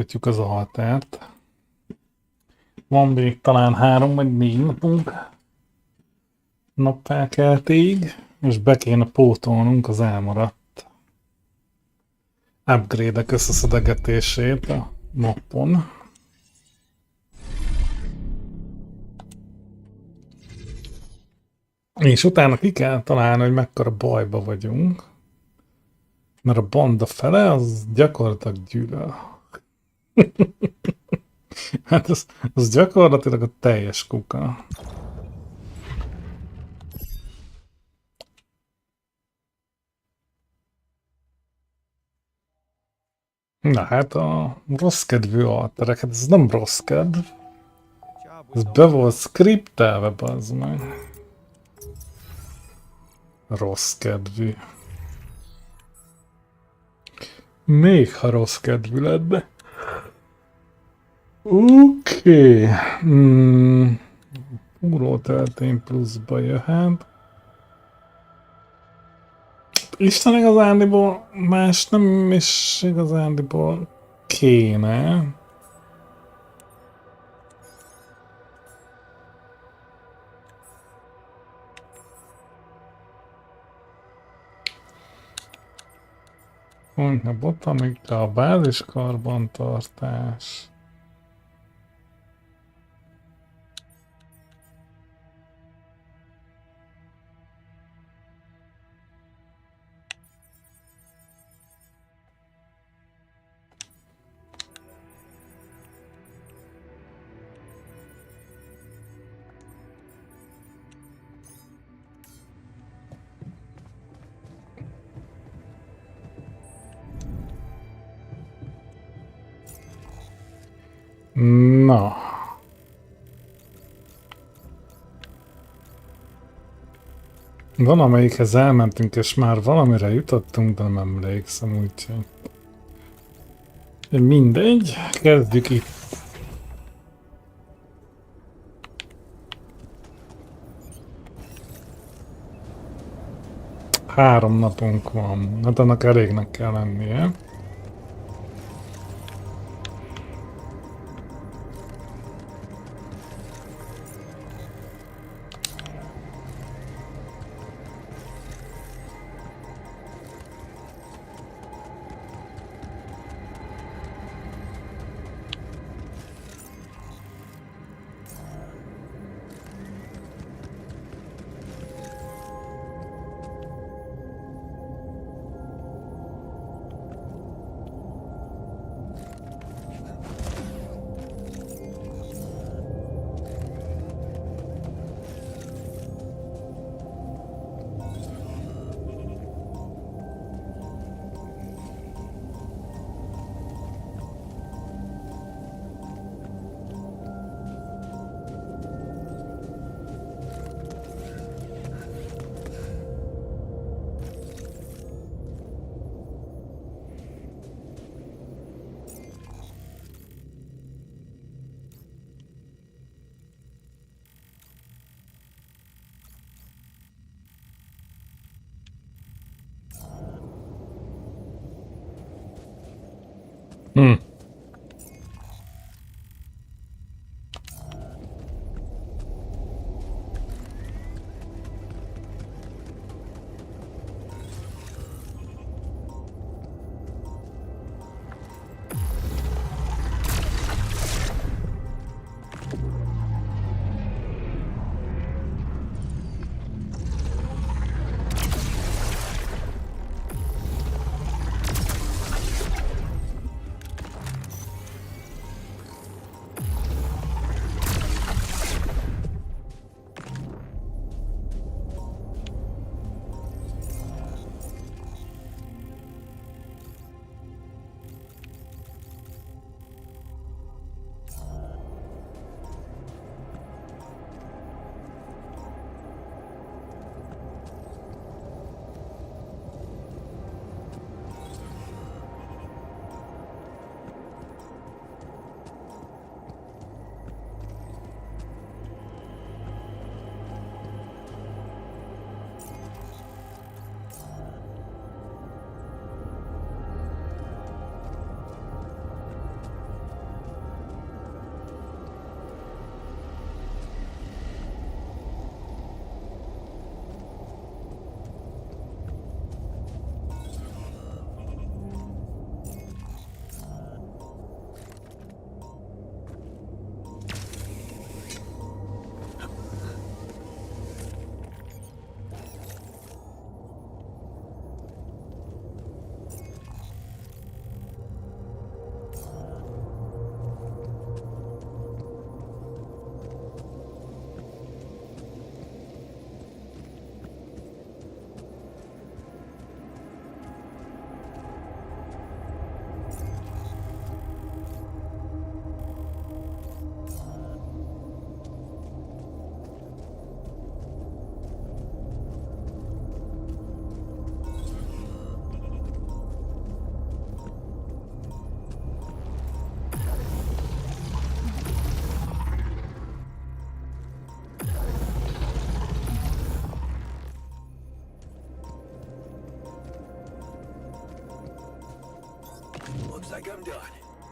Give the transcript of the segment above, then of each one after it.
folytatjuk az altárt. Van még talán 3 vagy 4 napunk napfelkeltéig, és be kéne pótolnunk az elmaradt upgrade-ek összeszedegetését a mappon. És utána ki kell találni, hogy mekkora bajba vagyunk. Mert a banda fele az gyakorlatilag gyűlöl. Hát az gyakorlatilag a teljes kuka. Na hát a rossz kedvű alterek, hát ez nem rossz kedv. Ez be volt skriptelve, bazd meg. Rossz kedvű. Még ha rossz kedvű lenne. Oké. Urótöltény pluszba jöhet. Isten igazándiból más nem is igazándiból kéne. A botanika, a bázis karbantartás. Na. Van, amelyikhez elmentünk, és már valamire jutottunk, de nem emlékszem, úgyhogy... Mindegy, kezdjük itt. Három napunk van, hát annak elégnek kell lennie.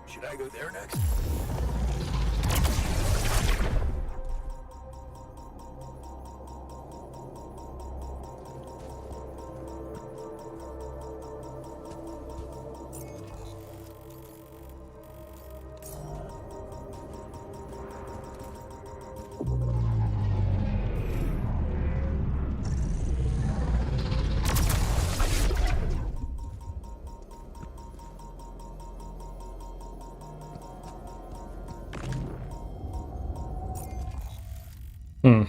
Should I go there next? Hmm.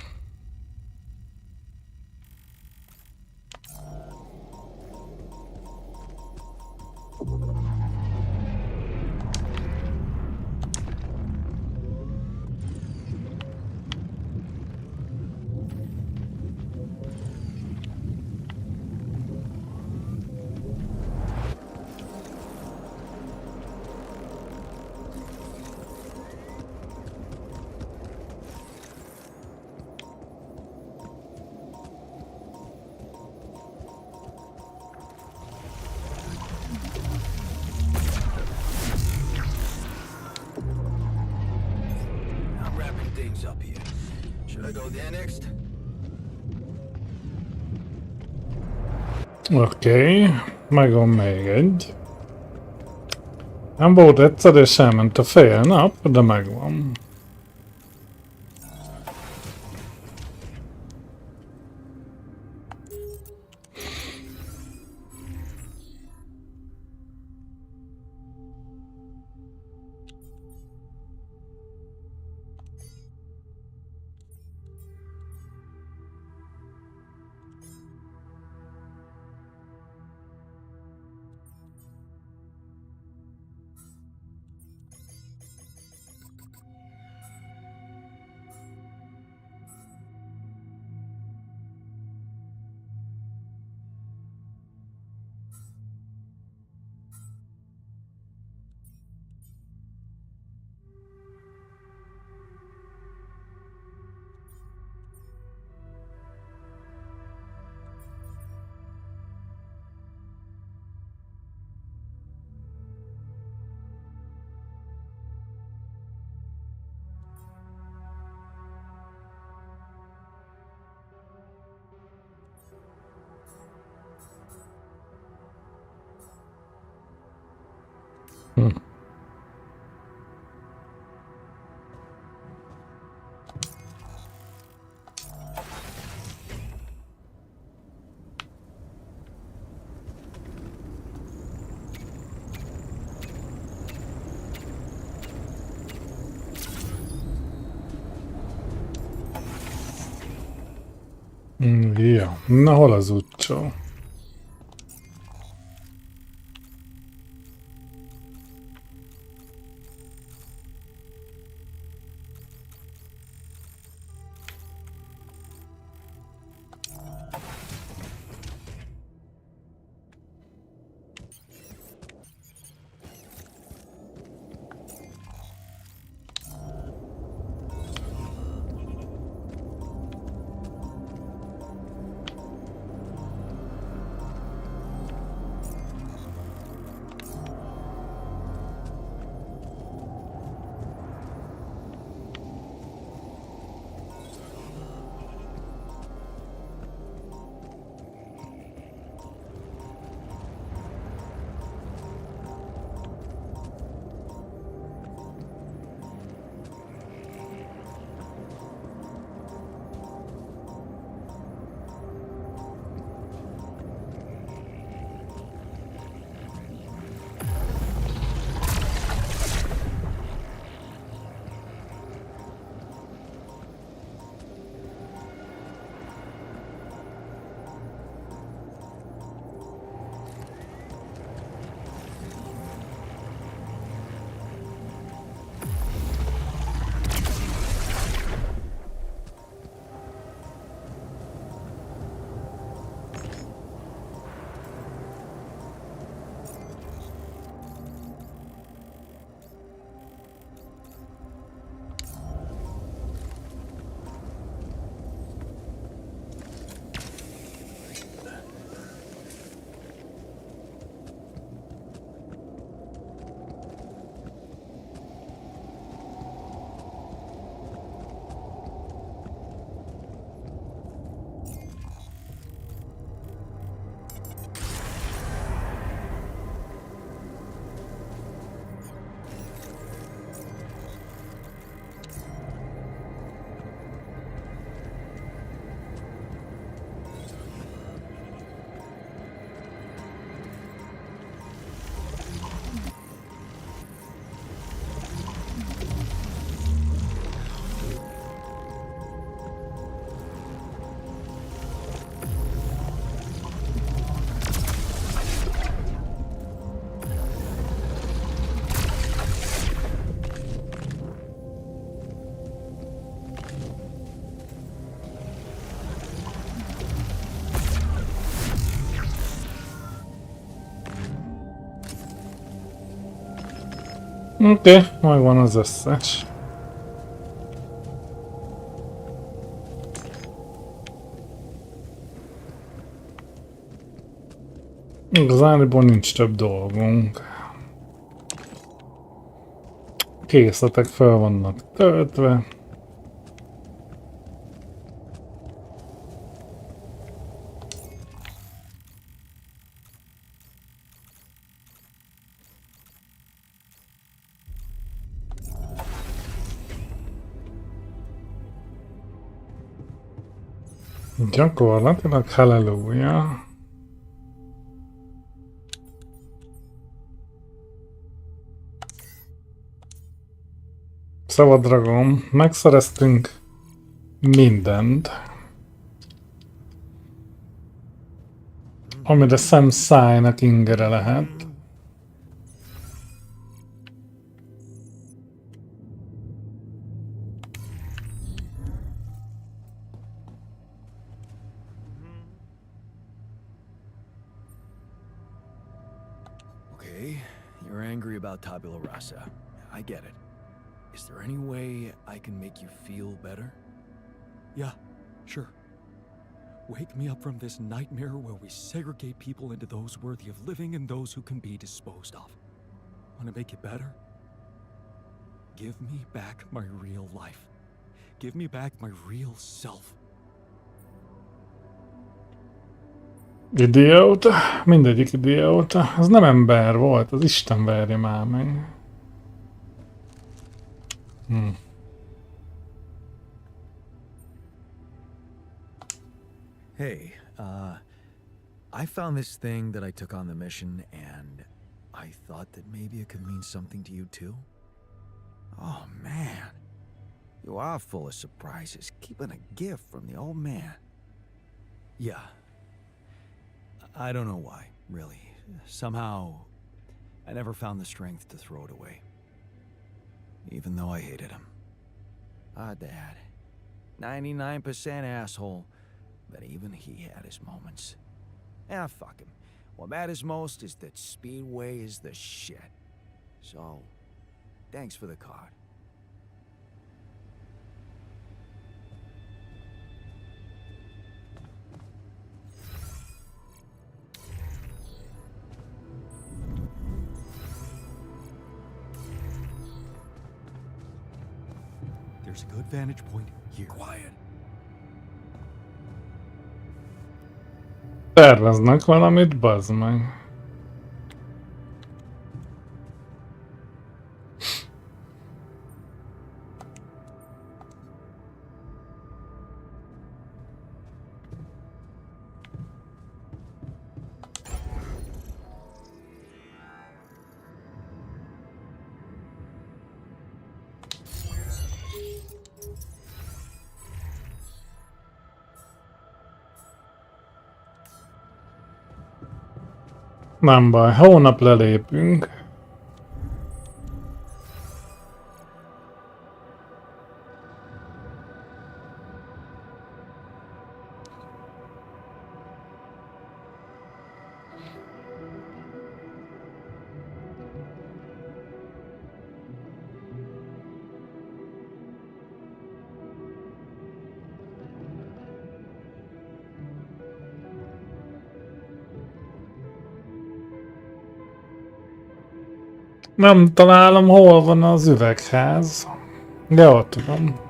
I'm wrapping things up here. Should I go there next? Oké, megvan még egy. Nem volt egyszer, és elment a fél nap, de megvan. Hm. Ja, na hol az utcsó? Oké, megvan az összes. Igazániból nincs több dolgunk. Készletek fel vannak töltve. Gyakorlatilag halleluja. Szabadragom, megszereztünk mindent, amire Sam szájnak ingere lehet. Okay, you're angry about tabula rasa. I get it. Is there any way I can make you feel better? Yeah, sure. Wake me up from this nightmare where we segregate people into those worthy of living and those who can be disposed of. Want to make it better? Give me back my real life. Give me back my real self. Idióta? Mindegyik idióta. Ez nem ember volt, az Isten verje már meg. Hey, I found this thing that I took on the mission, and I thought that maybe it could mean something to you too. Oh man, you are full of surprises, keeping a gift from the old man. Yeah. I don't know why, really. Somehow, I never found the strength to throw it away. Even though I hated him. Ah, Dad. 99% asshole, but even he had his moments. Ah, fuck him. What matters most is that Speedway is the shit. So, thanks for the card. There's a good vantage point here. Quiet. Terveznek valamit, bazd meg. Nem baj, hónap lelépünk. Nem találom, hol van az üvegház. De ott van.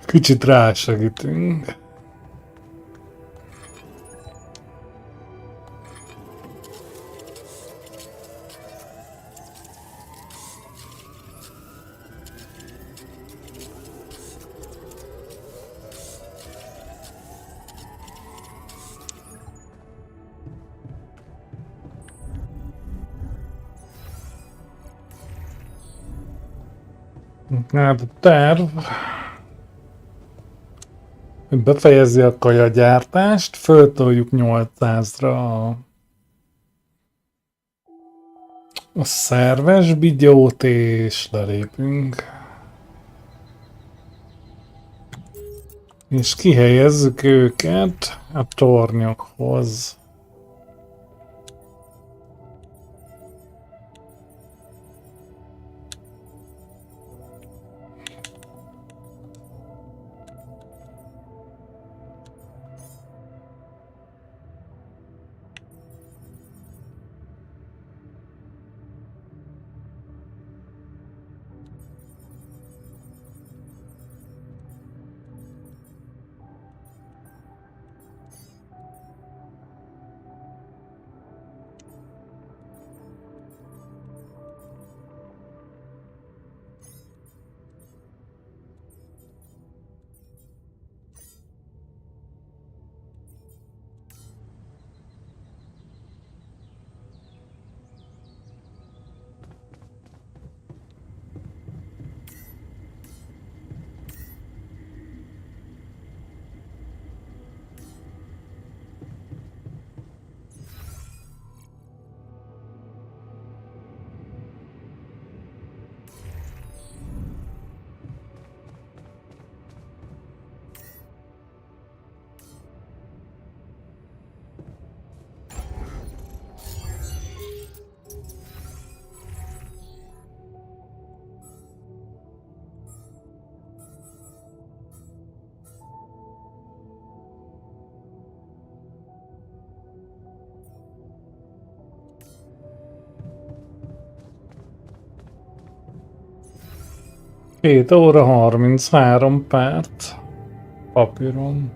Kicsit rásegítünk. Hát a terv, hogy befejezi a kajagyártást, föltoljuk 800-ra a szerves bigyót, és lelépünk. És kihelyezzük őket a tornyokhoz. 7 óra 33 perc. Papíron.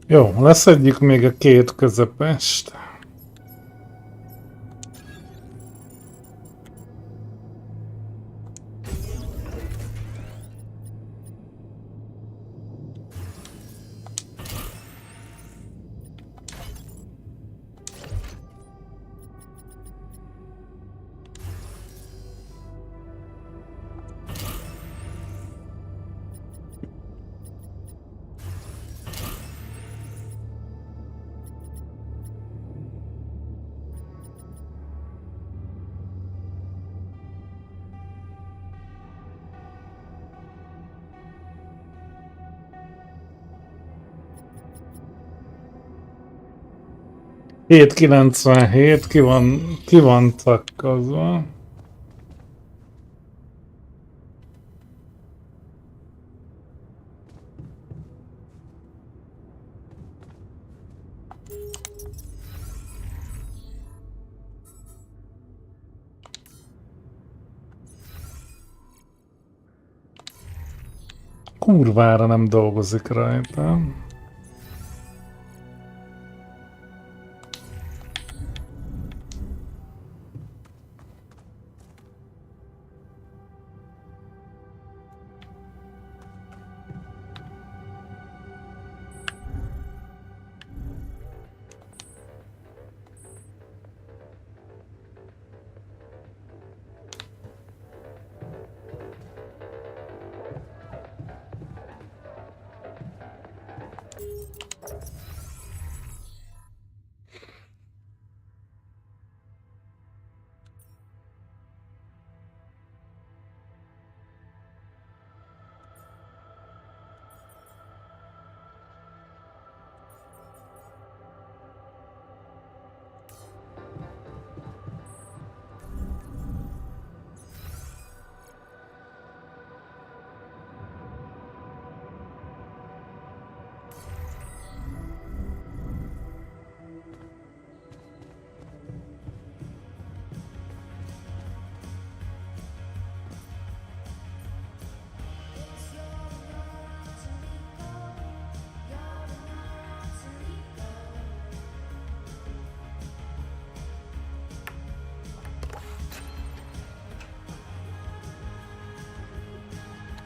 Jó, leszedjük még a két közepest. Hét 97 ki van szakkozva. Kurvára nem dolgozik rajta.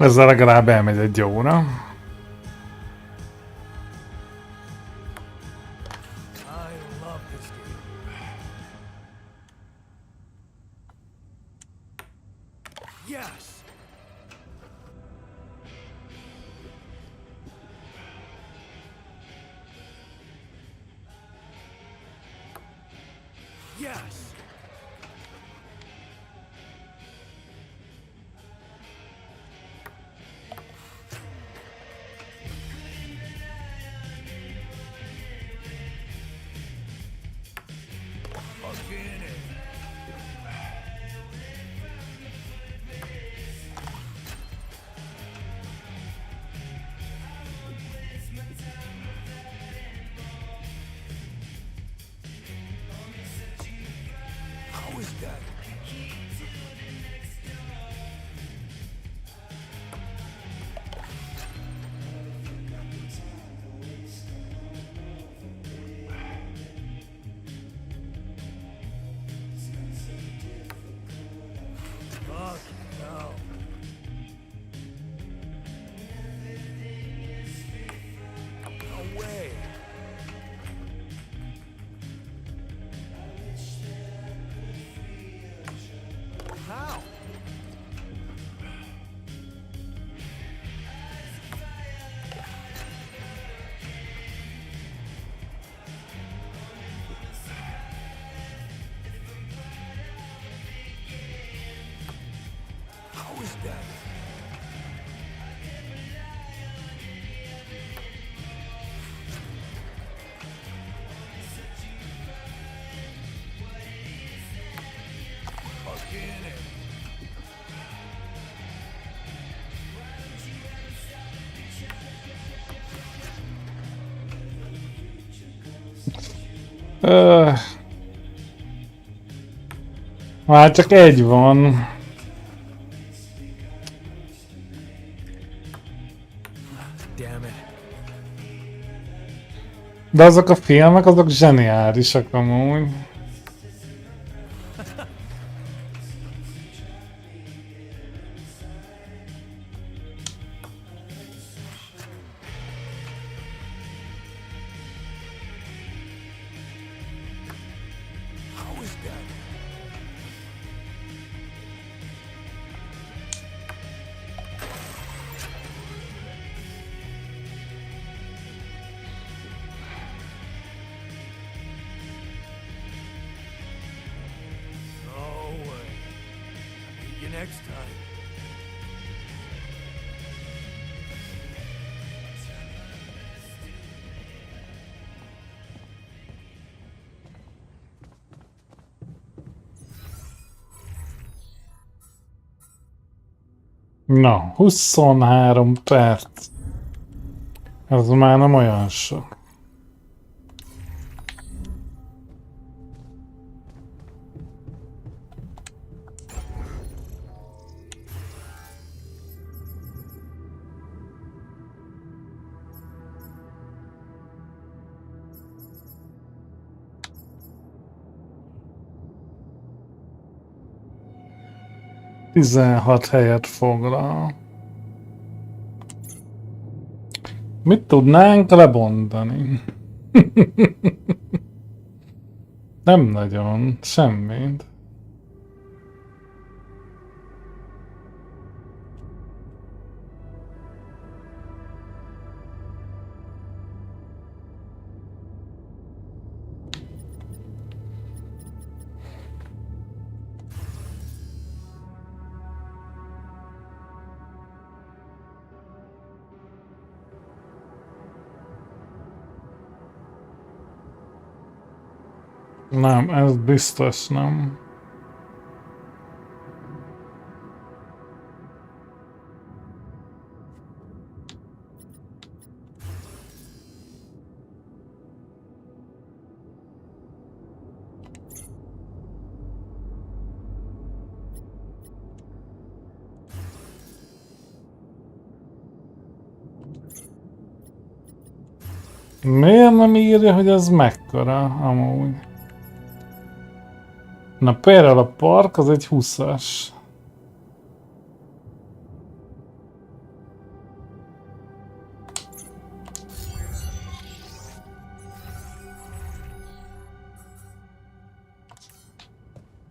Ezzel legalább elmegy egy óra. Öh, már csak egy van. Damn it. De azok a filmek, azok zseniálisak amúgy. How is that? No way. Meet you next time. Na, 23 perc. Ez már nem olyan sok. Tizenhat helyet foglal. Mit tudnánk lebontani? Nem nagyon, semmit. Nem, ez biztos nem. Miért nem írja, hogy ez mekkora amúgy? Na például a park az egy 20-as.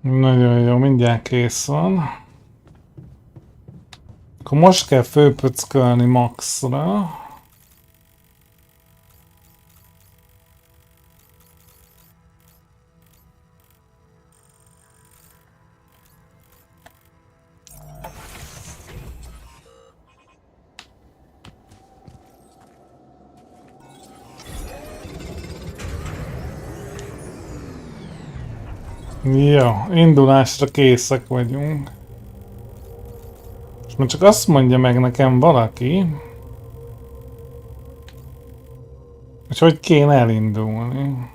Nagyon jó, mindjárt kész van. Akkor most kell főpöckölni maxra. Jó, indulásra készek vagyunk. És most csak azt mondja meg nekem valaki, hogy kéne elindulni.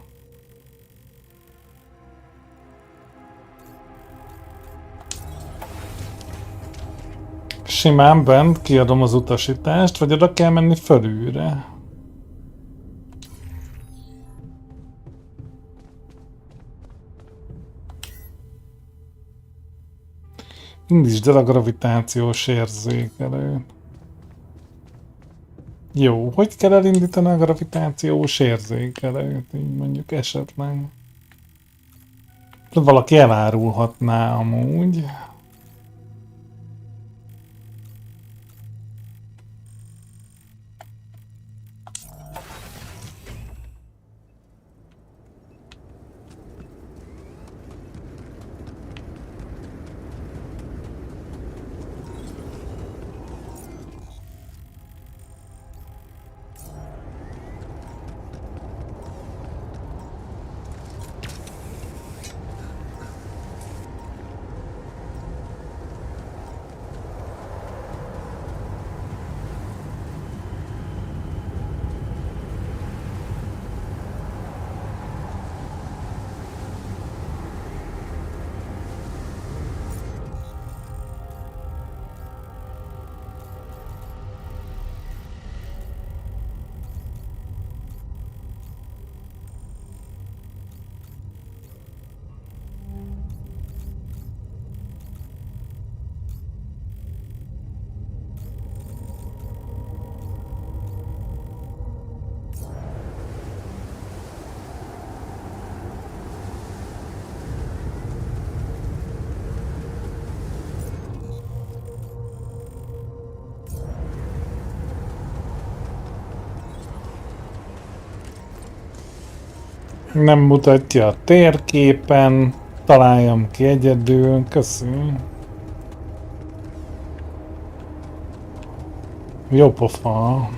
Simán bent kiadom az utasítást, vagy oda kell menni fölülre. Indítsd el a gravitációs érzékelőt. Jó, hogy kell elindítani a gravitációs érzékelőt? Így mondjuk esetleg. Valaki elárulhatná amúgy. Nem mutatja a térképen. Találjam ki egyedül. Köszönöm. Jó pofa.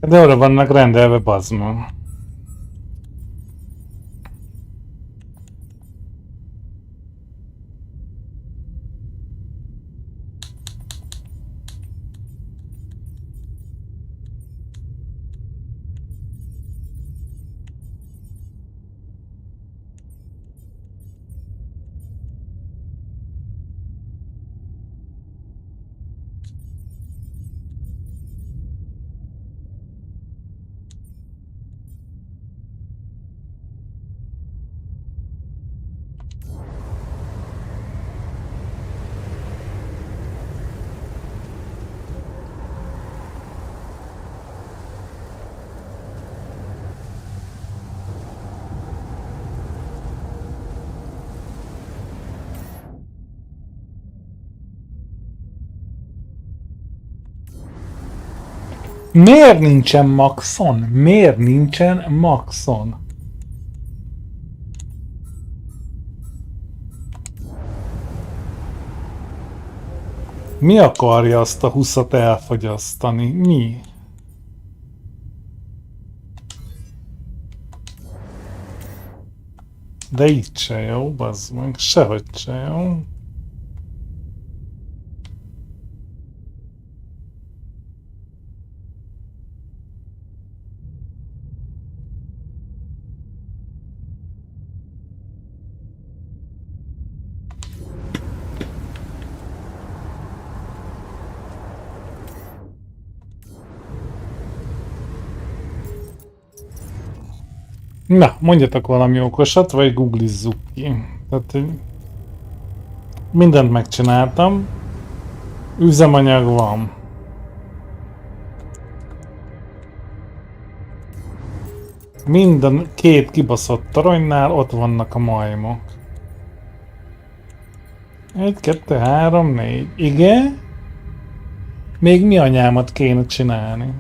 De arra vannak rendelve, bazd meg. Miért nincsen maxon? Miért nincsen maxon? Mi akarja azt a 20-at elfogyasztani? Mi? De így se jó, bazd meg. Sehogy se jó. Na, mondjatok valami okosat, vagy googlizzuk ki. Tehát, hogy mindent megcsináltam. Üzemanyag van. Minden két kibaszott toronynál ott vannak a majmok. 1, 2, 3, 4. Igen? Még mi anyámat kéne csinálni?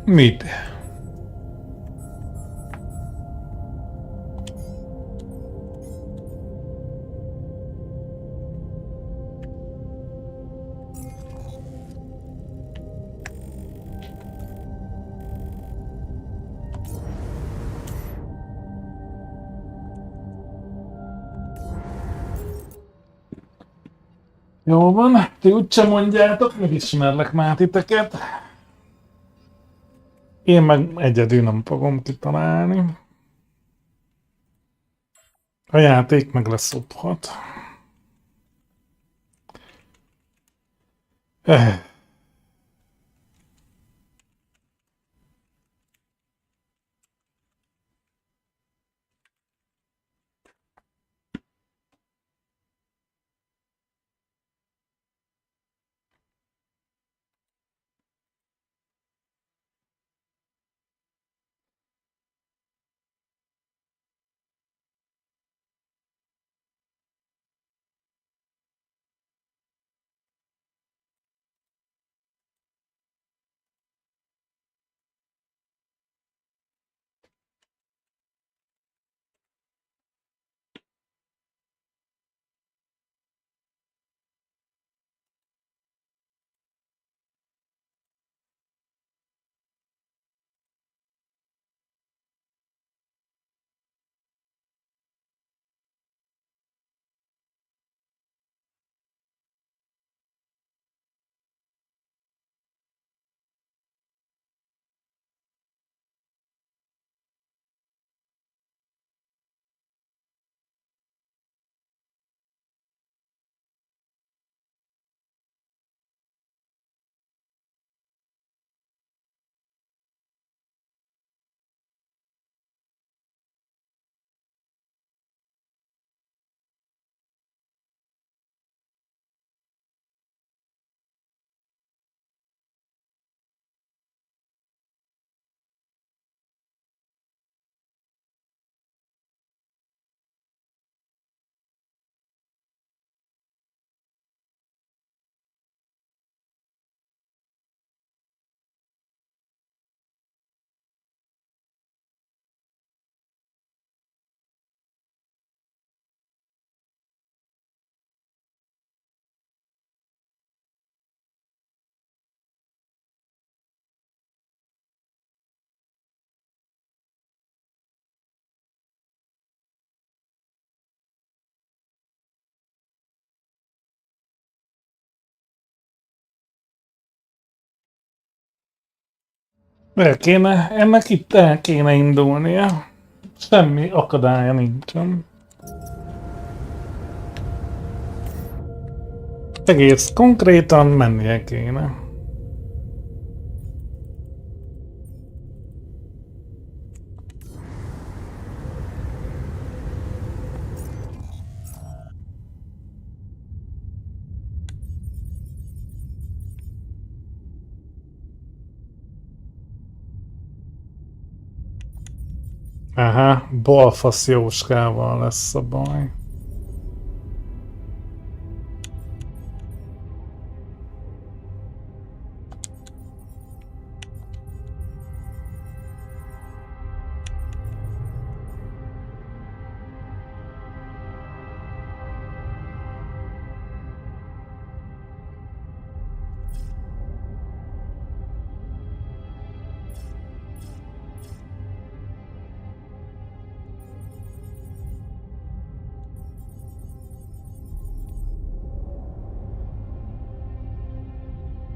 Mit? Jó van, ti úgysem mondjátok, megismerlek már titeket. Én meg egyedül nem fogom kitalálni. A játék meg leszophat. Ennek itt el kéne indulnia. Semmi akadálya nincsen. Egész konkrétan mennie kéne. Aha, balfasz Jóskával lesz a baj.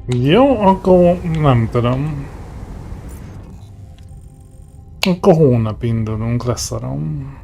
Jó, akkor nem tudom. Akkor hónap indulunk, leszarom.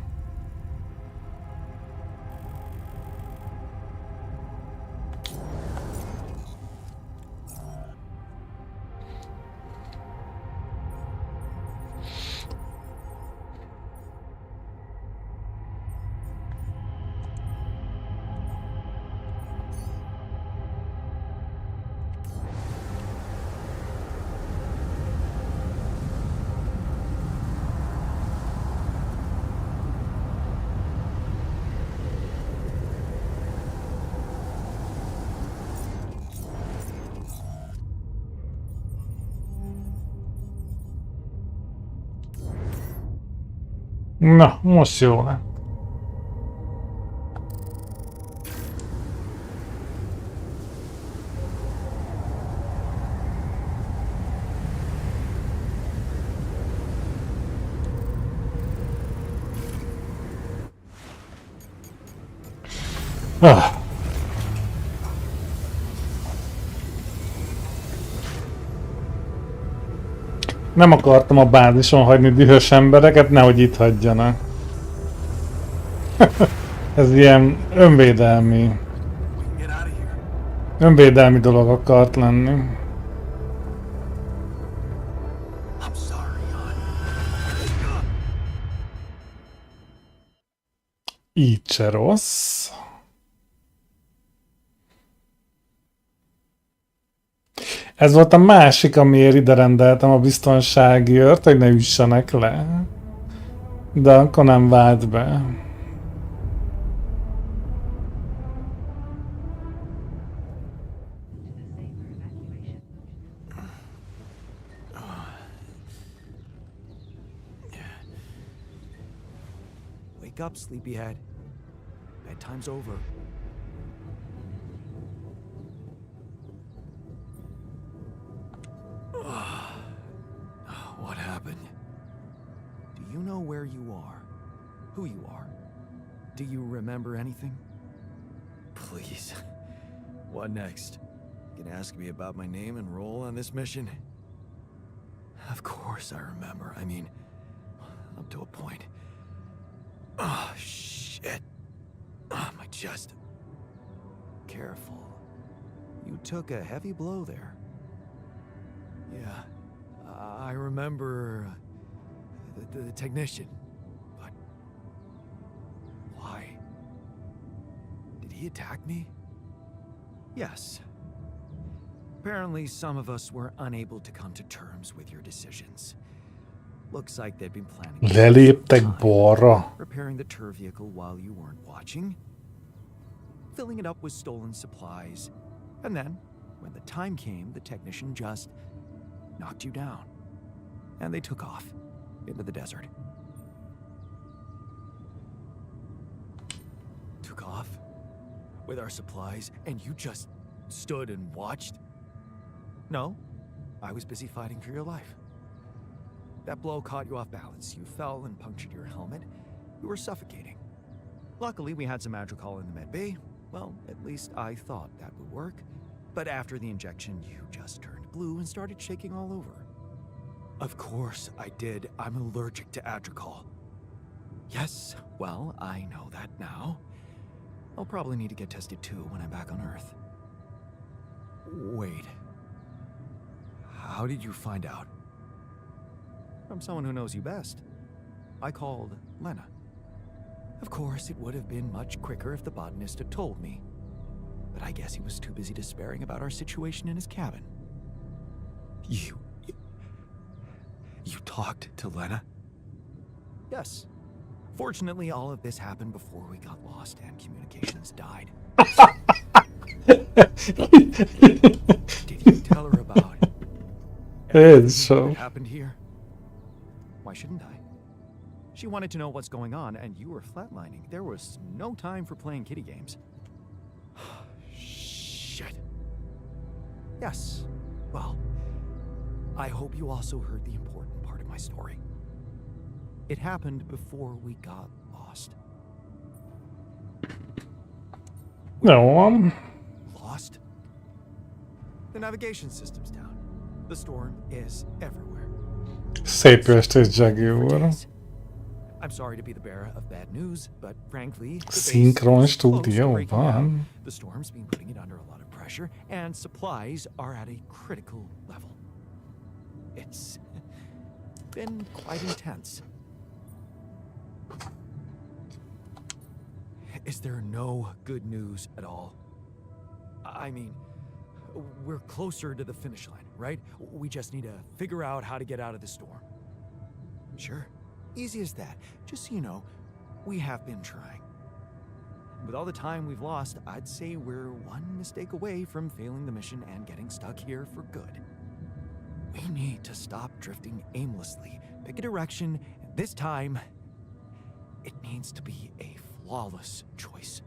Na, most jó lett. Ah. Nem akartam a bázison hagyni dühös embereket, nehogy itt hagyjanak. Ez ilyen önvédelmi. We can get out of here. Önvédelmi dolog akart lenni. I'm sorry, hon. Így se rossz. Ez volt a másik, amiért ide rendeltem a biztonsági őrt, hogy ne üssenek le. De akkor nem vált be. Wake up, sleepyhead. Bedtime's over. What happened? Do you know where you are? Who you are? Do you remember anything? Please. What next? Gonna ask me about my name and role on this mission? Of course I remember. I mean, up to a point. Oh, shit. Oh, my chest. Careful. You took a heavy blow there. Yeah, I remember the technician. But why? Did he attack me? Yes. Apparently, some of us were unable to come to terms with your decisions. Looks like they'd been planning. Leléptek balra. Repairing the tour vehicle while you weren't watching, filling it up with stolen supplies, and then, when the time came, the technician just knocked you down, and they took off into the desert. Took off with our supplies, and you just stood and watched? No, I was busy fighting for your life. That blow caught you off balance. You fell and punctured your helmet. You were suffocating. Luckily, we had some Adricol in the med bay. Well, at least I thought that would work. But after the injection, you just turned blue and started shaking all over. Of course I did. I'm allergic to Adricol. Yes, well, I know that now. I'll probably need to get tested too when I'm back on Earth. Wait. How did you find out? From someone who knows you best. I called Lena. Of course, it would have been much quicker if the botanist had told me. But I guess he was too busy despairing about our situation in his cabin. You talked to Lena? Yes. Fortunately, all of this happened before we got lost and communications died. Did you tell her about So what happened here? Why shouldn't I? She wanted to know what's going on, and you were flatlining. There was no time for playing kiddie games. Shit. Yes. Well, I hope you also heard the important part of my story. It happened before we got lost. no. Lost? The navigation system's down. The storm is everywhere. Szép estét, Jaggy úr. I'm sorry to be the bearer of bad news, but frankly, the Szinkron base is close to stúdió breaking down. van. The storm's been putting it under a lot of pressure, and supplies are at a critical level. It's been quite intense. Is there no good news at all? I mean, we're closer to the finish line, right? We just need to figure out how to get out of the storm. Sure, easy as that. Just so you know, we have been trying. With all the time we've lost, I'd say we're one mistake away from failing the mission and getting stuck here for good. We need to stop drifting aimlessly, pick a direction, and this time, it needs to be a flawless choice.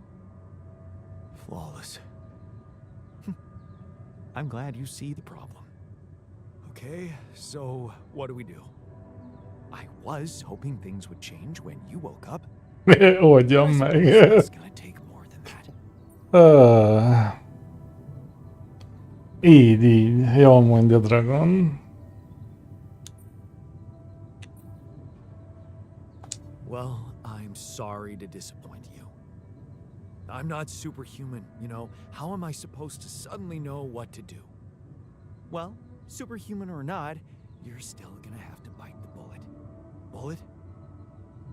Flawless. I'm glad you see the problem. Okay, so what do we do? I was hoping things would change when you woke up. Oldjam I meg. suppose it's gonna take more than that. Így, jól mondja Dragon. Well, I'm sorry to disappoint you. I'm not superhuman, you know. How am I supposed to suddenly know what to do? Well, superhuman or not, you're still gonna have to bite the bullet. Bullet?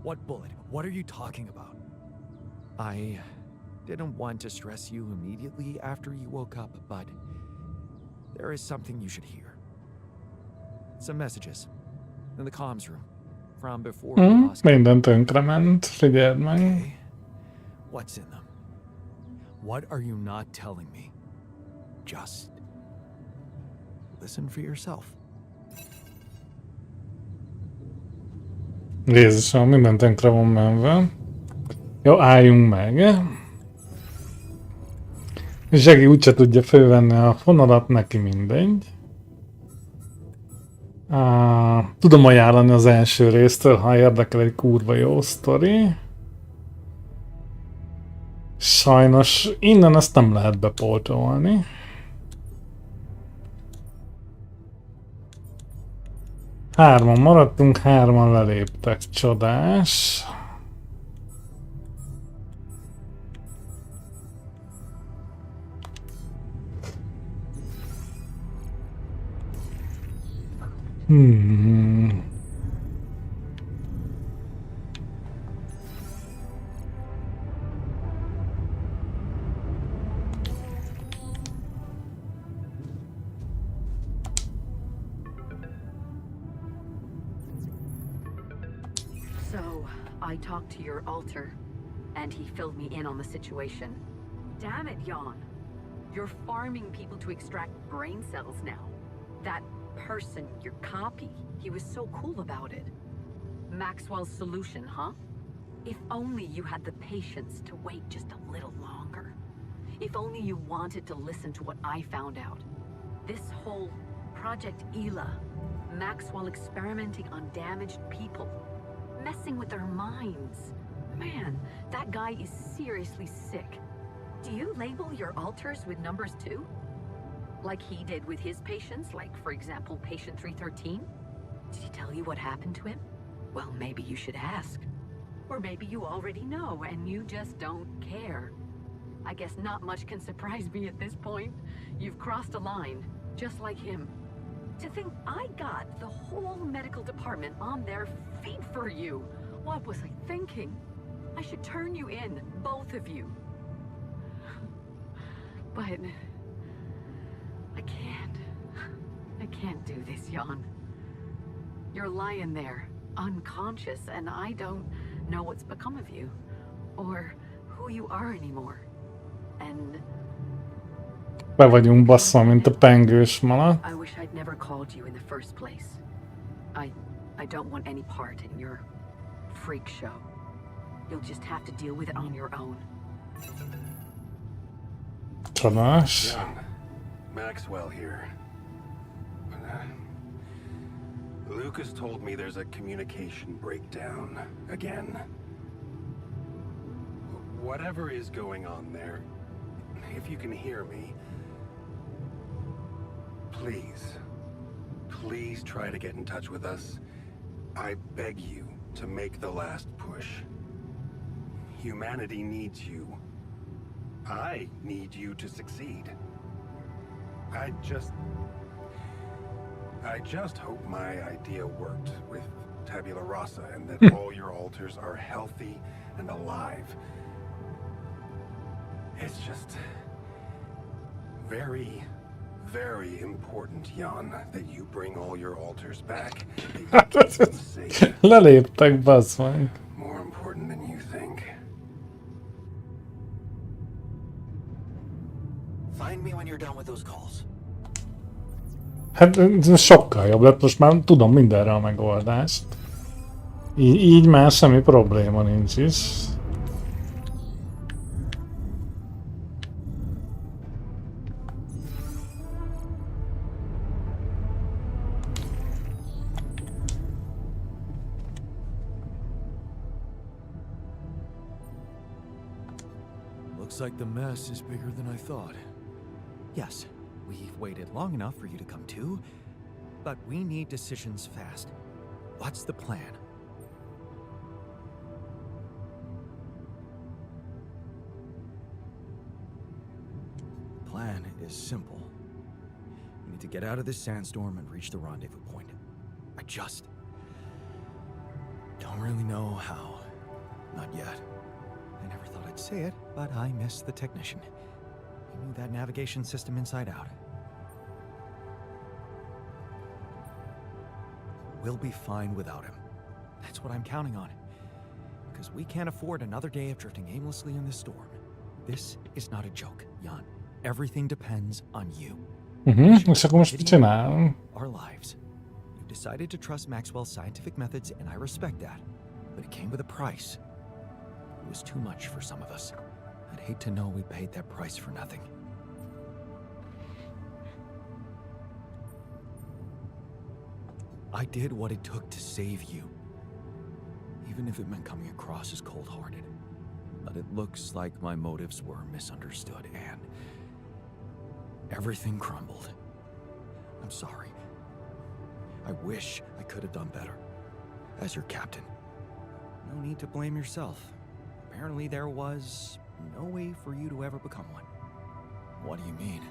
What bullet? What are you talking about? I didn't want to stress you immediately after you woke up, but there is something you should hear. Some messages in the comms room from before we lost. Minden tönkrement, figyeld meg. Okay. What's in them? What are you not telling me? Just listen for yourself. Jézusom, minden tönkre van menve. Jó, álljunk meg. Zsegi úgyse tudja fölvenni a fonalat, neki mindegy. Tudom ajánlani az első résztől, ha érdekel, egy kurva jó sztori. Sajnos innen ezt nem lehet bepoltolni. Hárman maradtunk, hárman leléptek. Csodás. So, I talked to your alter, and he filled me in on the situation. Damn it, Jan. You're farming people to extract brain cells now. That person, your copy, he was so cool about it. Maxwell's solution, huh? If only you had the patience to wait just a little longer. If only you wanted to listen to what I found out. This whole Project Ela, Maxwell experimenting on damaged people, messing with their minds. Man, that guy is seriously sick. Do you label your alters with numbers too? Like he did with his patients, like for example, patient 313? Did he tell you what happened to him? Well, maybe you should ask. Or maybe you already know and you just don't care. I guess not much can surprise me at this point. You've crossed a line, just like him. To think I got the whole medical department on their feet for you. What was I thinking? I should turn you in, both of you. But I can't do this, Jan. You're lying there, unconscious, and I don't know what's become of you, or who you are anymore. And Be vagyunk basszva, mint a pengős malac. I wish I'd never called you in the first place. I don't want any part in your freak show. You'll just have to deal with it on your own. Csodás. John, Maxwell here. Lucas told me there's a communication breakdown again. Whatever is going on there, if you can hear me, please try to get in touch with us. I beg you to make the last push. Humanity needs you. I need you to succeed. I just hope my idea worked with Tabula Rasa and that all your alters are healthy and alive. It's just very, very important, Jan, that you bring all your alters back. That you keep them safe. Leléptek, bassz meg. More important than you think. Find me when you're done with those calls. Hát ez sokkal jobb lett, most már tudom mindenre a megoldást. Így már semmi probléma nincs is. Looks like the mess is bigger than I thought. Yes, we've waited long enough for you to come to, but we need decisions fast. What's the plan? is simple. We need to get out of this sandstorm and reach the rendezvous point. I just don't really know how. Not yet. I never thought I'd say it, but I miss the technician. He knew that navigation system inside out. We'll be fine without him. That's what I'm counting on. Because we can't afford another day of drifting aimlessly in this storm. This is not a joke, Jan. Everything depends on you. És akkor most mit csinálom? Our lives. You decided to trust Maxwell's scientific methods, and I respect that. But it came with a price. It was too much for some of us. I'd hate to know we paid that price for nothing. I did what it took to save you. Even if it meant coming across as cold-hearted. But it looks like my motives were misunderstood, and everything crumbled. I'm sorry. I wish I could have done better. As your captain. No need to blame yourself. Apparently there was no way for you to ever become one. What do you mean?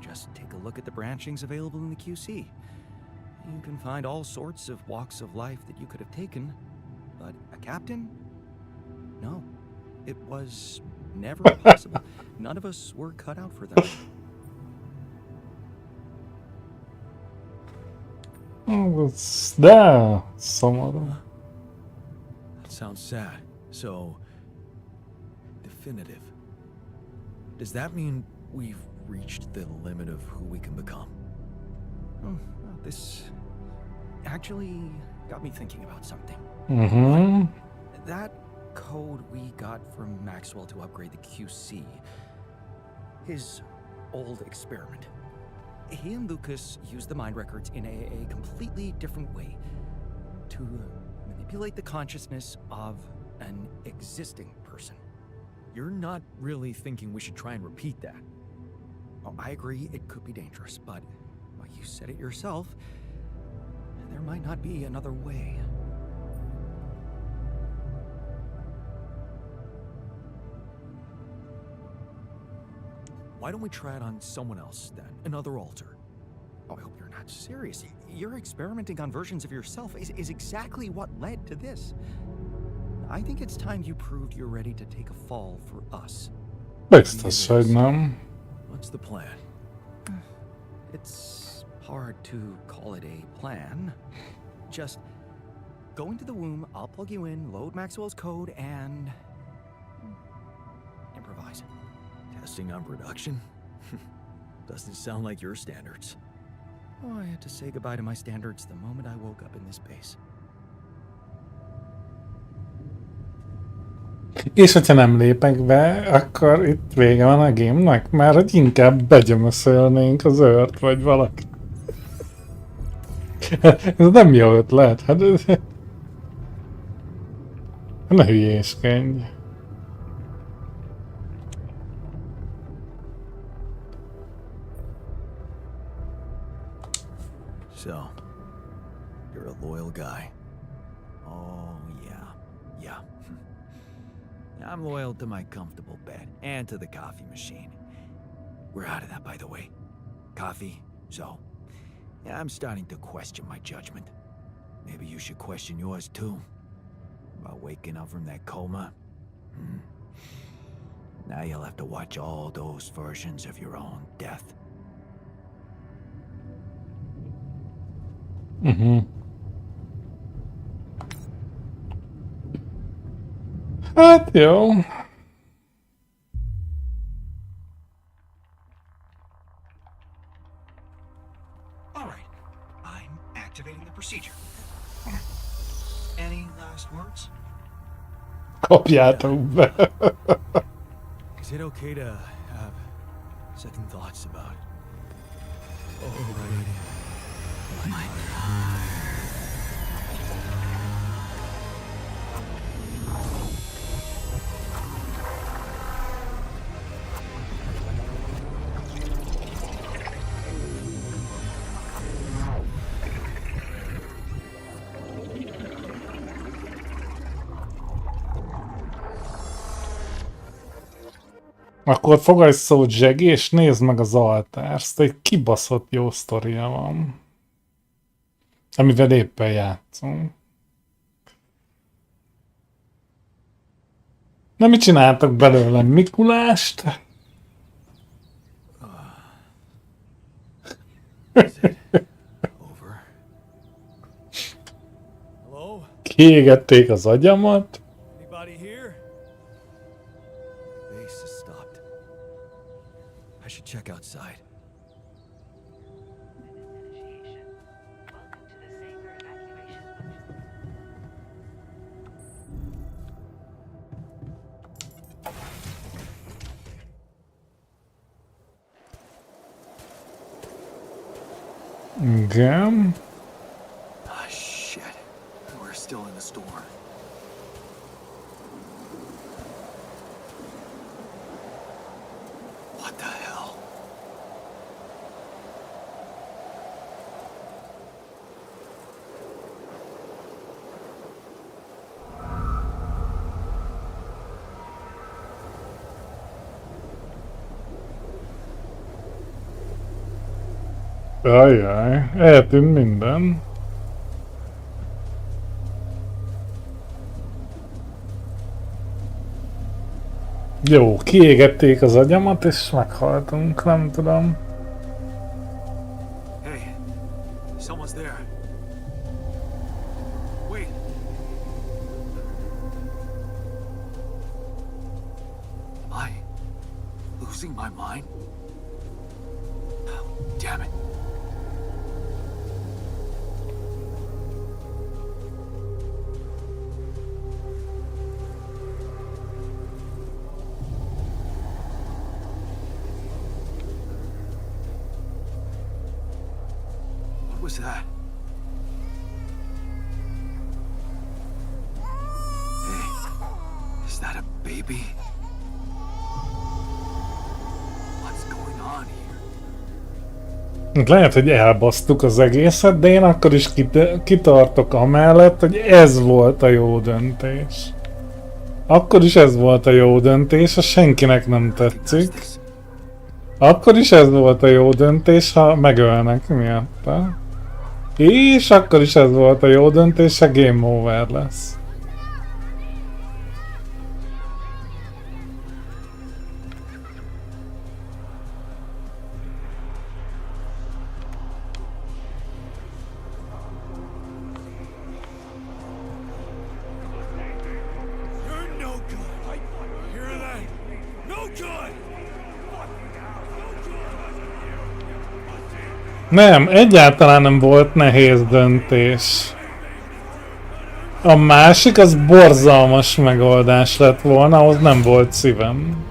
Just take a look at the branchings available in the QC. You can find all sorts of walks of life that you could have taken, but a captain? No. It was never possible. None of us were cut out for that. Oh, that's there. Szomorú. That sounds sad. So, definitive. Does that mean we've reached the limit of who we can become? Oh, well, this actually got me thinking about something. That code we got from Maxwell to upgrade the QC, his old experiment. He and Lucas used the mind records in a completely different way to manipulate the consciousness of an existing person. You're not really thinking we should try and repeat that? Oh, I agree it could be dangerous, but well, you said it yourself. There might not be another way. Why don't we try it on someone else, then? Another alter? Oh, I hope you're not serious. Your experimenting on versions of yourself is exactly what led to this. I think it's time you proved you're ready to take a fall for us. Biztos, hogy nem. What's the plan? It's hard to call it a plan. Just go into the womb, I'll plug you in, load Maxwell's code, and improvise. Testing on production? Doesn't sound like your standards. Oh, I had to say goodbye to my standards the moment I woke up in this base. És hogyha nem lépek be, akkor itt vége van a game-nek? Már hogy inkább begyömöszölnénk az őrt, vagy valaki. Ez nem jó ötlet, hát ez... Ne hülyéskedj. So, you're a loyal guy. Oh, yeah. I'm loyal to my comfortable bed and to the coffee machine. We're out of that, by the way. Coffee, so. Yeah, I'm starting to question my judgment. Maybe you should question yours too. About waking up from that coma. Now you'll have to watch all those versions of your own death. Hát jó. All right, I'm activating the procedure. Any last words? Kapjátok be. Is it okay to have second thoughts about? Oh, right. My Akkor fogadj szót, Zsegi, és nézd meg az altárst. Egy kibaszott jó sztoria van. Amivel éppen játszunk. Na, mit csináltak belőlem? Mikulást? Over. Hello? Kiégették az agyamat? Anybody here? Bass has stopped. I should check outside. Igen. Ah, shit. We're still in the storm. What the hell? Ajjaj, eltűnt minden. Jó, kiégették az agyamat, és meghaltunk, nem tudom. Hey, someone's there. Wait. Am I losing my mind? Oh, damn it. What was that? Hey, is that a baby? What's going on here? Lehet, hogy elbasztuk az egészet, de én akkor is kitartok amellett, hogy ez volt a jó döntés. Akkor is ez volt a jó döntés, ha senkinek nem tetszik. Akkor is ez volt a jó döntés, ha megölnek miatta. És akkor is ez volt a jó döntés, ha game over lesz. You're no good. Hear that? No good. Nem, egyáltalán nem volt nehéz döntés. A másik az borzalmas megoldás lett volna, ahhoz nem volt szívem.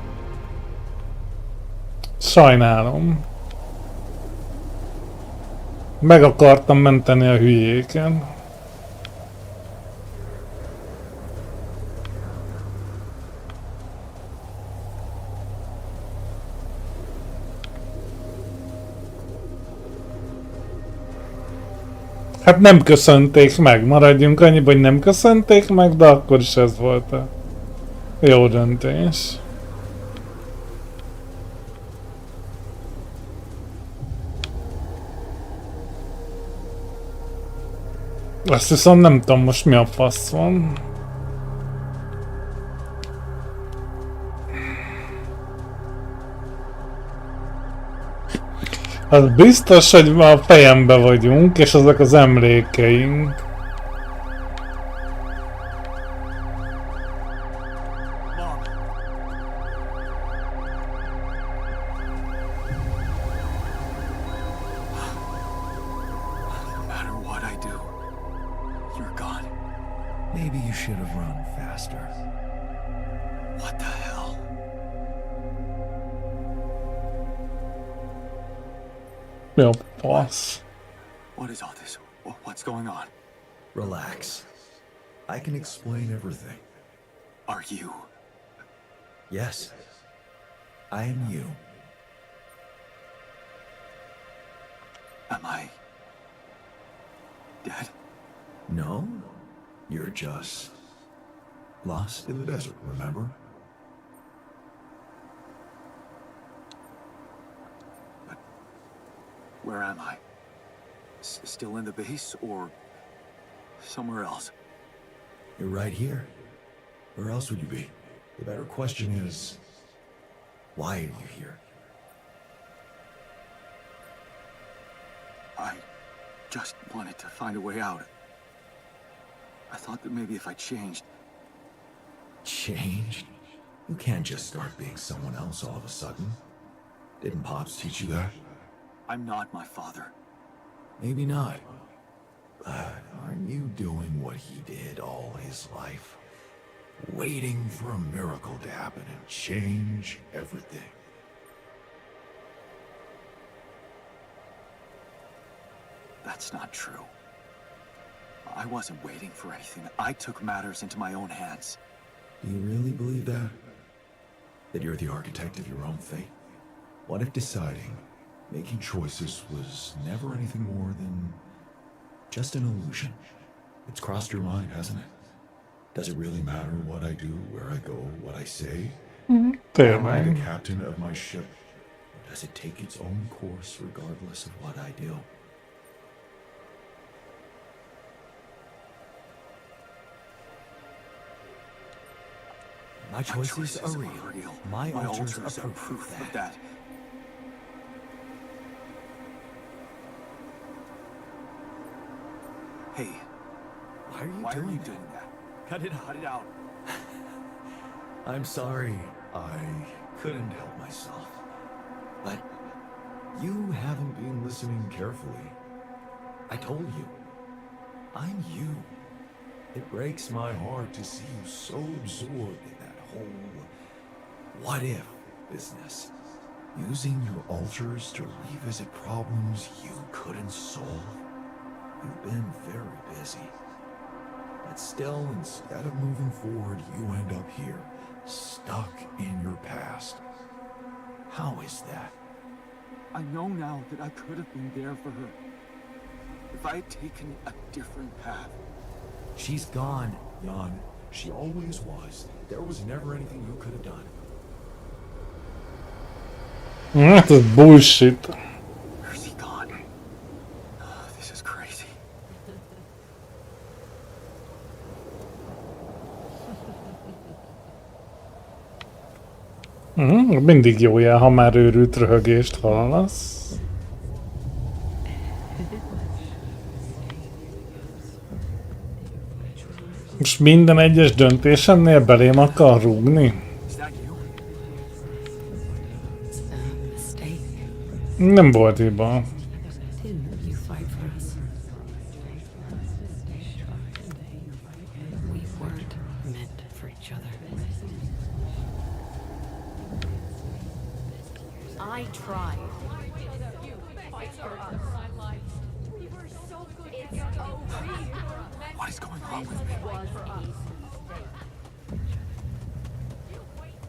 Sajnálom. Meg akartam menteni a hülyéken. Hát nem köszönték meg, maradjunk annyiba, hogy nem köszönték meg, de akkor is ez volt a jó döntés. Azt viszont nem tudom most mi a fasz van. Az biztos, hogy a fejembe vagyunk, és azok az emlékeink. Mom. No matter what I do, you're gone. Maybe you should have run faster. What the hell? Mi a fasz? What is all this? What's going on? Relax. I can explain everything. Are you? Yes. I am you. Am I dead? No. You're just lost in the desert, remember? Where am I? Still in the base or somewhere else? You're right here. Where else would you be? The better question is, why are you here? I just wanted to find a way out. I thought that maybe if I changed... Changed? You can't just start being someone else all of a sudden. Didn't Pops teach you that? I'm not my father. Maybe not. But aren't you doing what he did all his life? Waiting for a miracle to happen and change everything. That's not true. I wasn't waiting for anything. I took matters into my own hands. Do you really believe that? That you're the architect of your own fate? What if deciding, making choices was never anything more than just an illusion? It's crossed your mind, hasn't it? Does it really matter what I do, where I go, what I say? Am I the captain of my ship? Or does it take its own course regardless of what I do? My choices are real. My altars are proof of that. Hey, Why are you why are doing you that? doing that? Cut it out. Cut it out. I'm sorry. I couldn't help myself. But you haven't been listening carefully. I told you. I'm you. It breaks my heart to see you so absorbed in that whole what if business. Using your altars to revisit problems you couldn't solve. You've been very busy. But still, instead of moving forward, you end up here, stuck in your past. How is that? I know now that I could have been there for her. If I had taken a different path. She's gone, Jan. She always was. There was never anything you could have done. Hát ez bullshit. Where's he gone? This is crazy. Mindig jó jel, ha már őrült röhögést hallasz. Most minden egyes döntésemnél belém akar rúgni? Is that you? It's a mistake. Nem volt hiba. Didn't you fight for us? We weren't meant for each other. I tried. What is going on with me?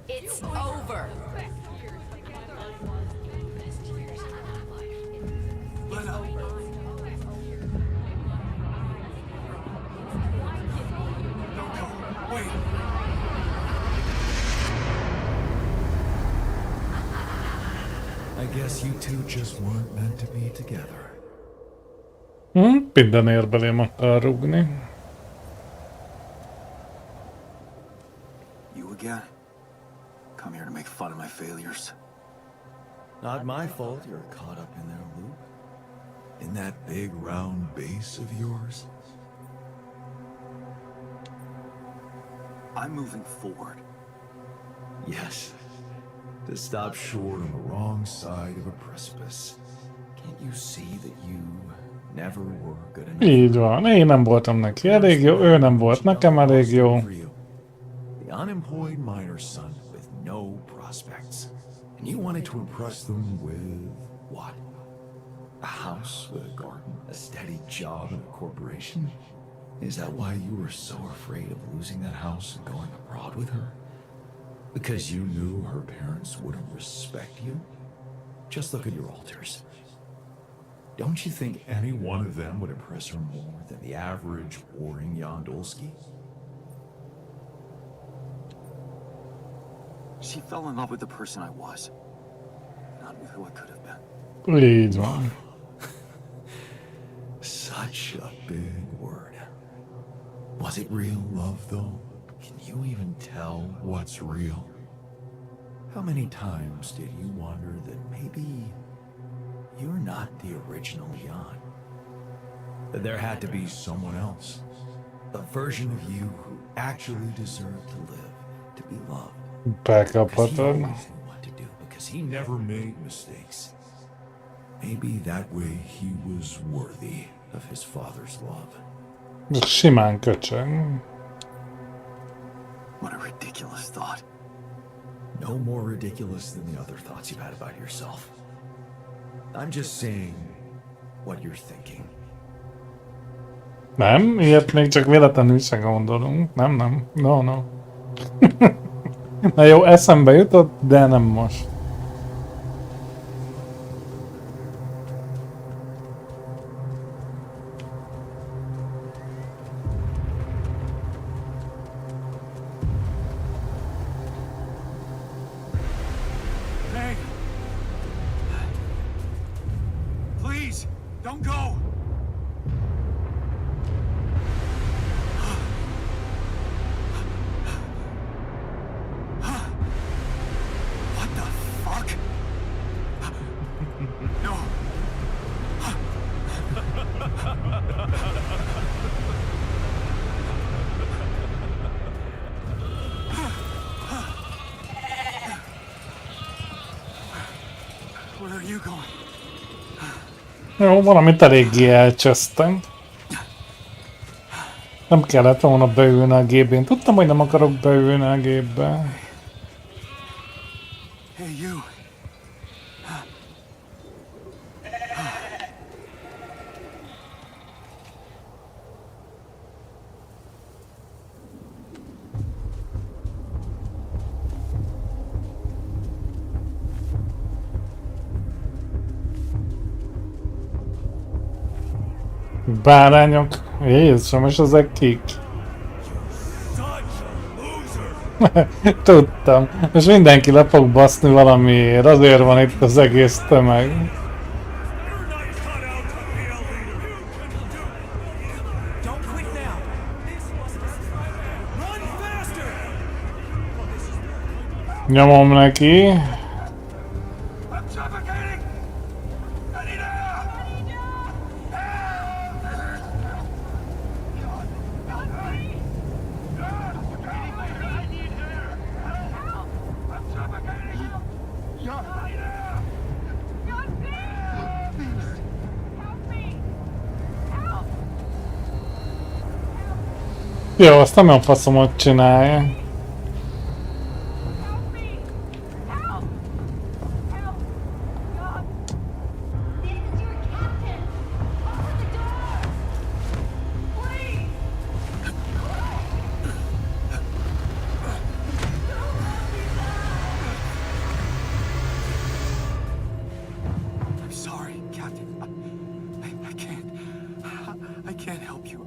It's over. Lena. Don't go. Wait. I guess you two just weren't meant to be together. Mindenért belém akar rúgni. You again? Come here to make fun of my failures. Not my fault you're caught up in their loop. In that big round base of yours. I'm moving forward. Yes. To stop short on the wrong side of a precipice. Can't you see that you never were good enough? Így van, én nem voltam neki elég jó, ő nem volt nekem elég jó. The unemployed miner's son with no prospects. And you wanted to impress them with what? A house with a garden, a steady job in a corporation? Is that why you were so afraid of losing that house and going abroad with her? Because you knew her parents wouldn't respect you? Just look at your altars. Don't you think any one of them would impress her more than the average boring Yandolski? She fell in love with the person I was, not with who I could have been. Így van. Was it real love, though? Can you even tell what's real? How many times did you wonder that maybe you're not the original Jan? That there had to be someone else, a version of you who actually deserved to live, to be loved. Back up Because he button. always knew what to do, because he never made mistakes. Maybe that way he was worthy of his father's love. Simán köcsög. What a ridiculous thought. No more ridiculous than the other thoughts you've had about yourself. I'm just saying what you're thinking. Nem, ilyet még csak véletlenül se gondolunk. Nem, nem. No, no. Na jó, eszembe jutott, de nem most. Hey! Please, don't go! What the fuck? No! Where are you going? Jó, valamit eléggé elcsesztem. Nem kellett volna beülni a gépbe. Én tudtam, hogy nem akarok beülni a gépbe. Hey, you. Bárányok. Jézusom, és ezek kik? Tudtam. És mindenki le fog baszni valamiért. Azért van itt az egész tömeg. Nyomom neki. I'm suffocating! I need Jó, azt nem olyan faszomot csinálja.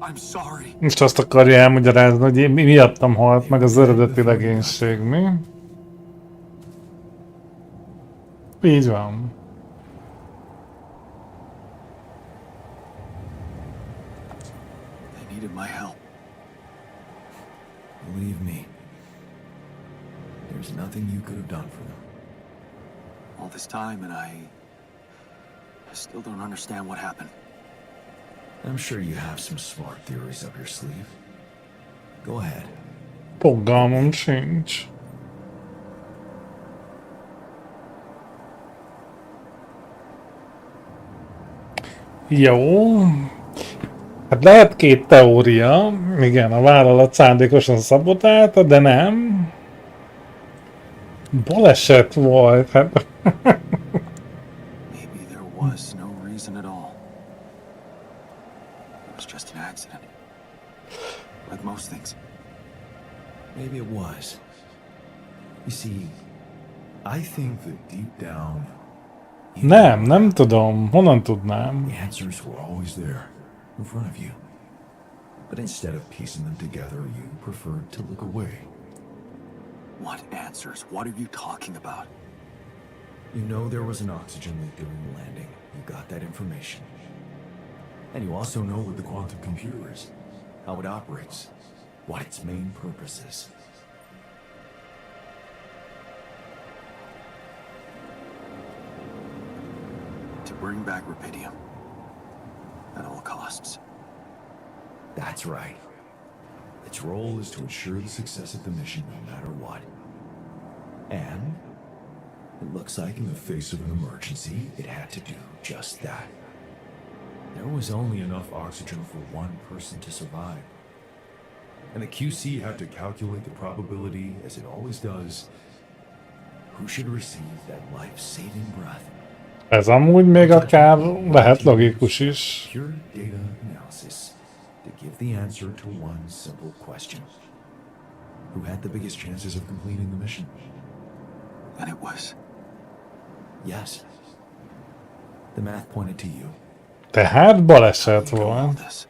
I'm sorry. Most azt akarja elmagyarázni, hogy én miattam halt meg az eredeti legénység, mi? Így van. They needed my help. Believe me, there's nothing you could have done for them. All this time and I still don't understand what happened. I'm sure you have some smart theories up your sleeve. Go ahead. Fogalmam sincs. Jó. Hát lehet két teória. Igen, a vállalat szándékosan szabotálta, de nem. Baleset volt. Hát. Maybe there was no reason at all. It was just an accident. Like most things. Maybe it was. You see, I think that deep down... Nem tudom. Honnan tudnám? The answers were always there, in front of you. But instead of piecing them together, you preferred to look away. What answers? What are you talking about? You know there was an oxygen leak during the landing. You got that information. And you also know what the quantum computer is, how it operates. what its main purpose is. To bring back Rapidium. At all costs. That's right. Its role is to ensure the success of the mission no matter what. And it looks like in the face of an emergency, it had to do just that. There was only enough oxygen for one person to survive. And the QC had to calculate the probability, as it always does, who should receive that life-saving breath. Ez amúgy még akár lehet logikus is. Pure data analysis to give the answer to one simple question. Who had the biggest chances of completing the mission? And it was. Yes. The math pointed to you. Tehát baleset volt.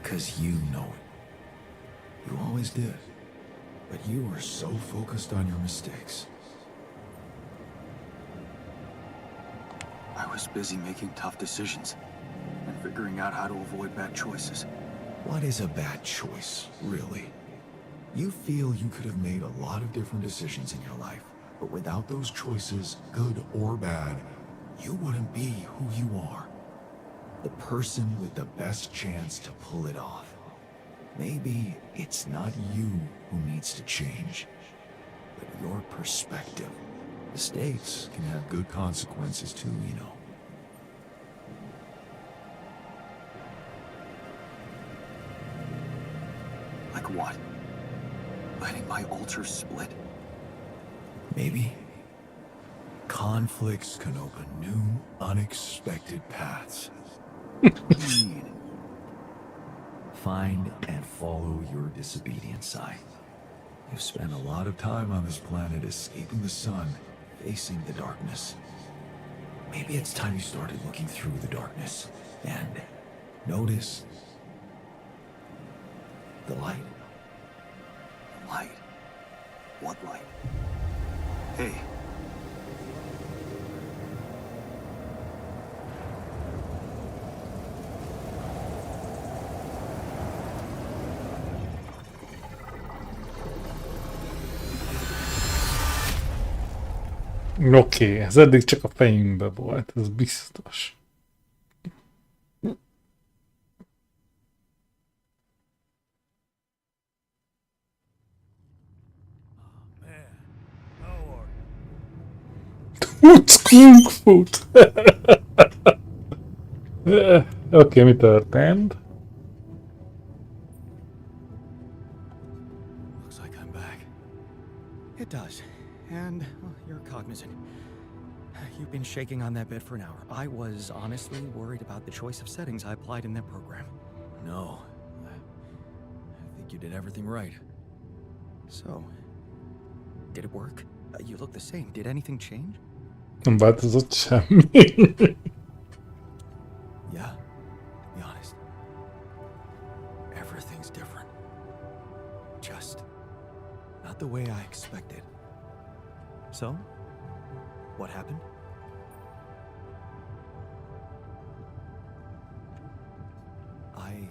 Because you know it. You always did. But you were so focused on your mistakes. I was busy making tough decisions and figuring out how to avoid bad choices. What is a bad choice, really? You feel you could have made a lot of different decisions in your life, but without those choices, good or bad, you wouldn't be who you are. The person with the best chance to pull it off. Maybe it's not you who needs to change, but your perspective. Mistakes can have good consequences too, you know. Like what? Letting my altar split? Maybe. Conflicts can open new, unexpected paths. Find and follow your disobedient side. You've spent a lot of time on this planet escaping the sun, facing the darkness. Maybe it's time you started looking through the darkness and notice the light. Light? What light? Hey. Oké, ez eddig csak a fejünkbe volt, ez biztos. Kung Fu-t! Oké, mi történt? Looks like I'm back. It does. And you're cognizant. You've been shaking on that bed for an hour. I was honestly worried about the choice of settings I applied in that program. No. I think you did everything right. So, did it work? You look the same. Did anything change? Nem változott semmi. Yeah, to be honest. Everything's different. Just not the way I expected. So, what happened? I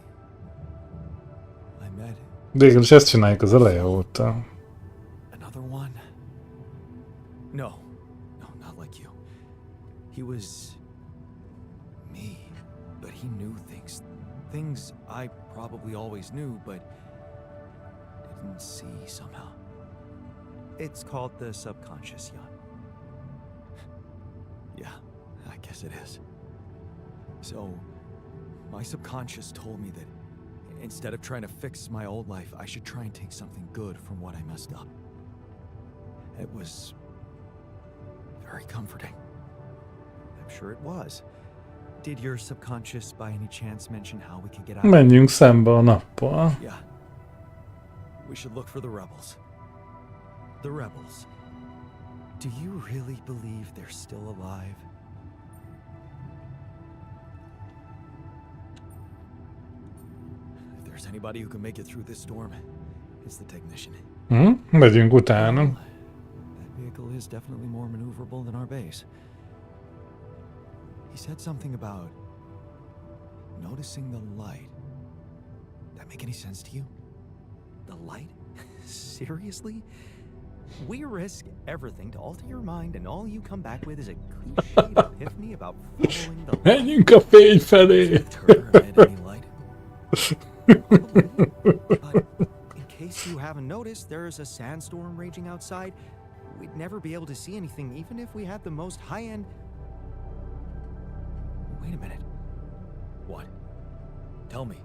met Végül is ezt csináljuk az eleje óta. another one. No, not like you. He was me, but he knew things. Things I probably always knew, but didn't see somehow. It's called the subconscious, Jan. Yeah, I guess it is. So, my subconscious told me that instead of trying to fix my old life, I should try and take something good from what I messed up. It was very comforting. I'm sure it was. Did your subconscious by any chance mention how we could get out? Menjünk szembe a nappal. Yeah. We should look for the rebels. The rebels. Do you really believe they're still alive? If there's anybody who can make it through this storm, it's the technician. Megyünk utána. That vehicle is definitely more maneuverable than our base. He said something about noticing the light. That make any sense to you? The light? Seriously? We risk everything to alter your mind, and all you come back with is a cliched epiphany about following the light. Menjünk a fény felé! Turn at any light? Probably. But in case you haven't noticed, there's a sandstorm raging outside. We'd never be able to see anything, even if we had the most high-end... Wait a minute. What? Tell me.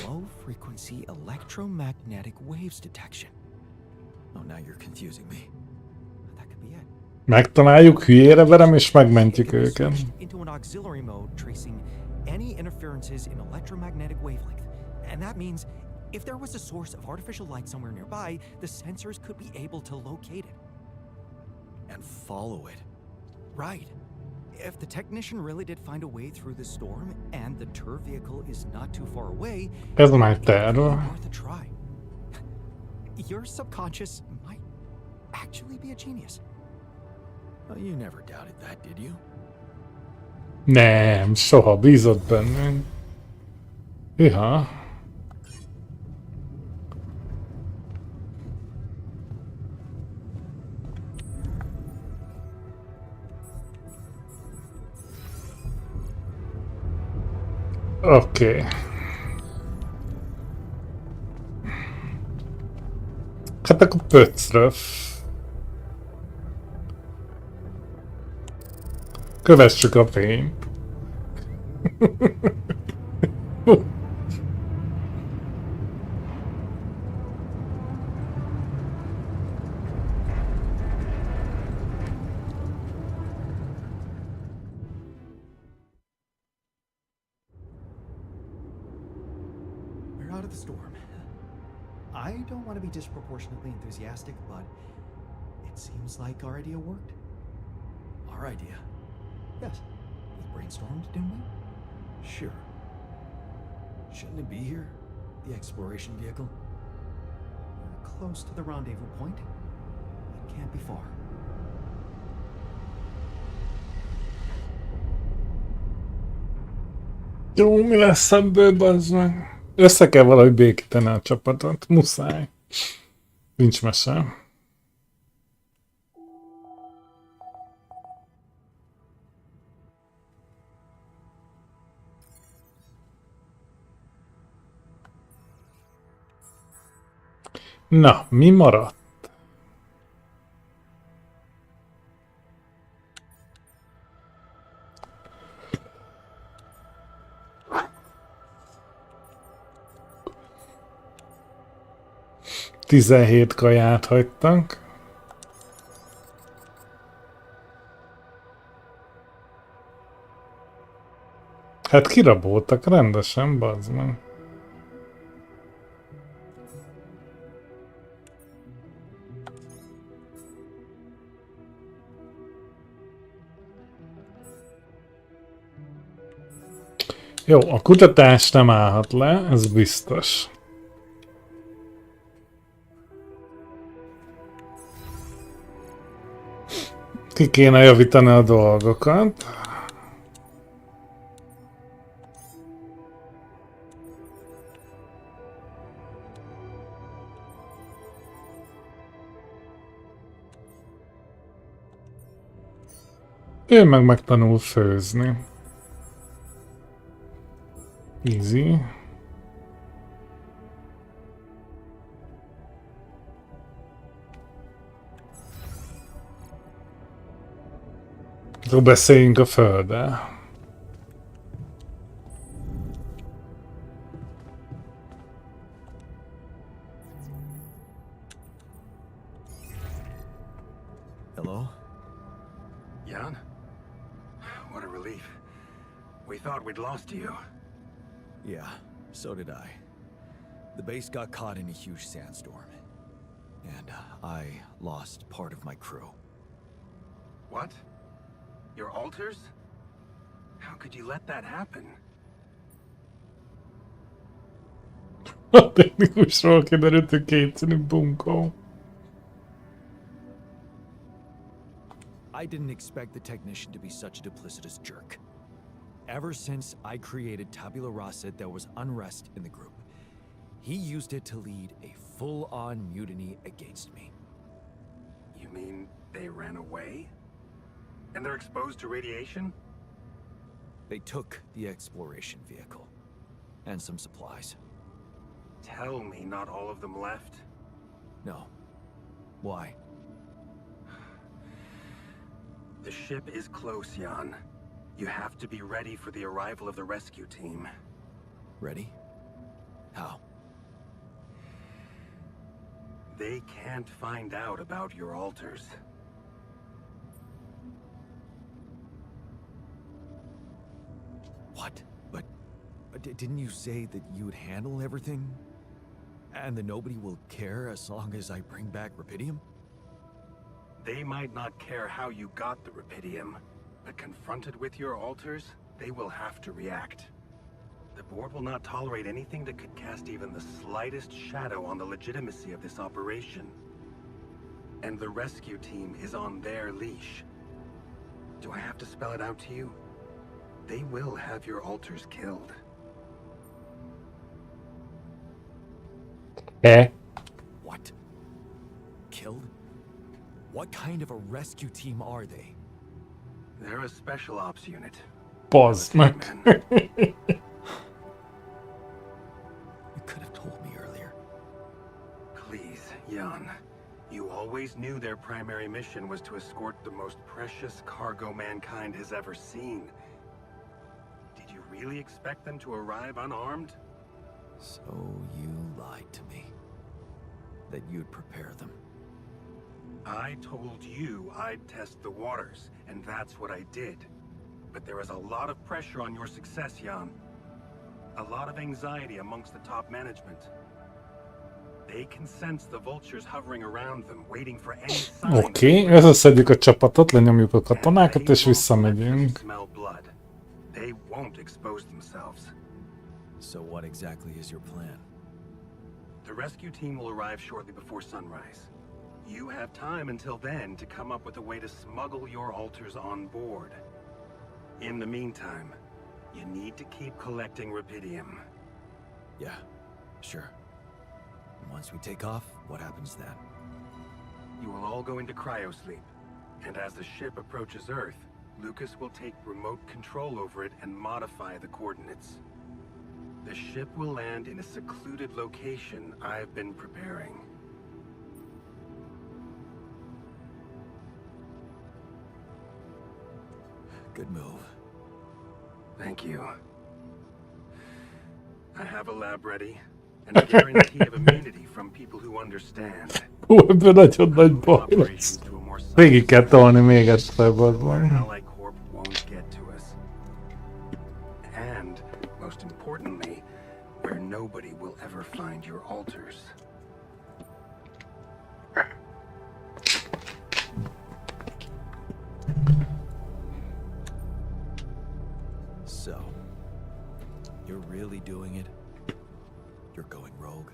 Low-frequency electromagnetic waves detection. Oh, now you're confusing me. That could be it. Megtaláljuk, hülyére verem, és megmentjük őket. Into an auxiliary mode tracing any interferences in electromagnetic wavelength. And that means if there was a source of artificial light somewhere nearby, the sensors could be able to locate it and follow it. Right. If the technician really did find a way through the storm and the tour vehicle is not too far away, Ez már it could terv. be worth a try. Your subconscious might actually be a genius. Well, you never doubted that, did you? Nem, soha bízott bennünk. Iha. Oké. Hát akkor pöcröf. Kövessük a fényt. We're out of the storm. I don't want to be disproportionately enthusiastic, but it seems like our idea worked. Our idea? Yes. We brainstormed, didn't we? Sure. Shouldn't it be here? The exploration vehicle? We're close to the rendezvous point. It can't be far. Jó, mi lesz ebből, bazd meg? Össze kell valahogy békíteni a csapatot. Muszáj. Nincs mese. Na, mi maradt? Tizenhét kaját hagytak. Hát kiraboltak rendesen, bazd meg. Jó, a kutatás nem állhat le, ez biztos. Ki kéne javítani a dolgokat. Ő meg megtanul főzni. Easy. Akkor beszéljünk a földdel. Hello? Jan? What a relief. We thought we'd lost you. Yeah, so did I. The base got caught in a huge sandstorm. And I lost part of my crew. What? Your alters? How could you let that happen? A technikusról kiderült, hogy kétszínű bunkó. I didn't expect the technician to be such a duplicitous jerk. Ever since I created Tabula Rasa, there was unrest in the group. He used it to lead a full-on mutiny against me. You mean they ran away? And they're exposed to radiation? They took the exploration vehicle and some supplies. Tell me not all of them left? No. Why? The ship is close, Jan. You have to be ready for the arrival of the rescue team. Ready? How? They can't find out about your altars. What? But didn't you say that you would handle everything? And that nobody will care as long as I bring back Rapidium? They might not care how you got the Rapidium, but confronted with your altars, they will have to react. The board will not tolerate anything that could cast even the slightest shadow on the legitimacy of this operation. And the rescue team is on their leash. Do I have to spell it out to you? They will have your altars killed. Eh? What? Killed? What kind of a rescue team are they? They're a special ops unit. Bazd meg. You could have told me earlier. Please, Jan. You always knew their primary mission was to escort the most precious cargo mankind has ever seen. Did you really expect them to arrive unarmed? So you lied to me. That you'd prepare them. I told you I'd test the waters, and that's what I did. But there is a lot of pressure on your success, Jan. A lot of anxiety amongst the top management. They can sense the vultures hovering around them, waiting for any sign. Oké, összeszedjük a csapatot, lenyomjuk a katonákat, és visszamegyünk. Smell blood. They won't expose themselves. So what exactly is your plan? The rescue team will arrive shortly before sunrise. You have time until then to come up with a way to smuggle your altars on board. In the meantime, you need to keep collecting Rapidium. Yeah, sure. Once we take off, what happens then? You will all go into cryosleep, and as the ship approaches Earth, Lucas will take remote control over it and modify the coordinates. The ship will land in a secluded location I've been preparing. Good move. Thank you. I have a lab ready, and a guarantee of immunity from people who understand. Hú, ebből nagyon nagy baj lesz. Végig kell tolni még egyszer, bazd meg. Ally Corp won't get to us. And, most importantly, where nobody will ever find your altars. So, you're really doing it? You're going rogue?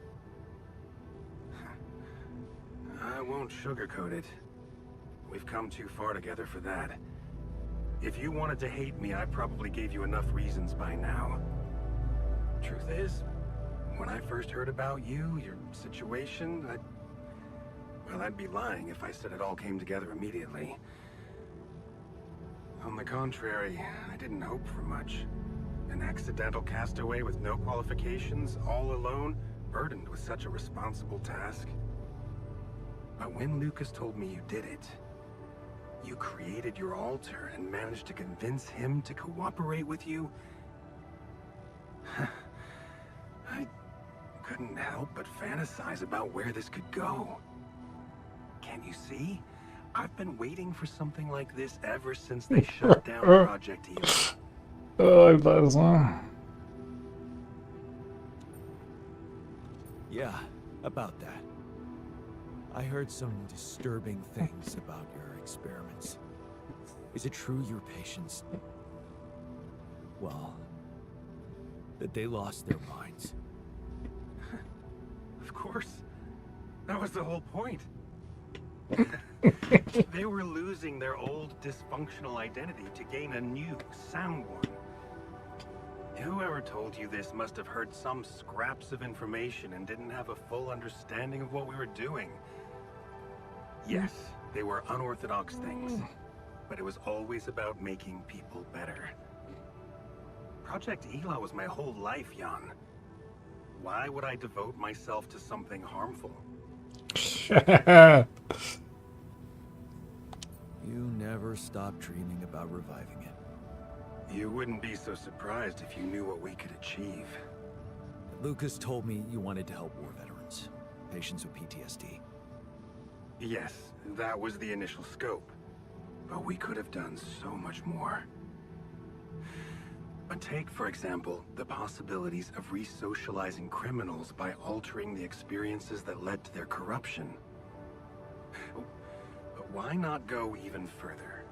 I won't sugarcoat it. We've come too far together for that. If you wanted to hate me, I probably gave you enough reasons by now. Truth is, when I first heard about you, your situation, I'd be lying if I said it all came together immediately. On the contrary, I didn't hope for much. An accidental castaway with no qualifications, all alone, burdened with such a responsible task. But when Lucas told me you did it, you created your altar and managed to convince him to cooperate with you, I couldn't help but fantasize about where this could go. Can't you see? I've been waiting for something like this ever since they shut down Project Eva. Aj, bazd meg. Yeah, about that. I heard some disturbing things about your experiments. Is it true your patients... well... that they lost their minds? Of course. That was the whole point. They were losing their old dysfunctional identity to gain a new, sound one. Whoever told you this must have heard some scraps of information and didn't have a full understanding of what we were doing. Yes, they were unorthodox things, but it was always about making people better. Project Ela was my whole life, Jan. Why would I devote myself to something harmful? You never stopped dreaming about reviving it. You wouldn't be so surprised if you knew what we could achieve. Lucas told me you wanted to help war veterans, patients with PTSD. Yes, that was the initial scope. But we could have done so much more. But take, for example, the possibilities of re-socializing criminals by altering the experiences that led to their corruption. But why not go even further?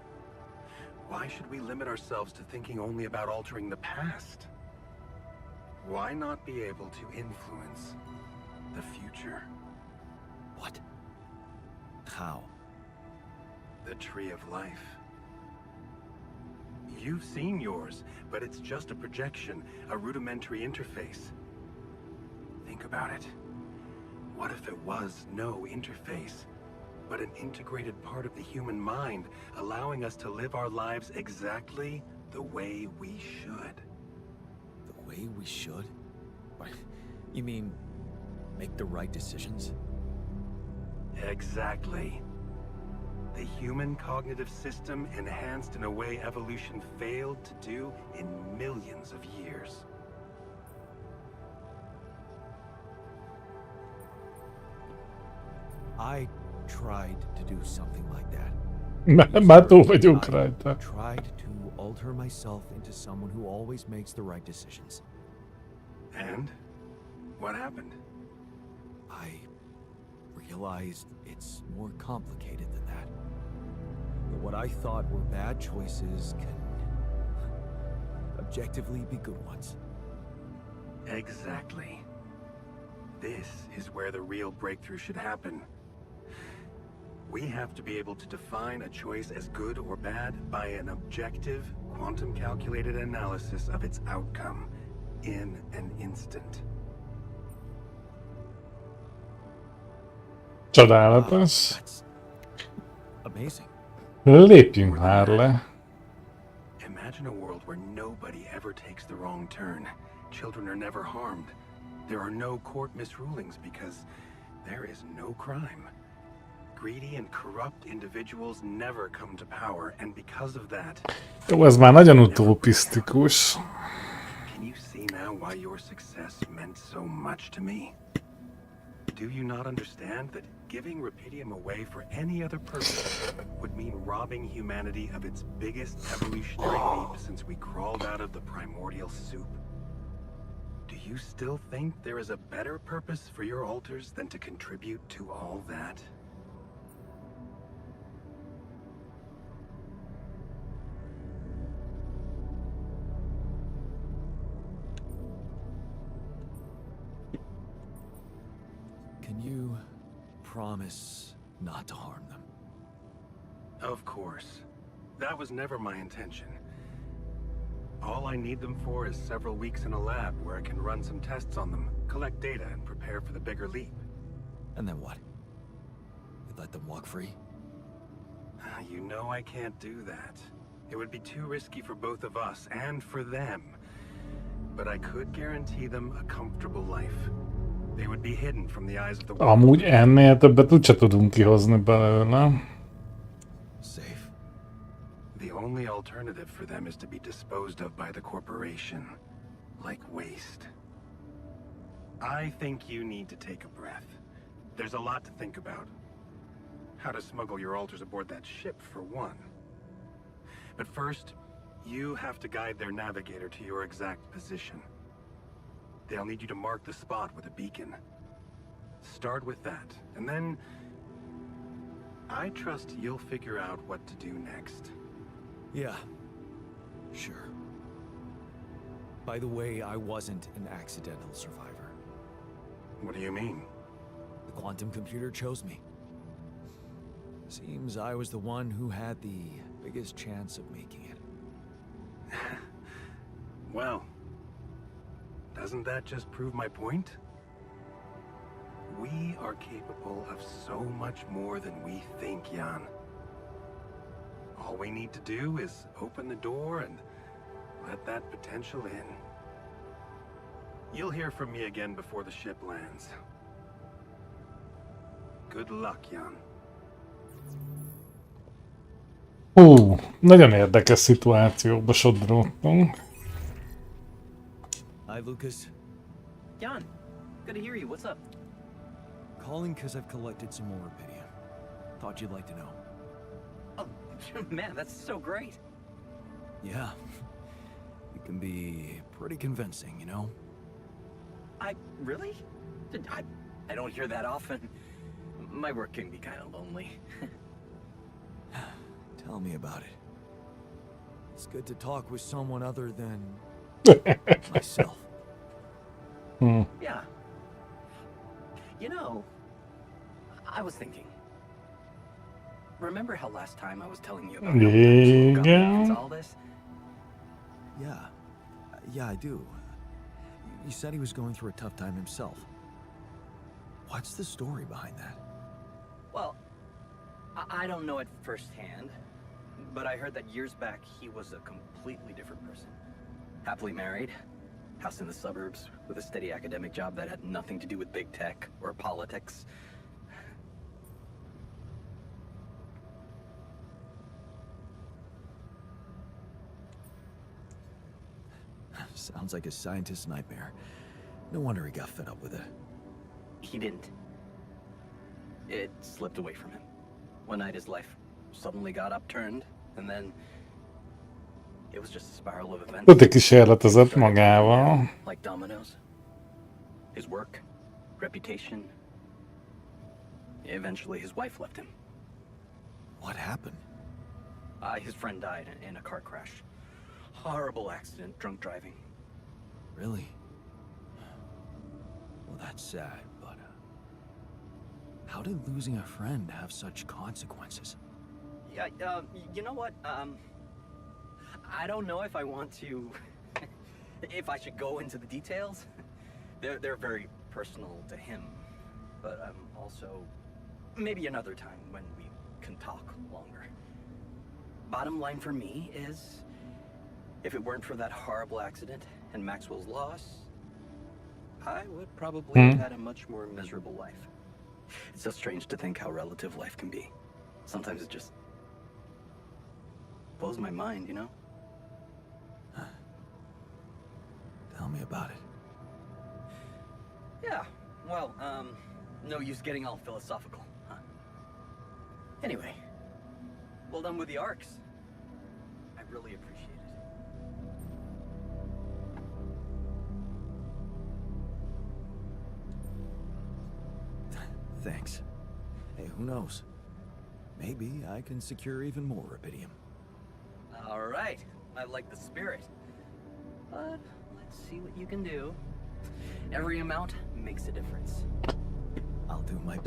Why should we limit ourselves to thinking only about altering the past? Why not be able to influence the future? What? How? The Tree of Life. You've seen yours, but it's just a projection, a rudimentary interface. Think about it. What if it was no interface, but an integrated part of the human mind, allowing us to live our lives exactly the way we should? The way we should? What? You mean, make the right decisions? Exactly. The human cognitive system enhanced in a way evolution failed to do in millions of years. I tried to do something like that. Már túl vagyunk rajta. I tried to alter myself into someone who always makes the right decisions. And? What happened? I realized it's more complicated than that. That what I thought were bad choices can objectively be good ones. Exactly. This is where the real breakthrough should happen. We have to be able to define a choice as good or bad by an objective, quantum-calculated analysis of its outcome in an instant. Csodálatos. That's amazing. Lépjünk már le. Imagine a world where nobody ever takes the wrong turn. Children are never harmed. There are no court misrulings because there is no crime. Greedy and corrupt individuals never come to power, and because of that... Jó, ez már nagyon utopisztikus. Can you see now why your success meant so much to me? Do you not understand that giving Rupidium away for any other purpose would mean robbing humanity of its biggest evolutionary leap since we crawled out of the primordial soup? Do you still think there is a better purpose for your altars than to contribute to all that? Can you promise not to harm them? Of course. That was never my intention. All I need them for is several weeks in a lab where I can run some tests on them, collect data, and prepare for the bigger leap. And then what? You let them walk free? You know I can't do that. It would be too risky for both of us and for them. But I could guarantee them a comfortable life. They would be hidden from the eyes of the world. Amúgy ennél többet úgyse tudunk kihozni belőle. Safe. The only alternative for them is to be disposed of by the corporation, like waste. I think you need to take a breath. There's a lot to think about. How to smuggle your altars aboard that ship, for one. But first, you have to guide their navigator to your exact position. They'll need you to mark the spot with a beacon. Start with that, and then... I trust you'll figure out what to do next. Yeah. Sure. By the way, I wasn't an accidental survivor. What do you mean? The quantum computer chose me. Seems I was the one who had the biggest chance of making it. Well, Doesn't that just prove my point? We are capable of so much more than we think, Jan. All we need to do is open the door and let that potential in. You'll hear from me again before the ship lands. Good luck, Jan. Nagyon érdekes szituációba sodródtunk. Hi, Lucas. Jan, good to hear you. What's up? Calling because I've collected some more rubidium. Thought you'd like to know. Oh, man, that's so great. Yeah. It can be pretty convincing, you know? Really? I don't hear that often. My work can be kind of lonely. Tell me about it. It's good to talk with someone other than myself. Yeah. You know, I was thinking. Remember how last time I was telling you about how Maxwell got me into all this? Yeah, I do. You said he was going through a tough time himself. What's the story behind that? Well, I don't know it firsthand, but I heard that years back he was a completely different person. Happily married, house in the suburbs, with a steady academic job that had nothing to do with big tech or politics. Sounds like a scientist's nightmare. No wonder he got fed up with it. He didn't. It slipped away from him. One night his life suddenly got upturned, and then it was just a spiral of events. Öt kísérletezett magával. Like dominoes. His work, reputation. Eventually his wife left him. What happened? His friend died in a car crash. Horrible accident, drunk driving. Really? Well, that's sad, but how did losing a friend have such consequences? Yeah, you know what? I don't know if I want to, if I should go into the details. They're very personal to him, but also maybe another time when we can talk longer. Bottom line for me is, if it weren't for that horrible accident and Maxwell's loss, I would probably have had a much more miserable life. It's so strange to think how relative life can be. Sometimes it just blows my mind, you know? Tell me about it. Yeah, well, no use getting all philosophical, huh? Anyway, well done with the arcs. I really appreciate it. Thanks. Hey, who knows? Maybe I can secure even more rubidium. All right, I like the spirit. But let's see what you can do. Every amount makes a difference. I'll do my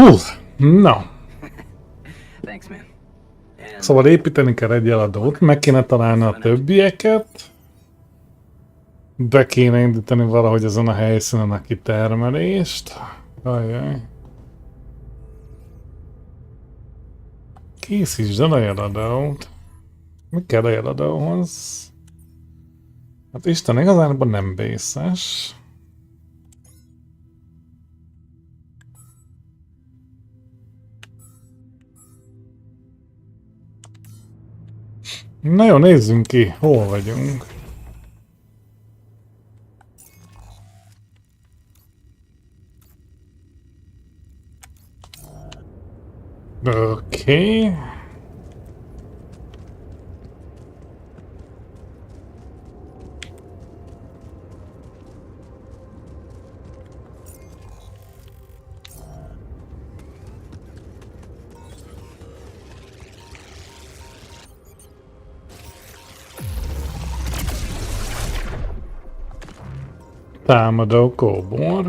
Na. Thanks, man. And Szóval építeni kell egy eladót, meg kéne találni a többieket. Be kéne indítani valahogy ezen a helyszínen a kitermelést. Ajjaj. Készítsd el a jeladót. Mi kell a jeladóhoz? Hát Isten igazából nem vészes. Na jó, nézzünk ki, hol vagyunk. Oké. Támadó kóbor.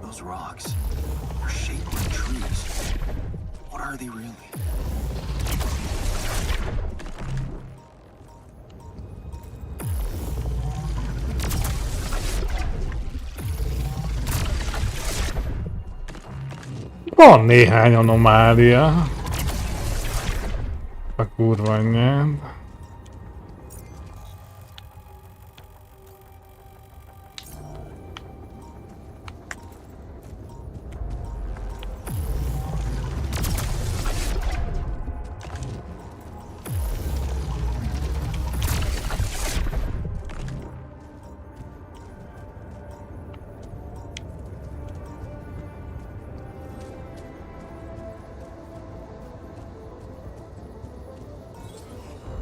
Those rocks. They're shaped like trees. What are they really? Van néhány anomália. A kurva anyját.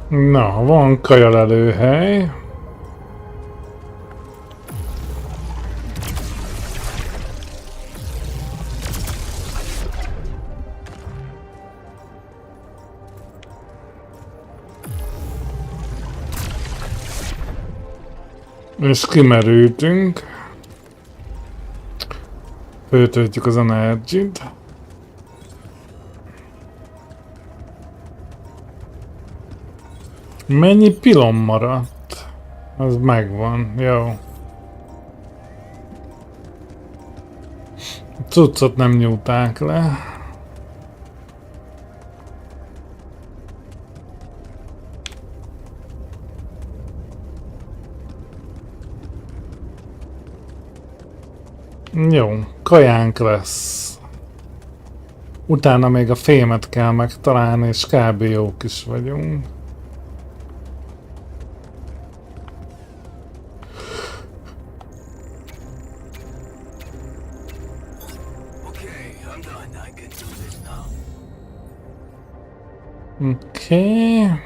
Na, van kajalelőhely. És kimerültünk. Föltöltjük az energit. Mennyi pilom maradt? Az megvan, jó. Cuccot nem nyújták le. Jó, kajánk lesz. Utána még a fémet kell megtalálni, és kb. Jók is vagyunk. Okay.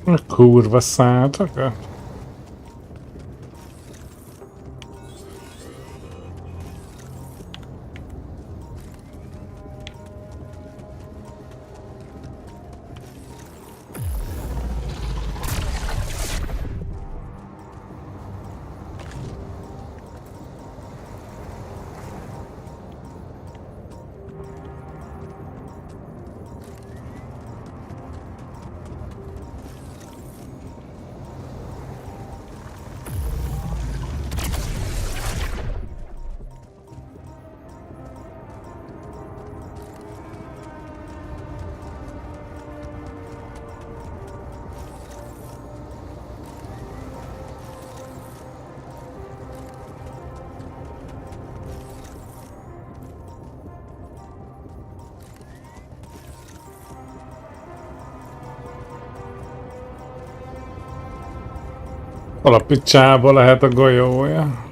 A kurva szálltakat? Alapítsába lehet a golyója.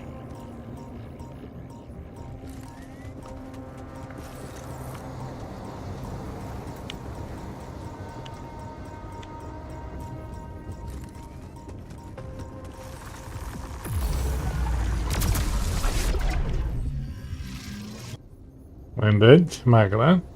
Mindegy, meg lett.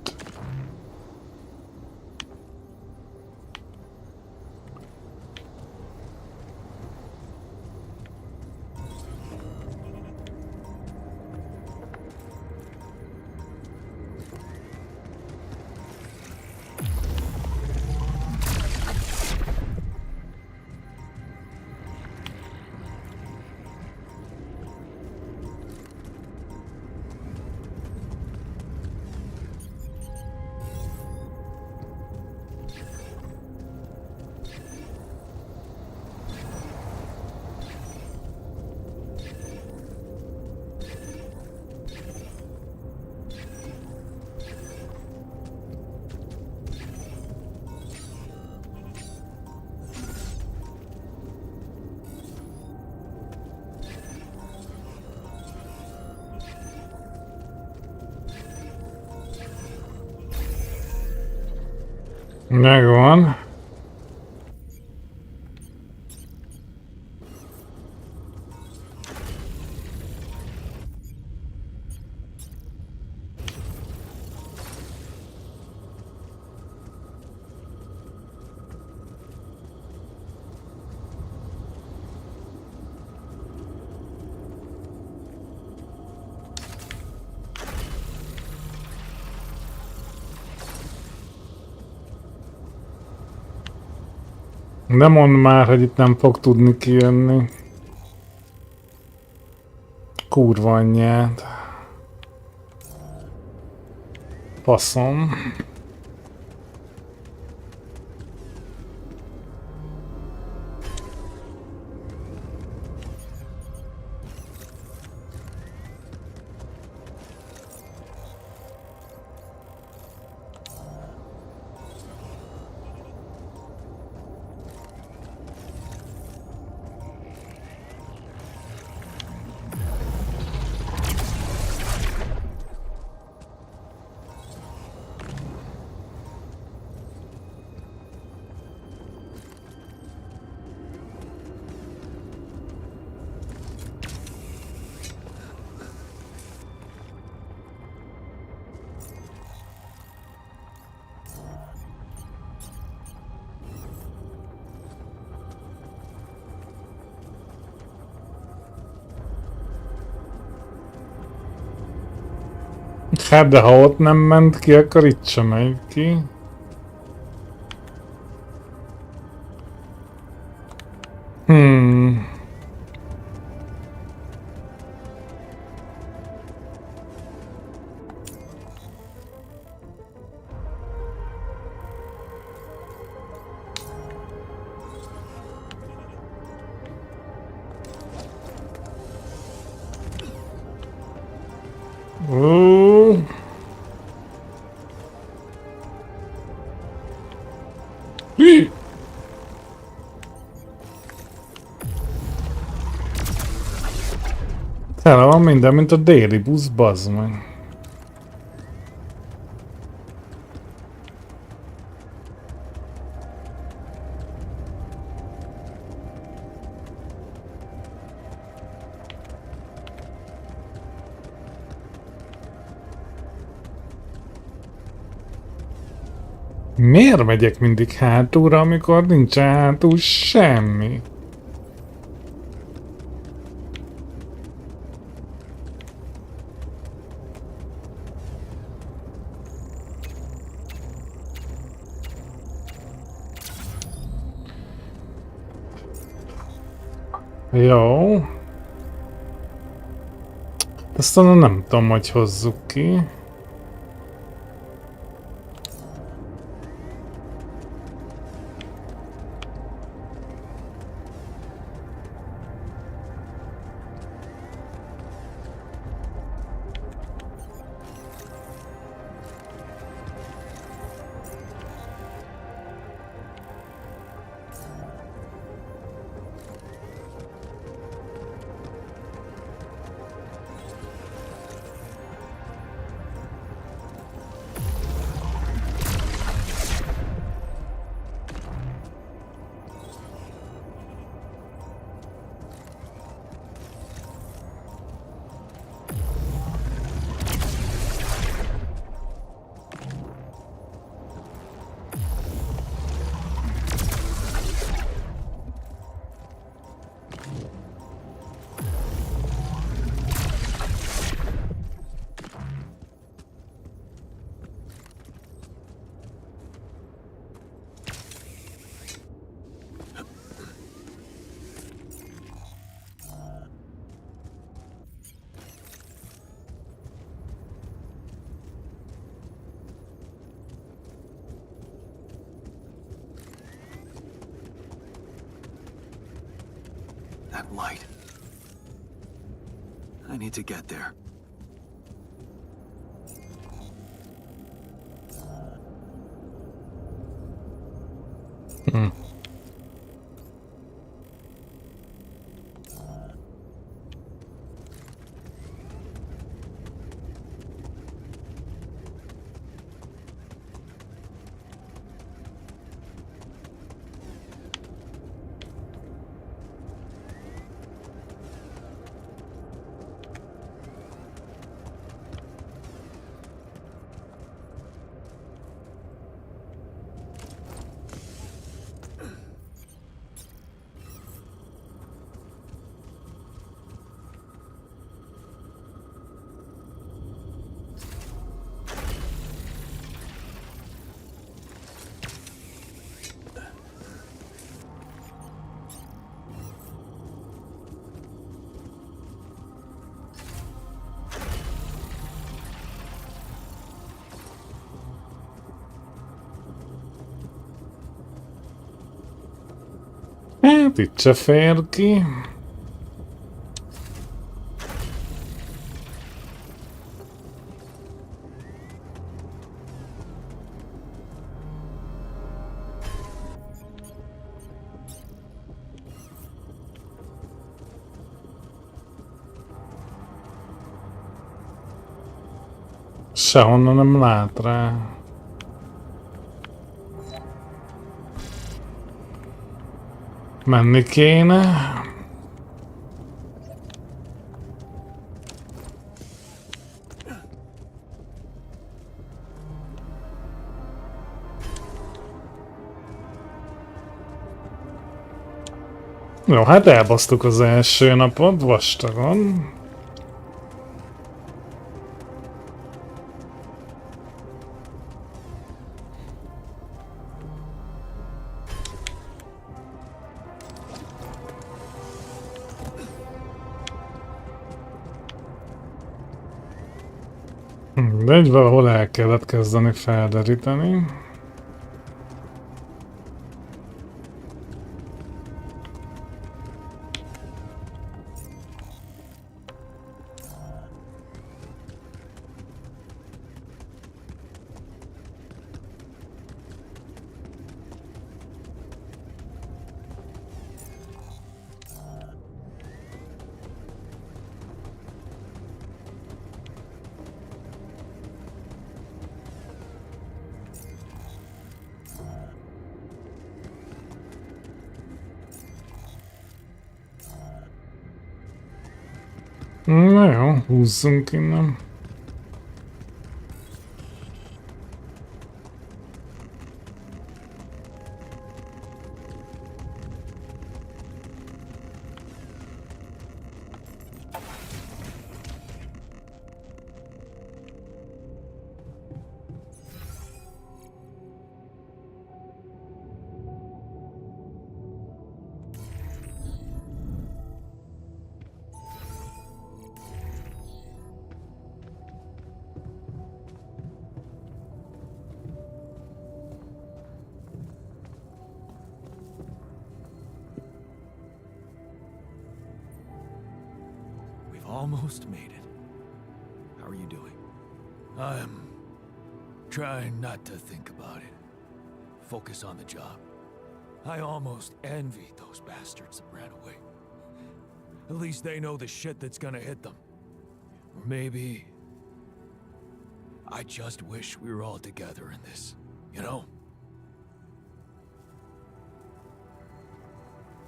Megvan. De mondd már, hogy itt nem fog tudni kijönni. Kurva anyját. Faszom. Hát de ha ott nem ment ki, akkor itt sem megy ki. Tele van minden, mint a déli busz, bazd meg. Miért megyek mindig hátulra, amikor nincs hátul semmi? Jó. Aztán nem tudom, hogy hozzuk ki. That light. I need to get there. Hmm. Hát itt se fér ki. Sehonnan nem lát rá. Menni kéne. Jó, hát elbasztuk az első napot vastagon. Mindegy, valahol el kellett kezdeni felderíteni. Na jó, húzzunk innen. Almost made it. How are you doing? I'm trying not to think about it. Focus on the job. I almost envy those bastards that ran away. At least they know the shit that's gonna hit them. Or maybe I just wish we were all together in this, you know?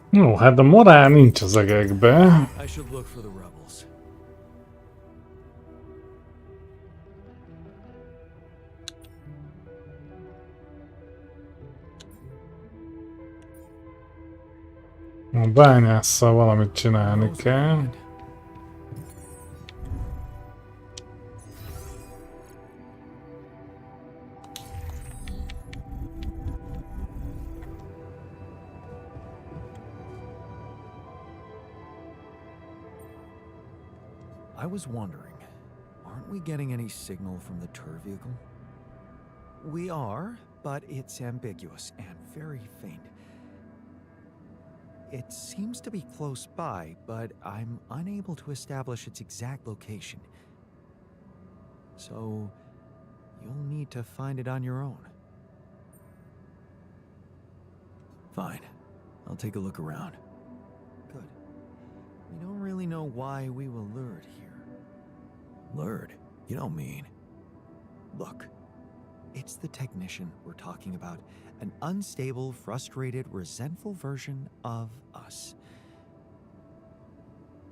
Jó, hát a morál nincs az egekbe. I should look for the rebels. A bányásszal valamit csinálni kell. I was wondering, aren't we getting any signal from the tour vehicle? We are, but it's ambiguous and very faint. It seems to be close by, but I'm unable to establish its exact location. So, you'll need to find it on your own. Fine. I'll take a look around. Good. We don't really know why we were lured here. Lured? You don't mean... Look. It's the technician we're talking about. An unstable, frustrated, resentful version of us.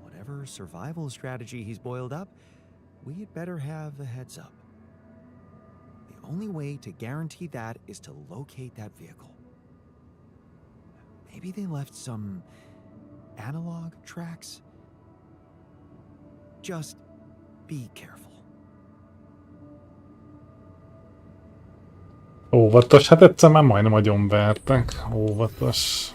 Whatever survival strategy he's boiled up, we had better have a heads up. The only way to guarantee that is to locate that vehicle. Maybe they left some analog tracks? Just be careful. Óvatos, hát egyszer már majdnem agyonvertek. Óvatos.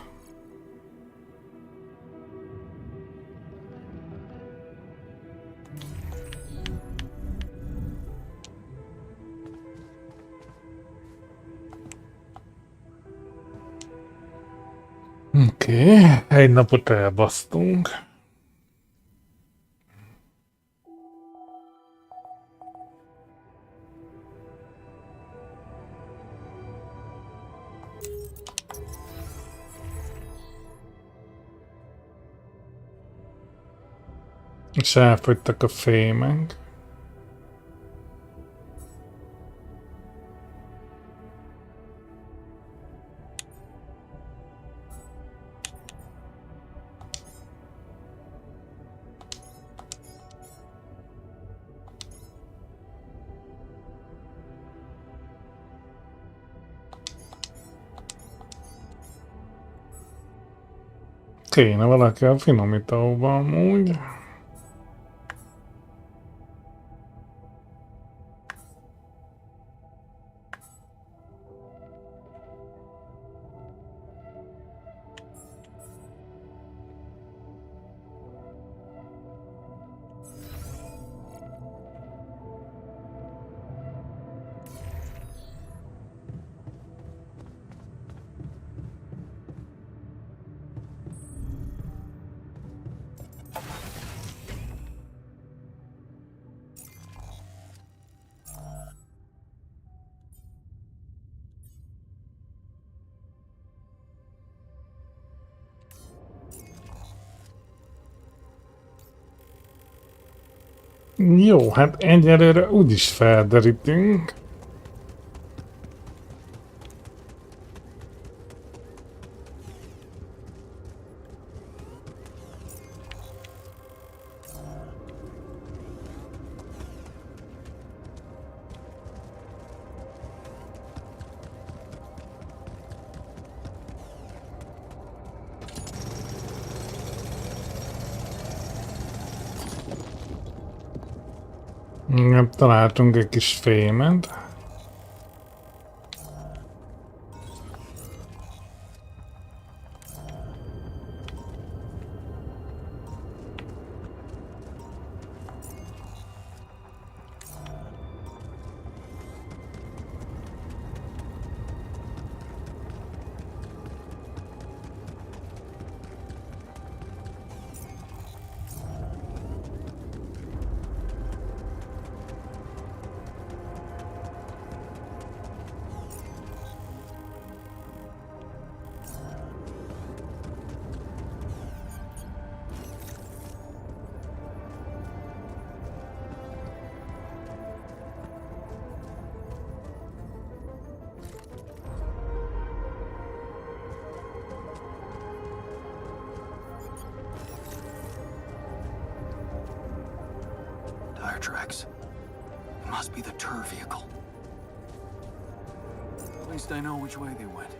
Oké, egy napot elbasztunk. És elfogytak a fémek. Kéne valaki a finomítóba amúgy. Jó, hát egyelőre úgyis felderítünk. Találtunk egy kis fémet. Tire tracks. It must be the tour vehicle. At least I know which way they went.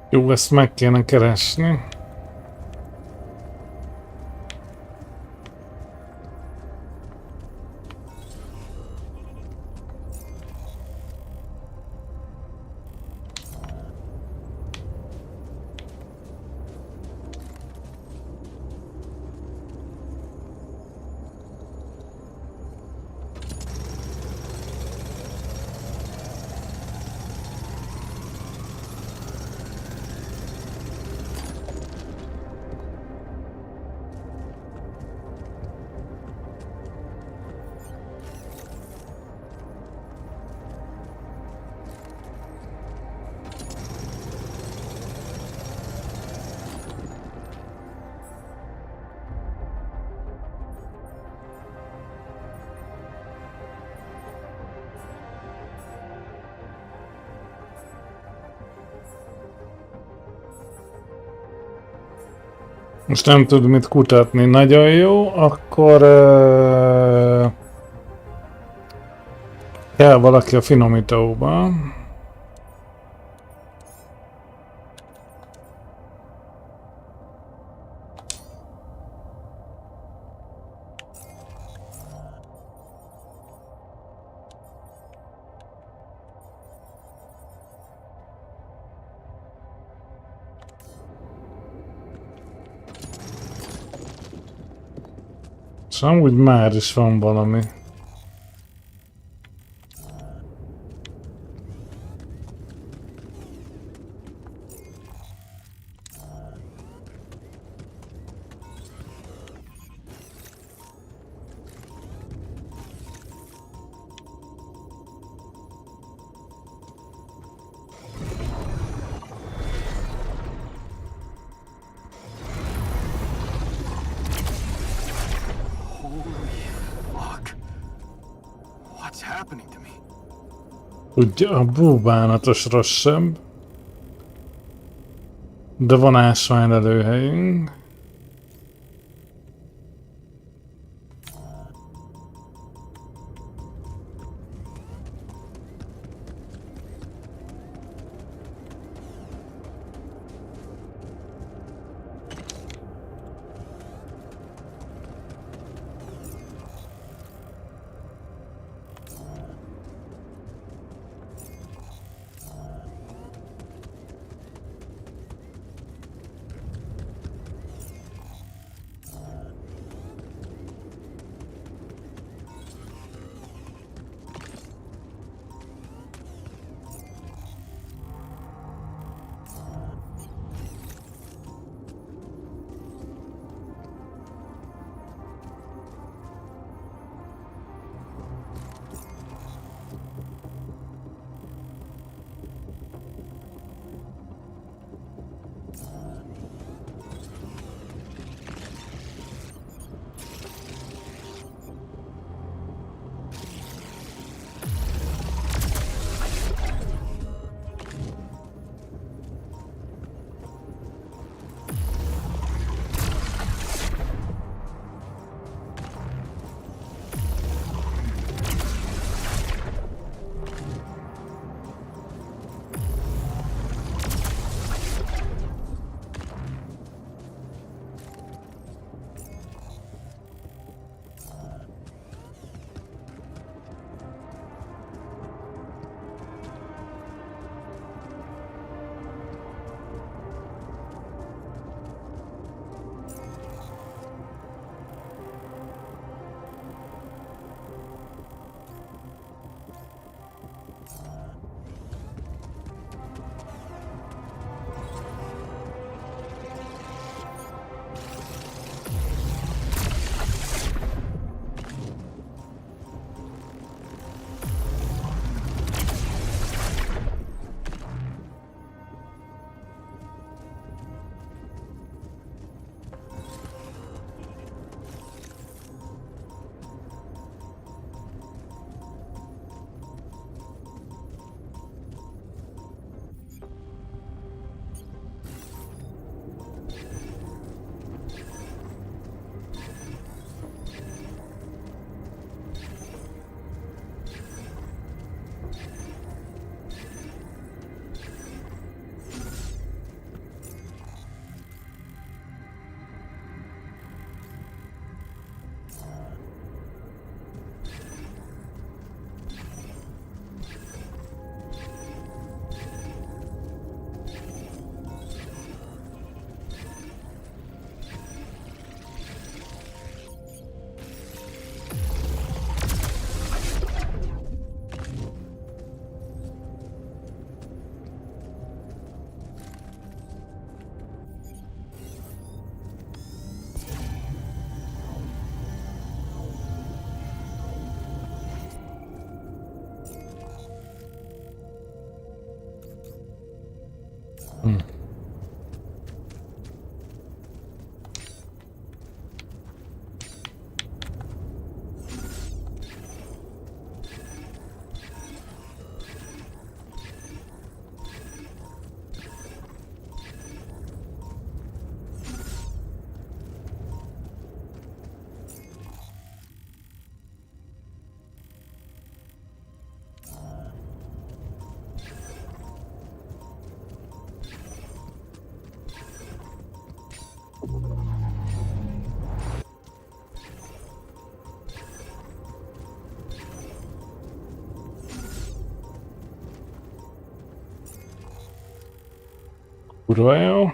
Jó, ezt meg kéne keresni. Most nem tud mit kutatni. Nagyon jó, akkor kell valaki a finomítóba. És amúgy már is van valami. What's happening to me? Ugye a búbánatos rosszabb. De van ásványlelőhelyünk. Kurva jó.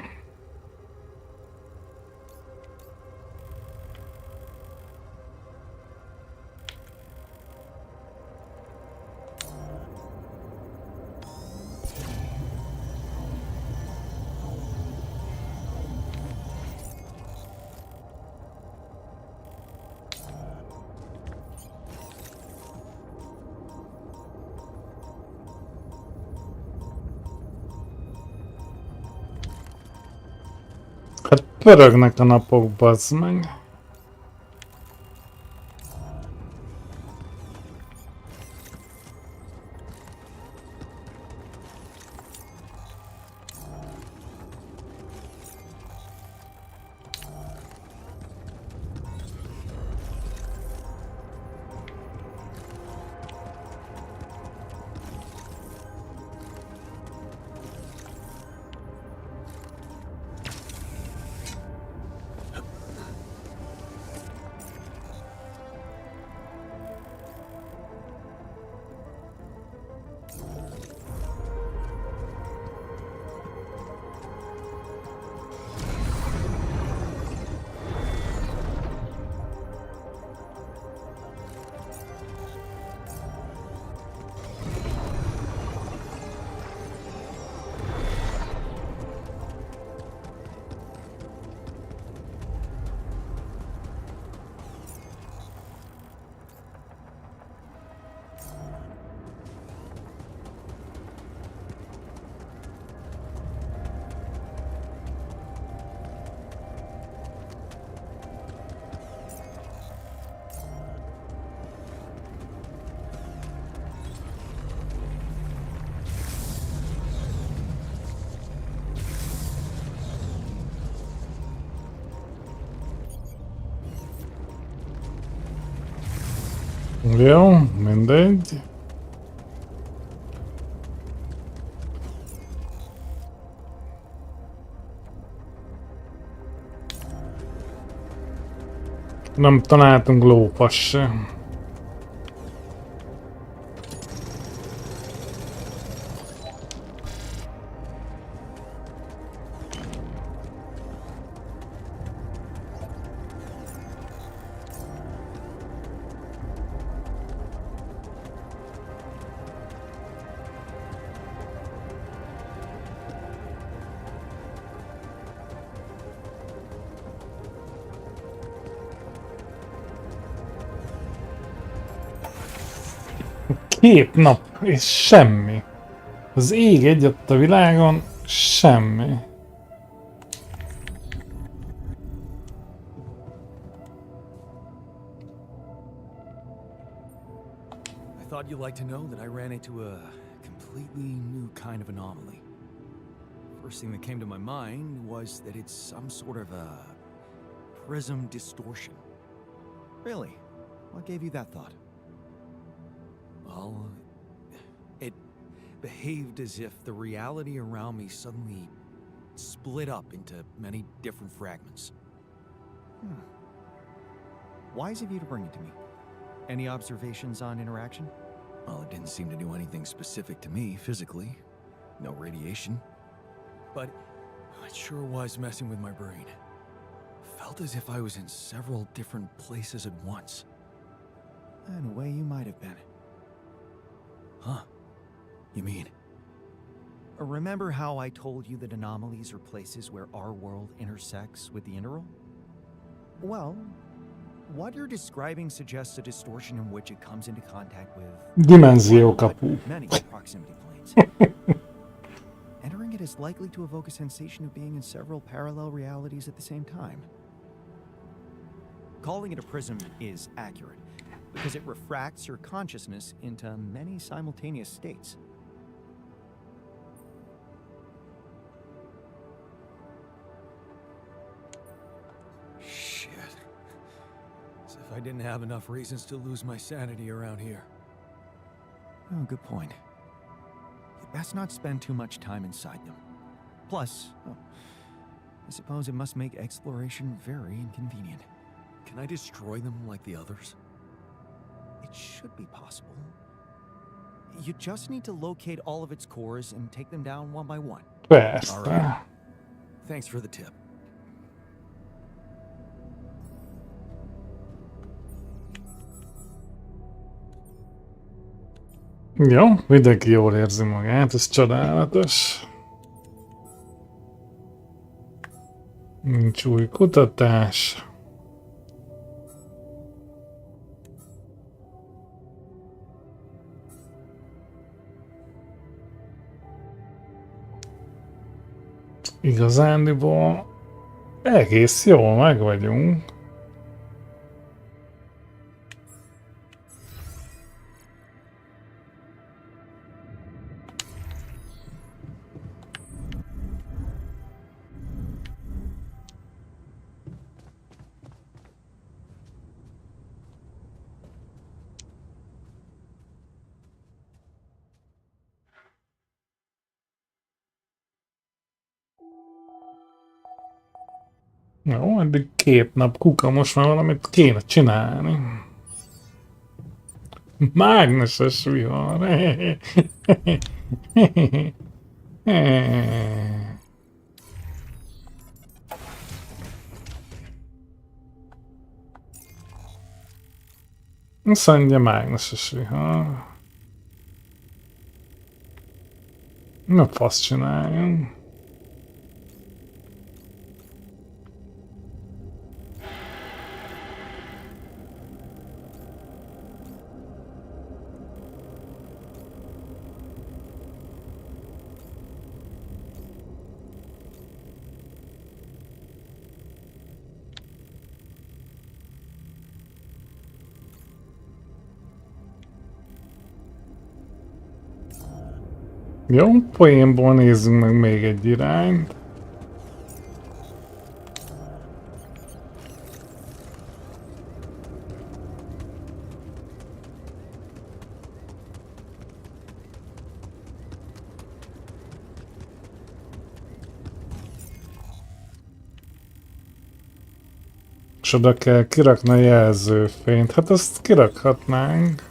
Hát pörögnek a napok, bazd meg. Jó, mindegy. Nem találtunk lófasz se. Két nap, és semmi. Az ég egyet a világon, semmi. I thought you'd like to know that I ran into a completely new kind of anomaly. First thing that came to my mind was that it's some sort of a prism distortion. Really? What gave you that thought? Well, it behaved as if the reality around me suddenly split up into many different fragments. Wise of you to bring it to me. Any observations on interaction? Well, it didn't seem to do anything specific to me physically. No radiation. But it sure was messing with my brain. Felt as if I was in several different places at once. In a way, you might have been. Huh? You mean? Remember how I told you that anomalies are places where our world intersects with the interworld? Well, what you're describing suggests a distortion in which it comes into contact with Dimenziókapu. many proximity planes. Entering it is likely to evoke a sensation of being in several parallel realities at the same time. Calling it a prism is accurate, because it refracts your consciousness into many simultaneous states. Shit. As if I didn't have enough reasons to lose my sanity around here. Oh, good point. You'd best not spend too much time inside them. Plus, I suppose it must make exploration very inconvenient. Can I destroy them like the others? It should be possible. You just need to locate all of its cores and take them down one by one. Persze. All right. Thanks for the tip. Jó, mindenki jól érzi magát, ez csodálatos. Nincs új kutatás. Igazándiból egész jól meg vagyunk. Jó, eddig 2 nap kuka, most már valamit kéne csinálni. Mágneses vihar. Azt mondja, mágneses vihar. Na, fasz csináljunk. Jó, poénból nézzünk meg még egy irányt. És oda kell kirakni a jelzőfényt. Hát ezt kirakhatnánk.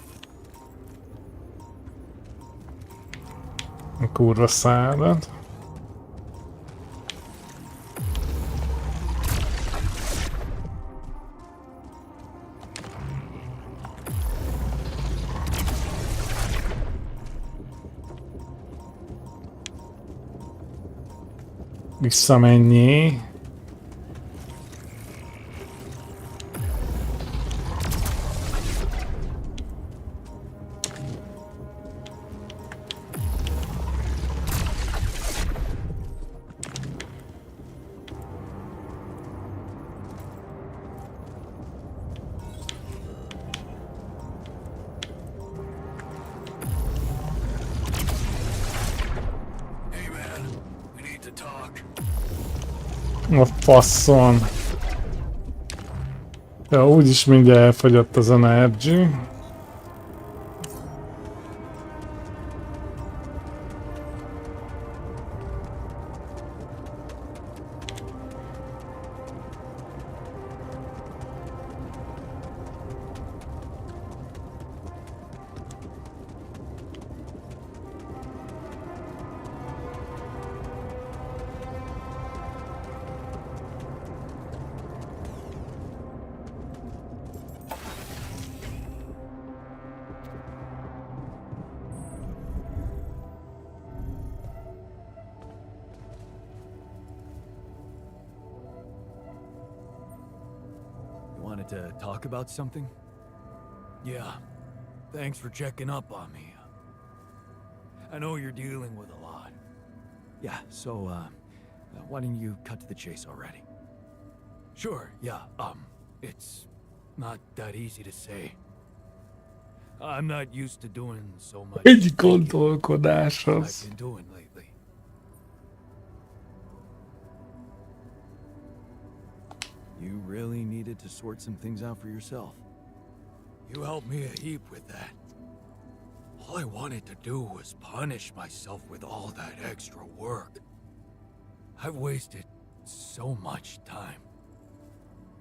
A kurva szádat. Visszamenjé. A faszon. Ja, úgyis mindjárt elfogyott az energy. Wanted to talk about something? Yeah. Thanks for checking up on me. I know you're dealing with a lot. Yeah, so, why don't you cut to the chase already? Sure, yeah, it's not that easy to say. I'm not used to doing so much Egy thinking gondolkodáshoz. I've been doing lately. You really needed to sort some things out for yourself. You helped me a heap with that. All I wanted to do was punish myself with all that extra work. I've wasted so much time.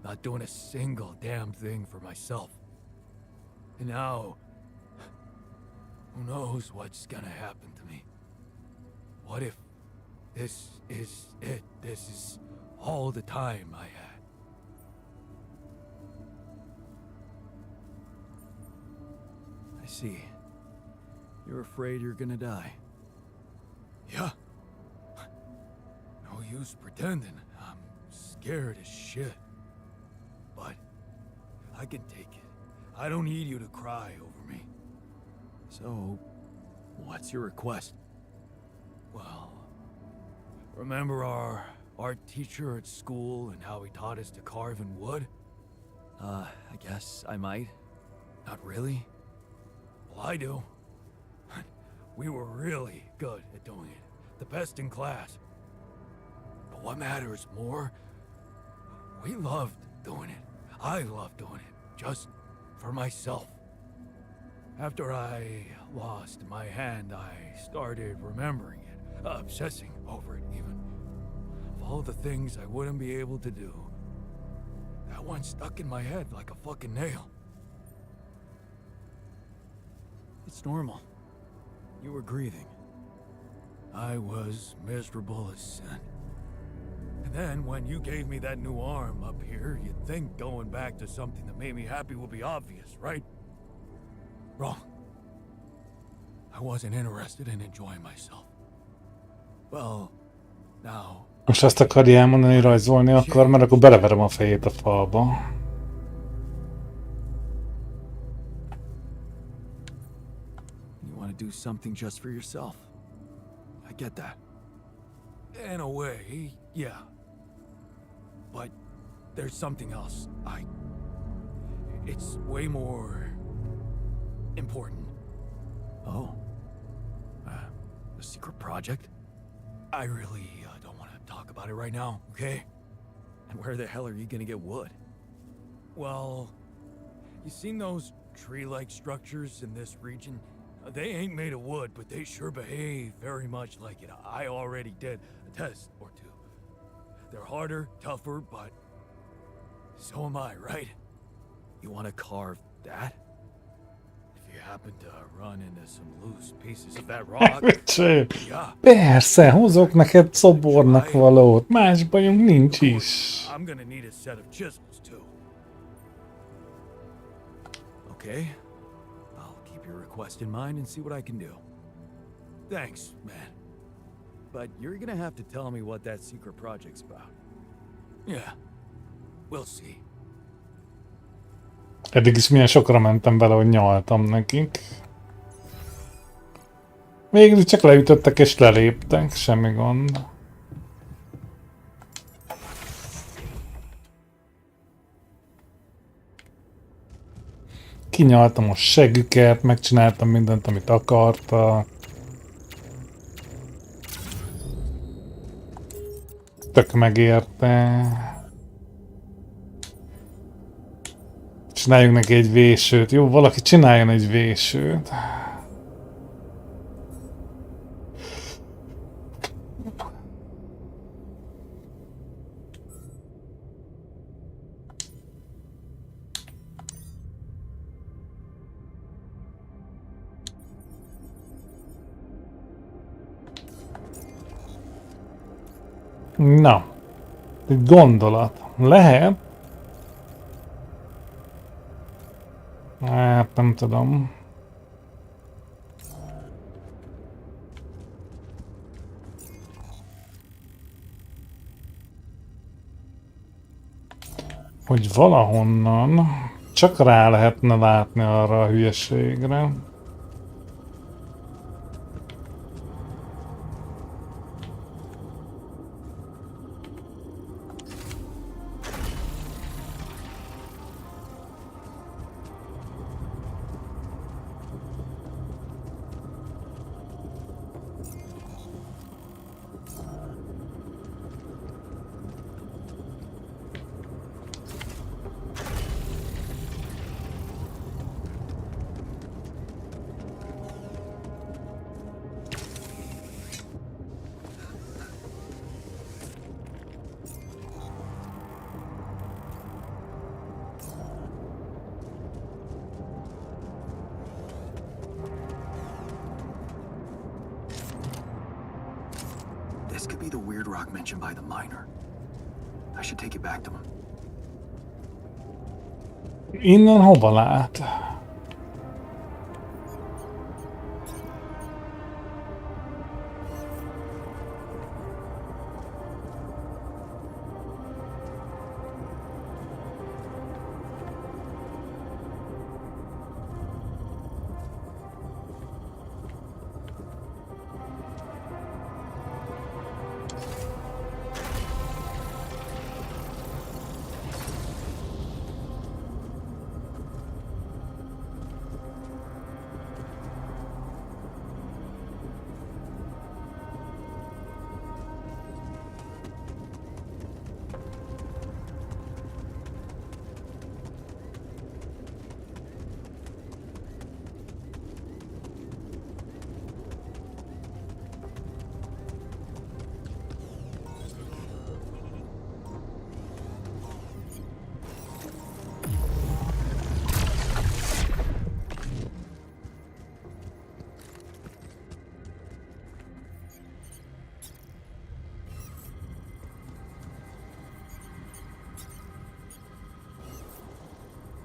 Not doing a single damn thing for myself. And now, who knows what's gonna happen to me? What if This is it. This is all the time I had. I see. You're afraid you're gonna die. Yeah. No use pretending. I'm scared as shit. But I can take it. I don't need you to cry over me. So, what's your request? Well, remember our art teacher at school and how he taught us to carve in wood? I guess I might. Not really? Well, I do. We were really good at doing it. The best in class. But what matters more, we loved doing it. I loved doing it. Just for myself. After I lost my hand, I started remembering it. Obsessing over it, even. Of all the things I wouldn't be able to do, that one stuck in my head like a fucking nail. It's normal. You were grieving. I was miserable as sin. And then when you gave me that new arm up here, you'd think going back to something that made me happy would be obvious, right? Wrong. I wasn't interested in enjoying myself. Well, now... Most azt akarja elmondani, hogy rajzolni akar, mert akkor beleverem a fejét a falba. You want to do something just for yourself. I get that. In a way, yeah. But there's something else. It's way more important. Oh. A secret project? I really don't want to talk about it right now, okay? And where the hell are you gonna get wood? Well, you seen those tree-like structures in this region? They ain't made of wood, but they sure behave very much like it. I already did a test or two. They're harder, tougher, but so am I, right? You want to carve that? If you happen to run into some loose pieces of that rock, yeah. Persze, hozok neked szobornak valót, más bajunk nincs is. I'm gonna need a set of chisels too. Okay, I'll keep your request in mind and see what I can do. Thanks, man. But you're gonna have to tell me what that secret project's about. Yeah, we'll see. Eddig is milyen sokra mentem vele, hogy nyaltam nekik. Végül csak leütöttek és leléptek, semmi gond. Kinyaltam a següket, megcsináltam mindent, amit akarta. Tök megérte. Csináljunk neki egy vésőt. Jó, valaki csináljon egy vésőt. Na, egy gondolat. Lehet? Hát nem tudom. Hogy valahonnan csak rá lehetne látni arra a hülyeségre. doc mentioned by the miner. I should take you back to him. Innen hova lát?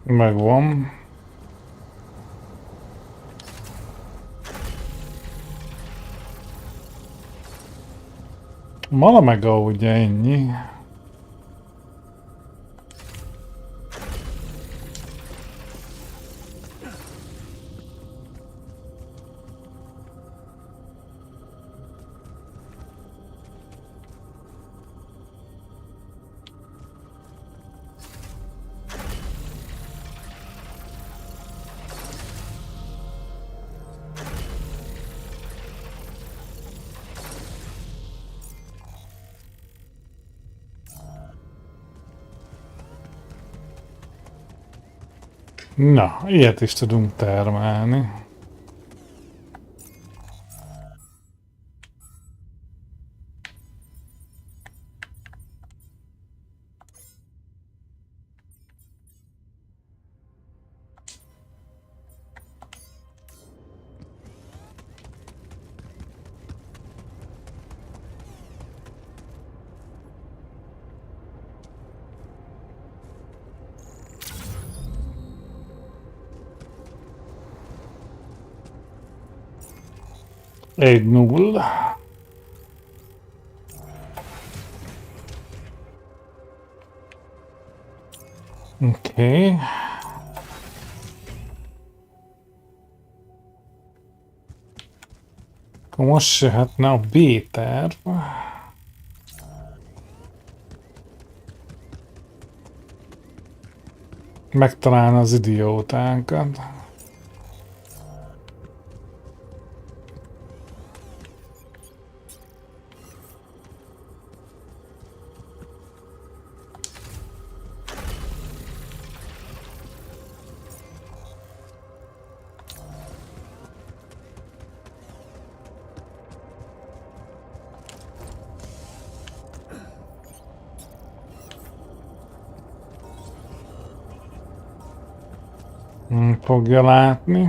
Megvan. Malamega ugye ennyi. Na, ilyet is tudunk termelni. Egy null. Oké. Akkor most jöhetne a B-terv. Megtalálni az idiótákat. Fogja látni.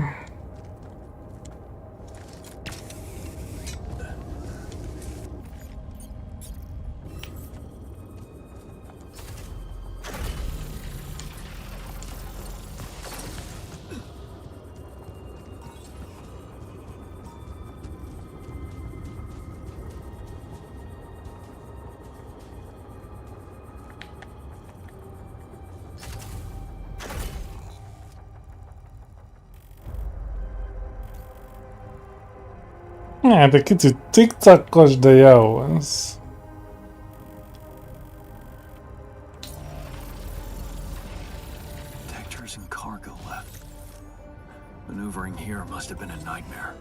Hát egy kicsit cikcakkos, de jó ez. Detectors and cargo left. Maneuvering here must have been a nightmare.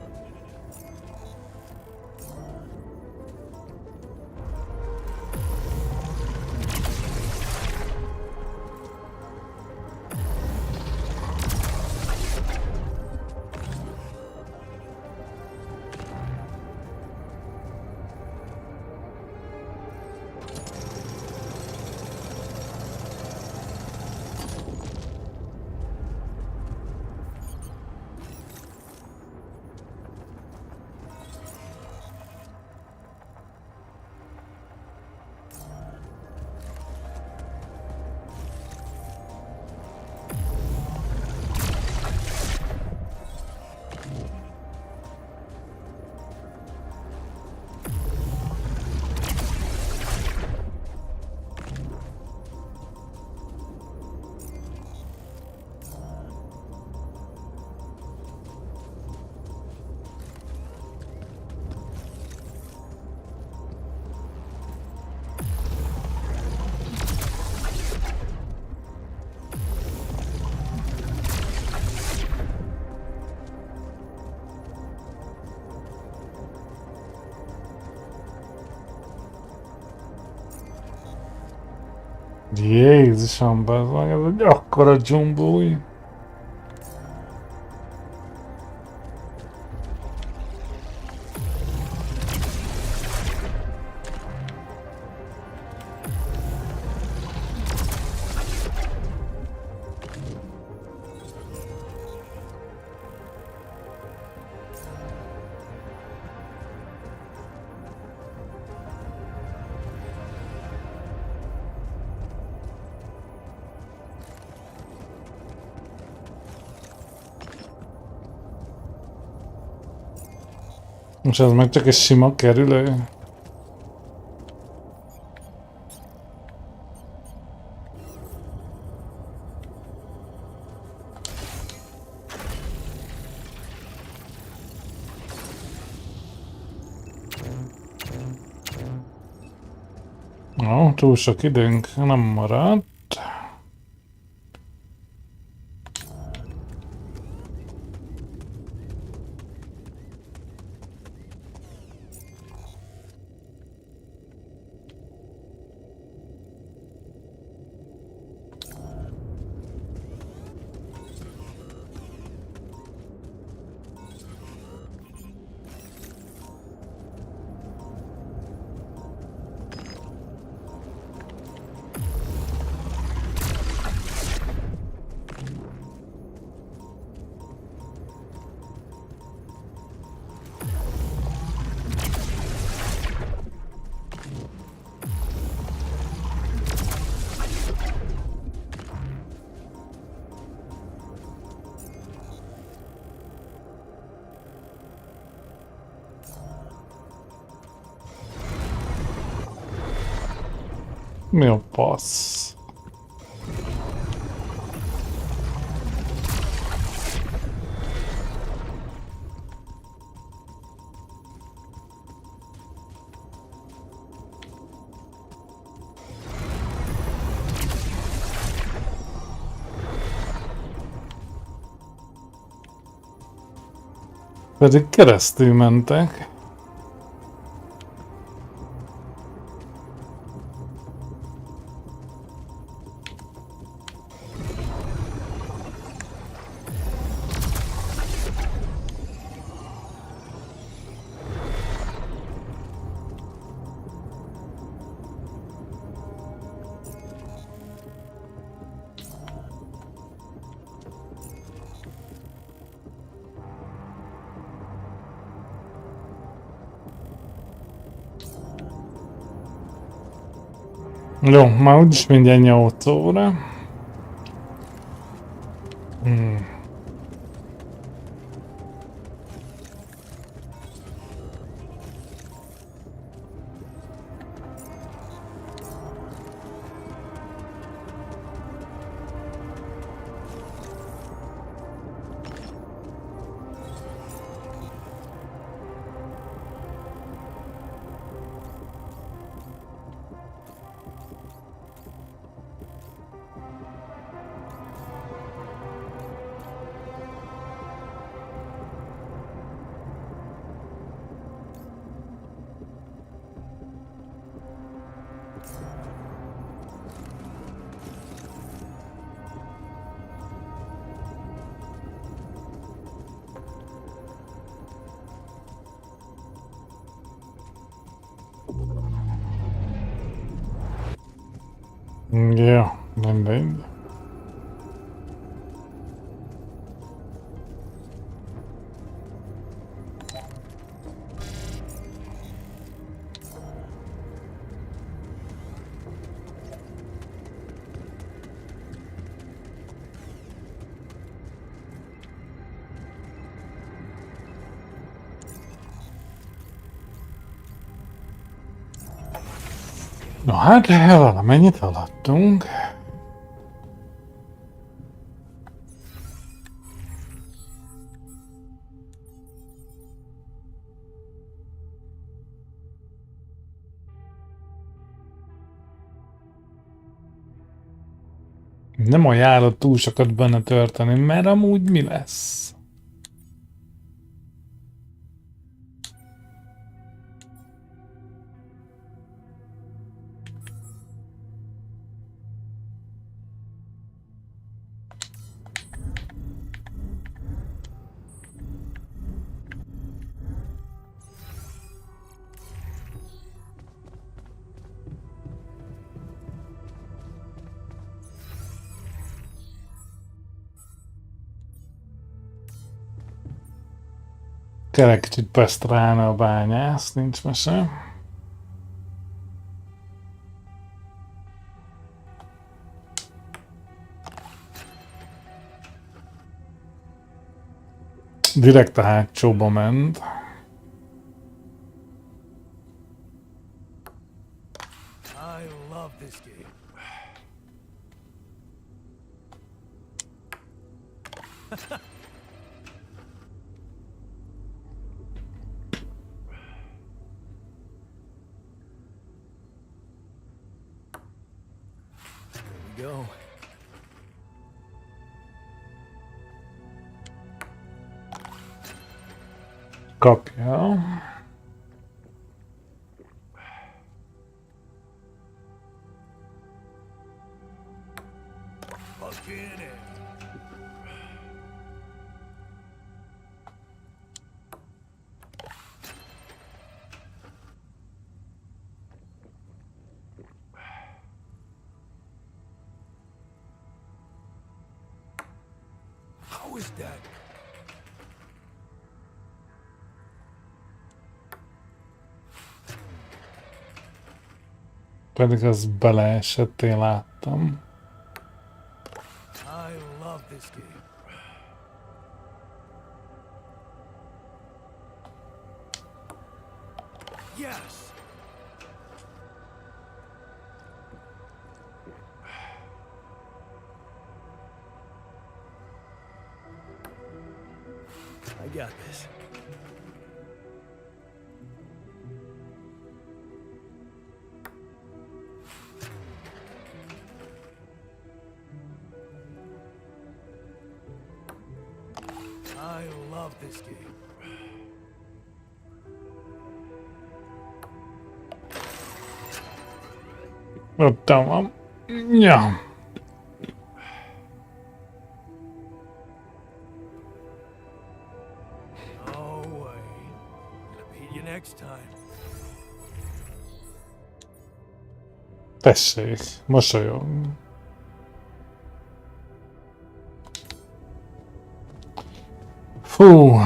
Jézusom, bazd meg, ez egy akkora dzsumbói. És ez meg csak egy sima kerülő. Túl sok időnk nem maradt. Mi a passz? Pedig keresztül mentek. Jó, már úgyis mindjárt 8 óra. Ja, mindegy. No hát, valamennyit haladtunk. Nem ajánlott túl sokat benne tölteni, mert amúgy mi lesz? kell egy kicsit pesztrálni a bányász, nincs mese. Direkt a hátsóba ment. I love this game. There we go. Kapja. Fucking it. How is that? Pedig az beleesett, én láttam. I love this game. Yes. I got this. I love this game. Ott van. Ja. No way. Gonna beat you next time. Tessék, mosolyog. Fú.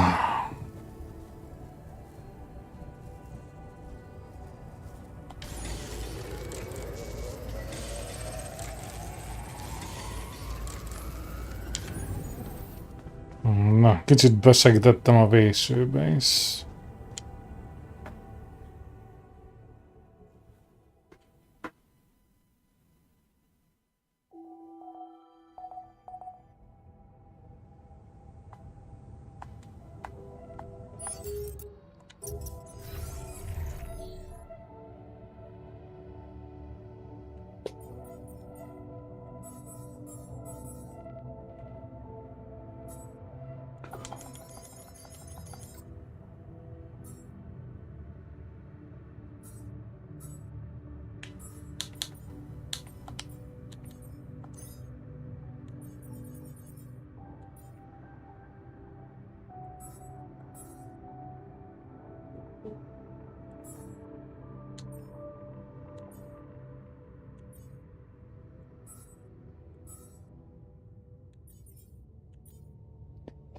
Na, kicsit besegítettem a vésőbe is.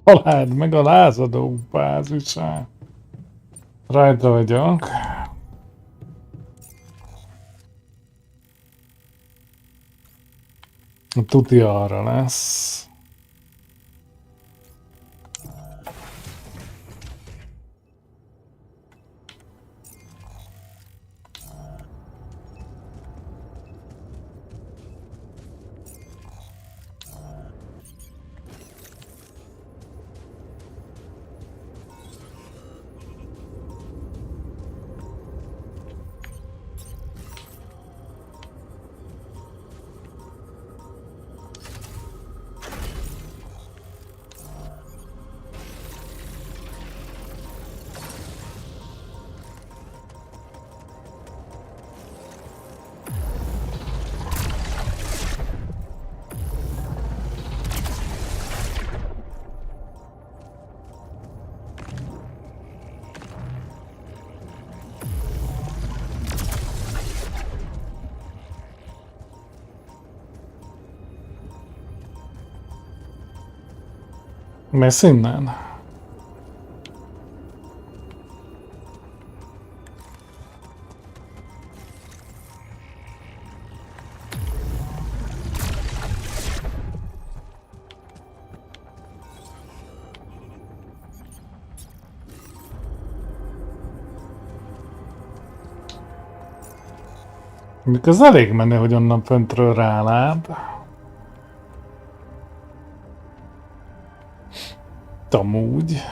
Találd meg a lázadók bázisát. Rajta vagyok. Tuti arra lesz. Mész innen? Mondjuk az elég menő, hogy onnan föntről rálát. Amúgy.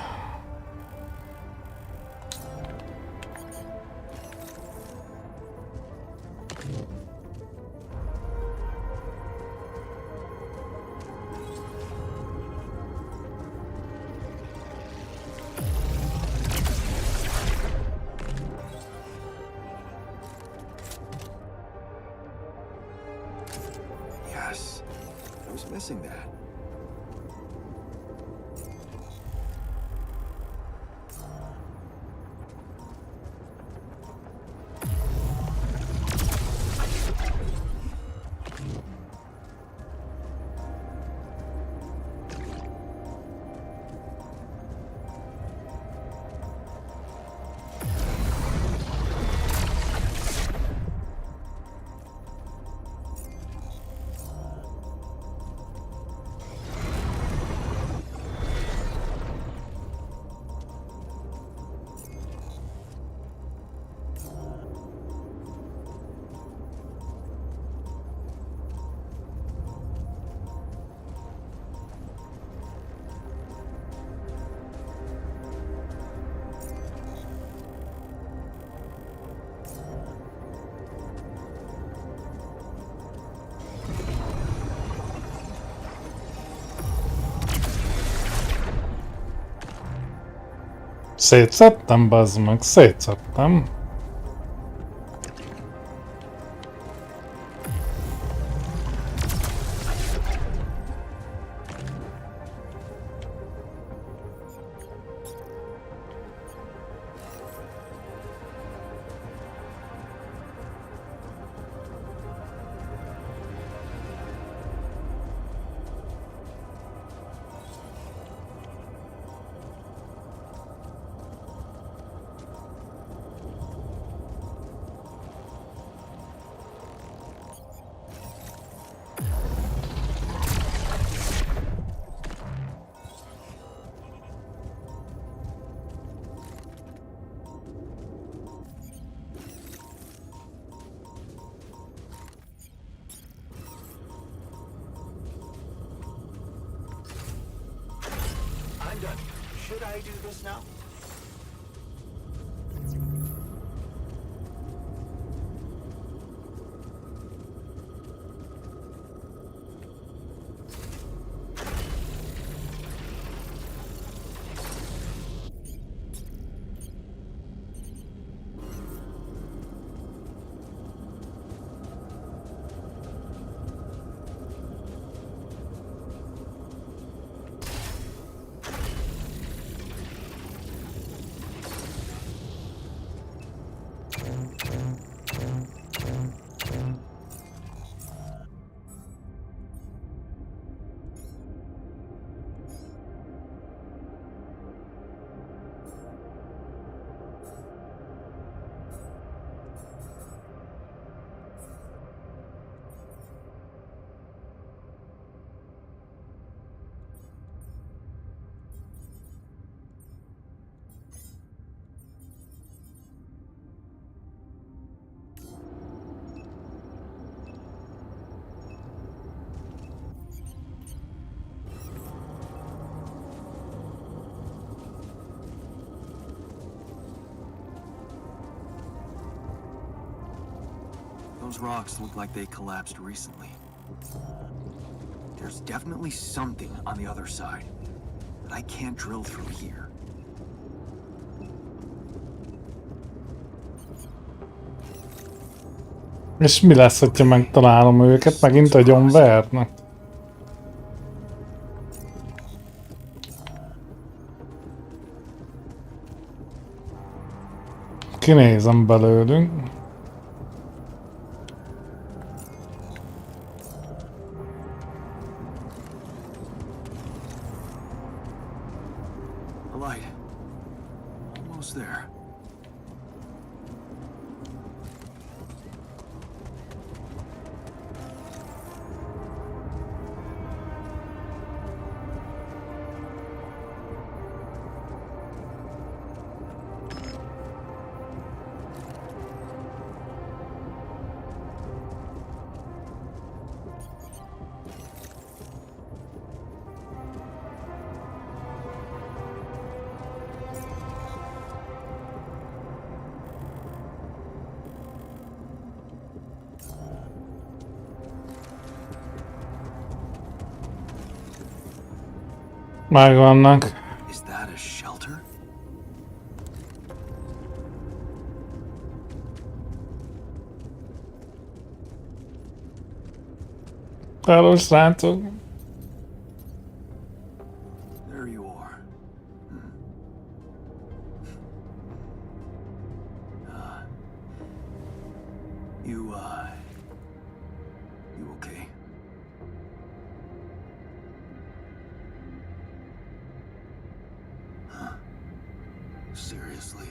Yes, I was missing that. Szétszedtem, bazd meg, szétszedtem. I'm done. Should I do this now? Those rocks look like they collapsed recently. There's definitely something on the other side, but I can't drill through here. És mi lesz, hogyha megtalálom őket? Megint agyonvernek? Kinézem belőlünk. A light. Almost there. Megvannak. Is that a shelter? Hello, srácok. There you are. You okay? Huh? Seriously?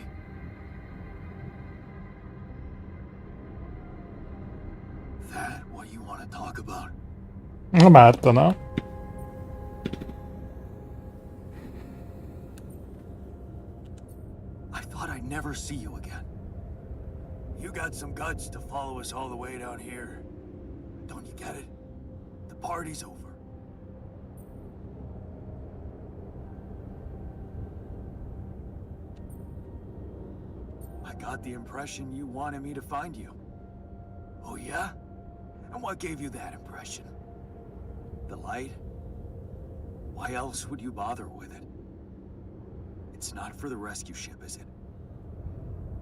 That what you want to talk about? Nem ártana. I thought I'd never see you again. You got some guts to follow us all the way down here. Don't you get it? The party's over. I got the impression you wanted me to find you. Oh yeah? And what gave you that impression? The light? Why else would you bother with it? It's not for the rescue ship, is it?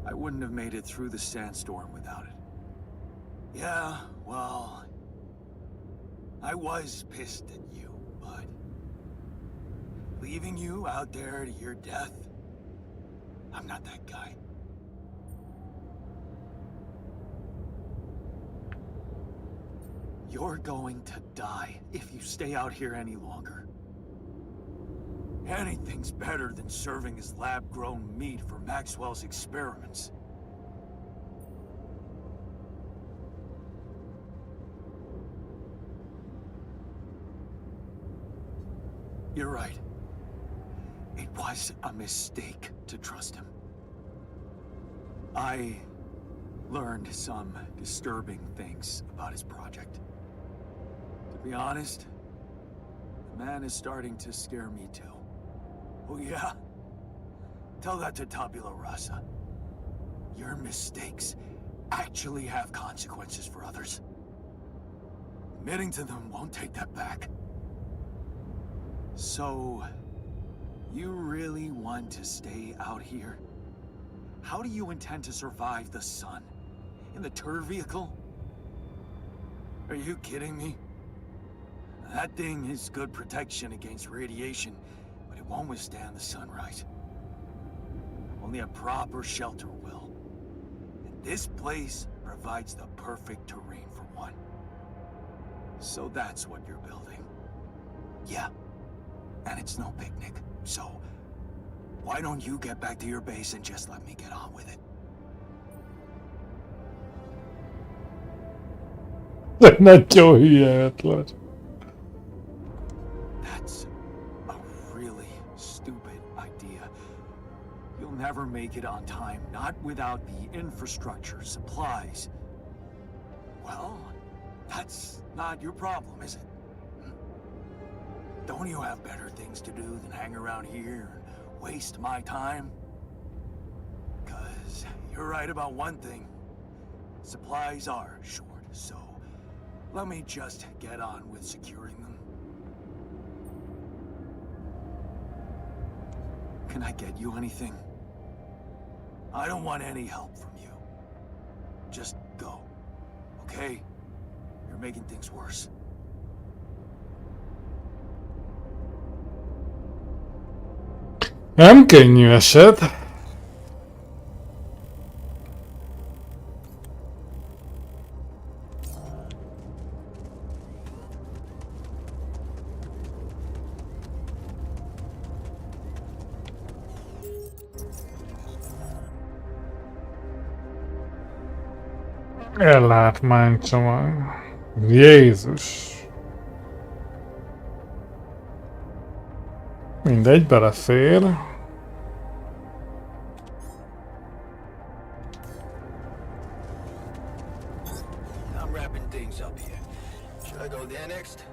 I wouldn't have made it through the sandstorm without it. Yeah, well... I was pissed at you, but... leaving you out there to your death? I'm not that guy. You're going to die if you stay out here any longer. Anything's better than serving as lab-grown meat for Maxwell's experiments. You're right. It was a mistake to trust him. I learned some disturbing things about his project. To be honest, the man is starting to scare me too. Oh yeah? Tell that to Tabula Rasa. Your mistakes actually have consequences for others. Admitting to them won't take that back. So, you really want to stay out here? How do you intend to survive the sun? In the tour vehicle? Are you kidding me? That thing is good protection against radiation, but it won't withstand the sunrise. Only a proper shelter will. And this place provides the perfect terrain for one. So that's what you're building. Yeah. And it's no picnic, so why don't you get back to your base and just let me get on with it? Nagyon hülye ötlet. That's a really stupid idea. You'll never make it on time, not without the infrastructure, supplies. Well, that's not your problem, is it? Don't you have better things to do than hang around here and waste my time? 'Cause you're right about one thing. Supplies are short, so let me just get on with securing them. Can I get you anything? I don't want any help from you. Just go, okay? You're making things worse. Nem könnyű eset. Ellátmánycsomag. Jézus. Mindegy, belefér. I'm wrapping things up here. Should I go there next?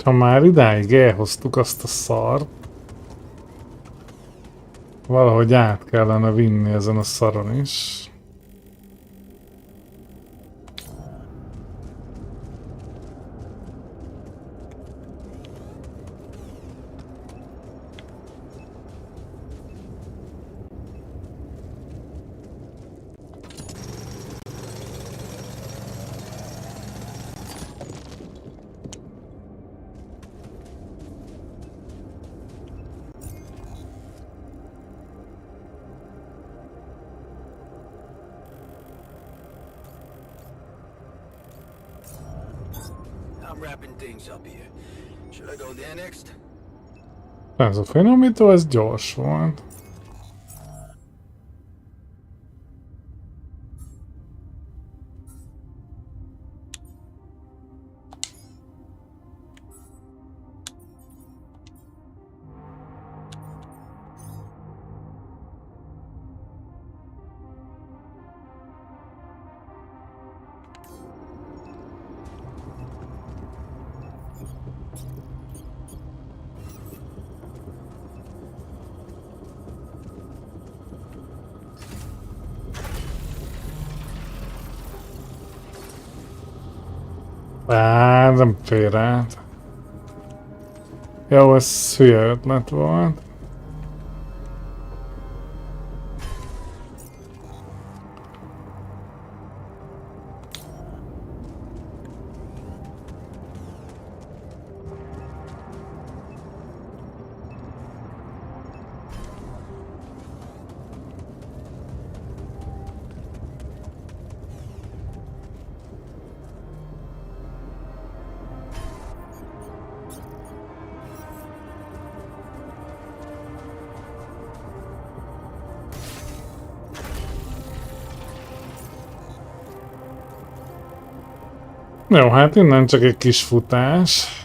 Ha már idáig elhoztuk azt a szart, valahogy át kellene vinni ezen a szaron is. I'm wrapping things up here. Should I go there next? Ez a finomító, ez gyors volt. Nem fér át. Jó, ez hülye ötlet volt. Jó, hát innen csak egy kis futás.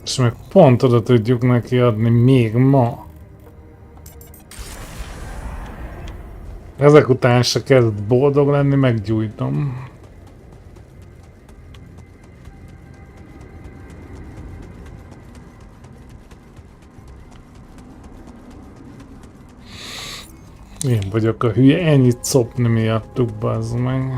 És meg pont oda tudjuk neki adni még ma. Ezek után se kezd boldog lenni, meggyújtom. Én vagyok a hülye, ennyit szopni miattuk, bazd meg.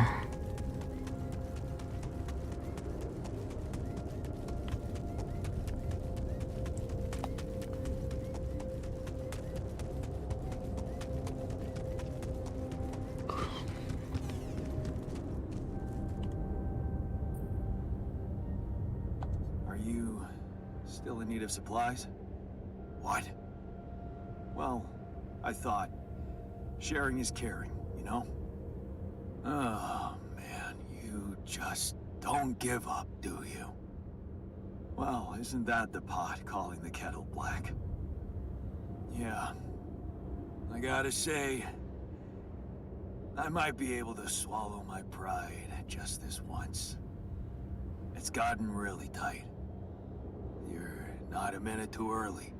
Still in need of supplies? What? Well, I thought sharing is caring, you know? Oh, man, you just don't give up, do you? Well, isn't that the pot calling the kettle black? Yeah. I gotta say, I might be able to swallow my pride just this once. It's gotten really tight. You're not a minute too early.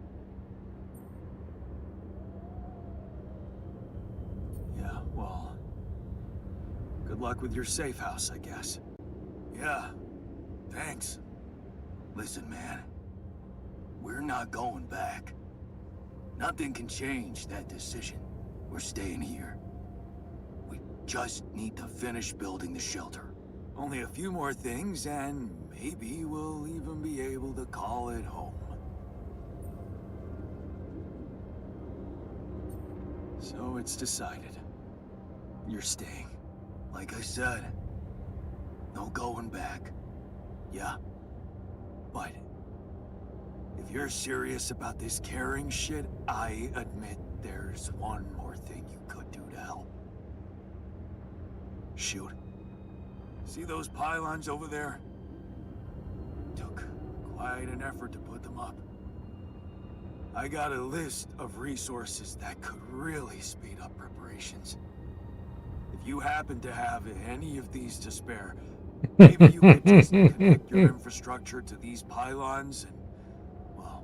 Yeah, well, good luck with your safe house, I guess. Yeah, thanks. Listen, man, we're not going back. Nothing can change that decision. We're staying here. We just need to finish building the shelter. Only a few more things, and maybe we'll even be able to call it home. So it's decided. You're staying. Like I said, no going back. Yeah. But if you're serious about this caring shit, I admit there's one more thing you could do to help. Shoot. See those pylons over there? Took quite an effort to put them up. I got a list of resources that could really speed up preparations. If you happen to have any of these to spare, maybe you could just connect your infrastructure to these pylons and, well,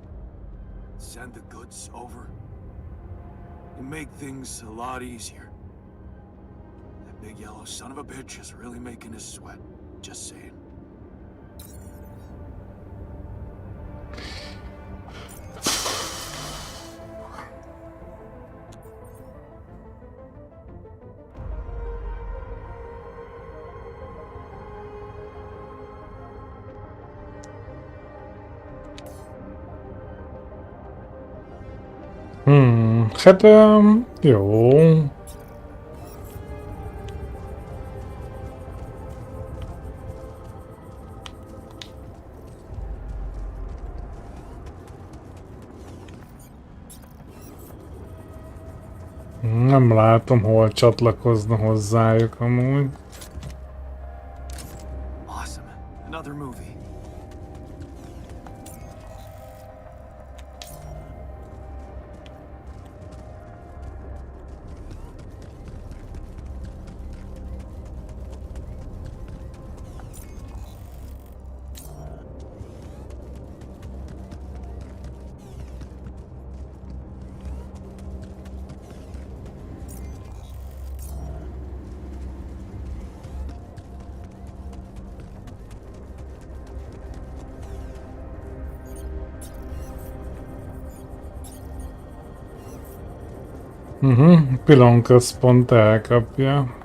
send the goods over. It'd make things a lot easier. That big yellow son of a bitch is really making us sweat. Just saying. Hát jó. Nem látom, hol csatlakozna hozzájuk amúgy. Awesome. Another movie. Pilonközpont elkapja.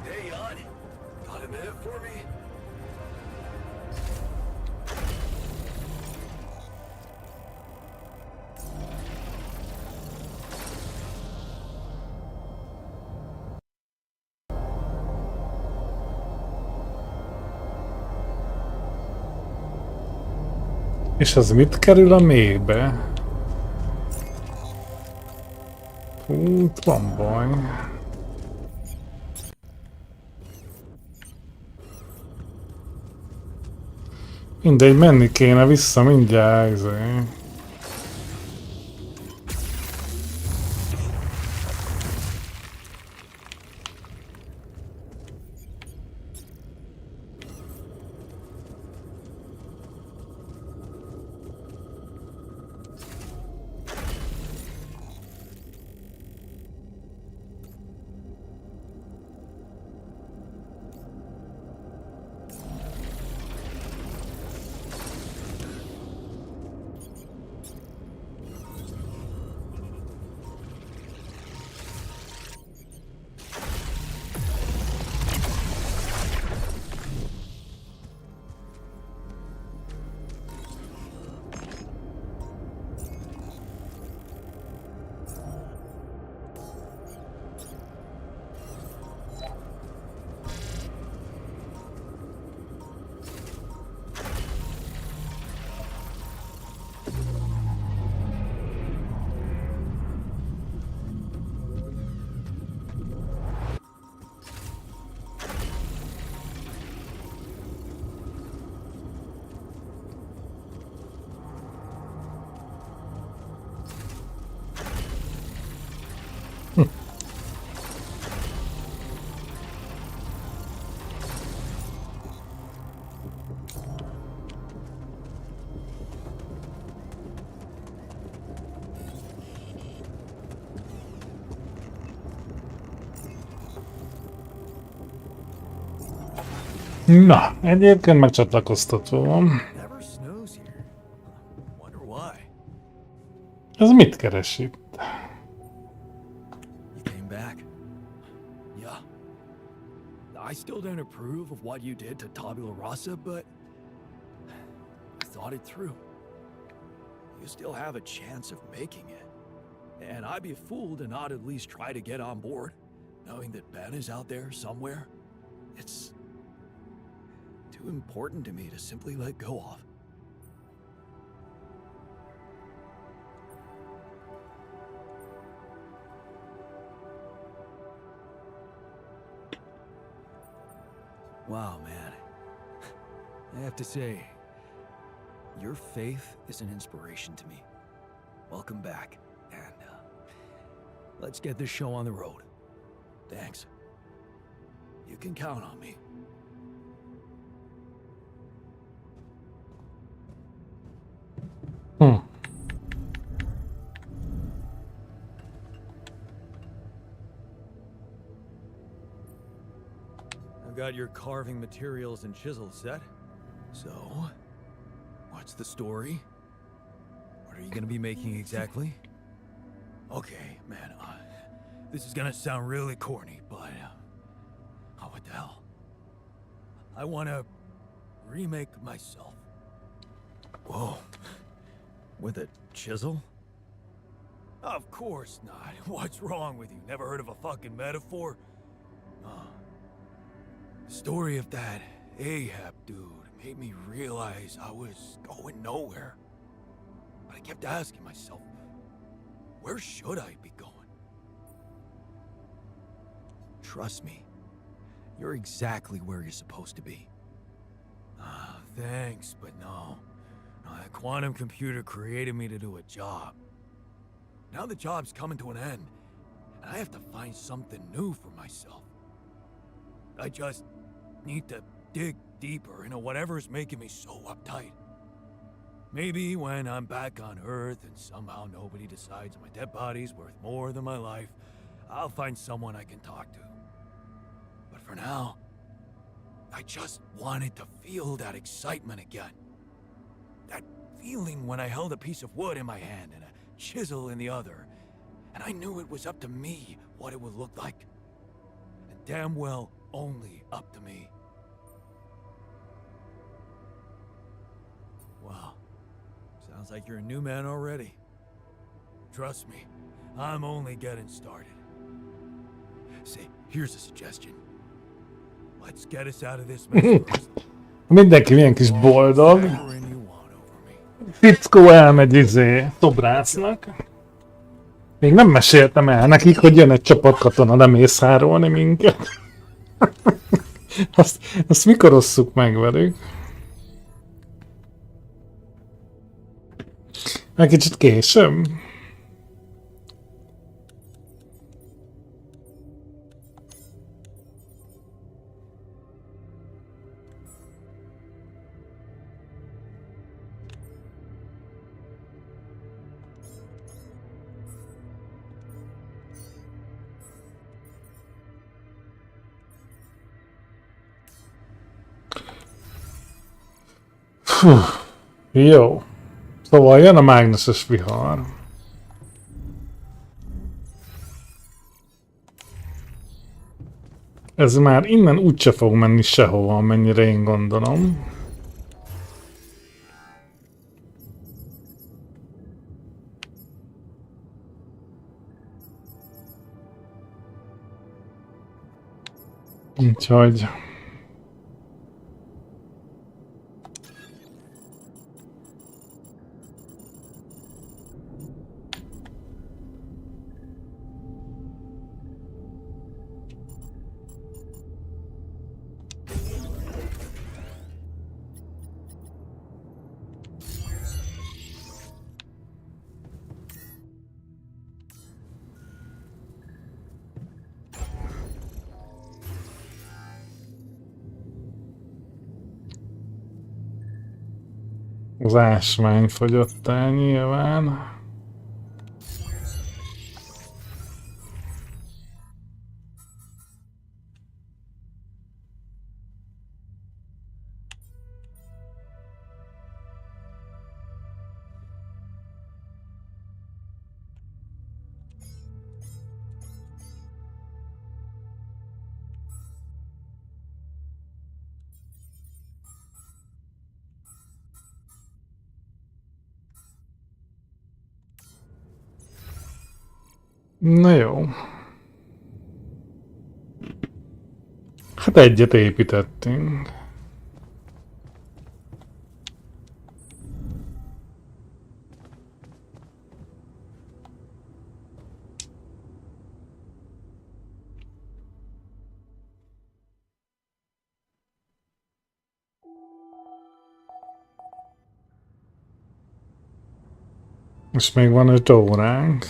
Hey, Jan. Got a minute for me? És az mit kerül a mélybe? Hú, itt van baj. Mindegy, menni kéne vissza mindjárt, izé. Na, egyébként megcsatlakoztatva van. Never snows here. Wonder why. Ez mit keres itt? You came back. Yeah. I still don't approve of what you did to Tabula Rasa, but I thought it through. You still have a chance of making it. And I'd be a fool to not at least try to get on board, knowing that Ben is out there somewhere. It's too important to me to simply let go of. Wow, man. I have to say, your faith is an inspiration to me. Welcome back, and let's get this show on the road. Thanks. You can count on me. I've got your carving materials and chisels set. So, what's the story? What are you gonna be making exactly? Okay, man, this is gonna sound really corny, but, oh, what the hell? I wanna remake myself. Whoa. With a chisel? Of course not. What's wrong with you? Never heard of a fucking metaphor? The story of that Ahab dude made me realize I was going nowhere. But I kept asking myself, where should I be going? Trust me, you're exactly where you're supposed to be. Thanks, but no. That quantum computer created me to do a job. Now the job's coming to an end, and I have to find something new for myself. I just need to dig deeper into whatever's making me so uptight. Maybe when I'm back on Earth and somehow nobody decides my dead body's worth more than my life, I'll find someone I can talk to. But for now, I just wanted to feel that excitement again. That feeling when I held a piece of wood in my hand and a chisel in the other, and I knew it was up to me what it would look like. And damn well, only up to me. Wow. Sounds like you're a new man already. Trust me, I'm only getting started. Say, here's a suggestion. Let's get us out of this mess first. Mindenki milyen kis boldog. Fickó elmegy szobrásznak. Még nem meséltem el nekik, hogy jön egy csapat katona lemészárolni minket. Azt mikor osszuk meg velük? Egy kicsit később? Jó. Szóval jön a mágneses vihar. Ez már innen úgyse fog menni sehova, amennyire én gondolom. Úgyhogy... Az ásvány fogyott el nyilván. Na jó. Hát egyet építettünk. És még van 5 óránk.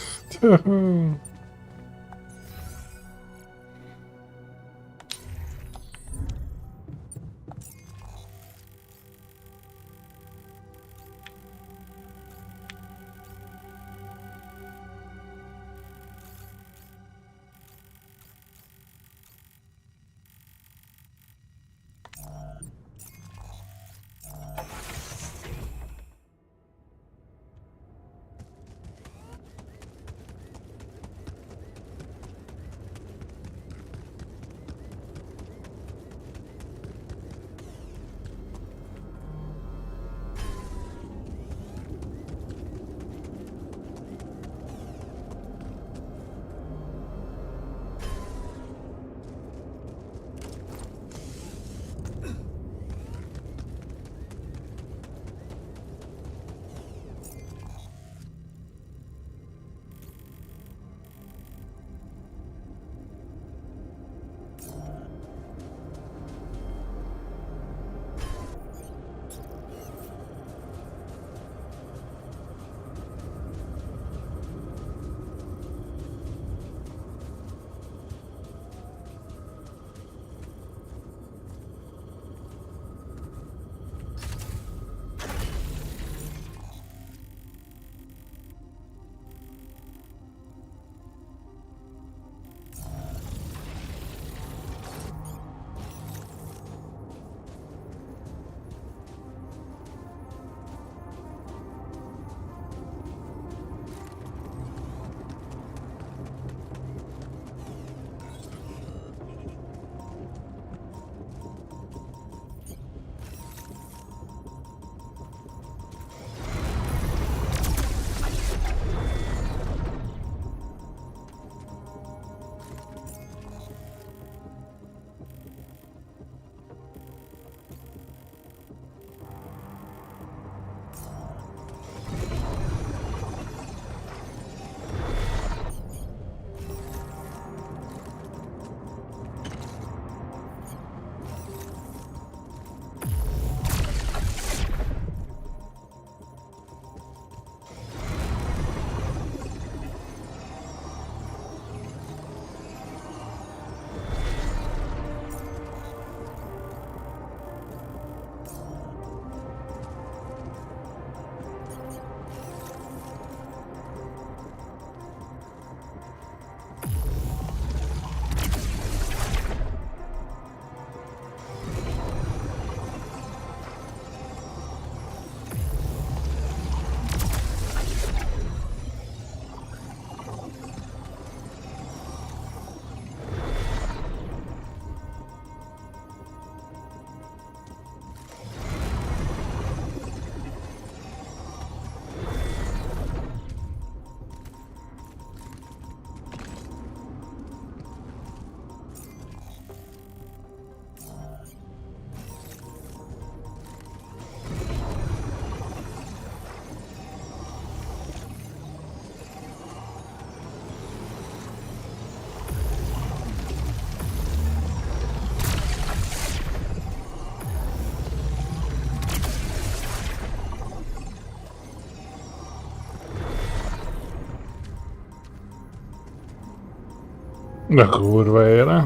De kurva élet.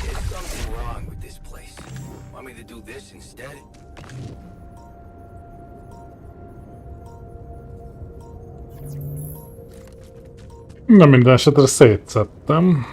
There's something wrong with this place. Want me to do this instead? Na minden esetre szétszettem.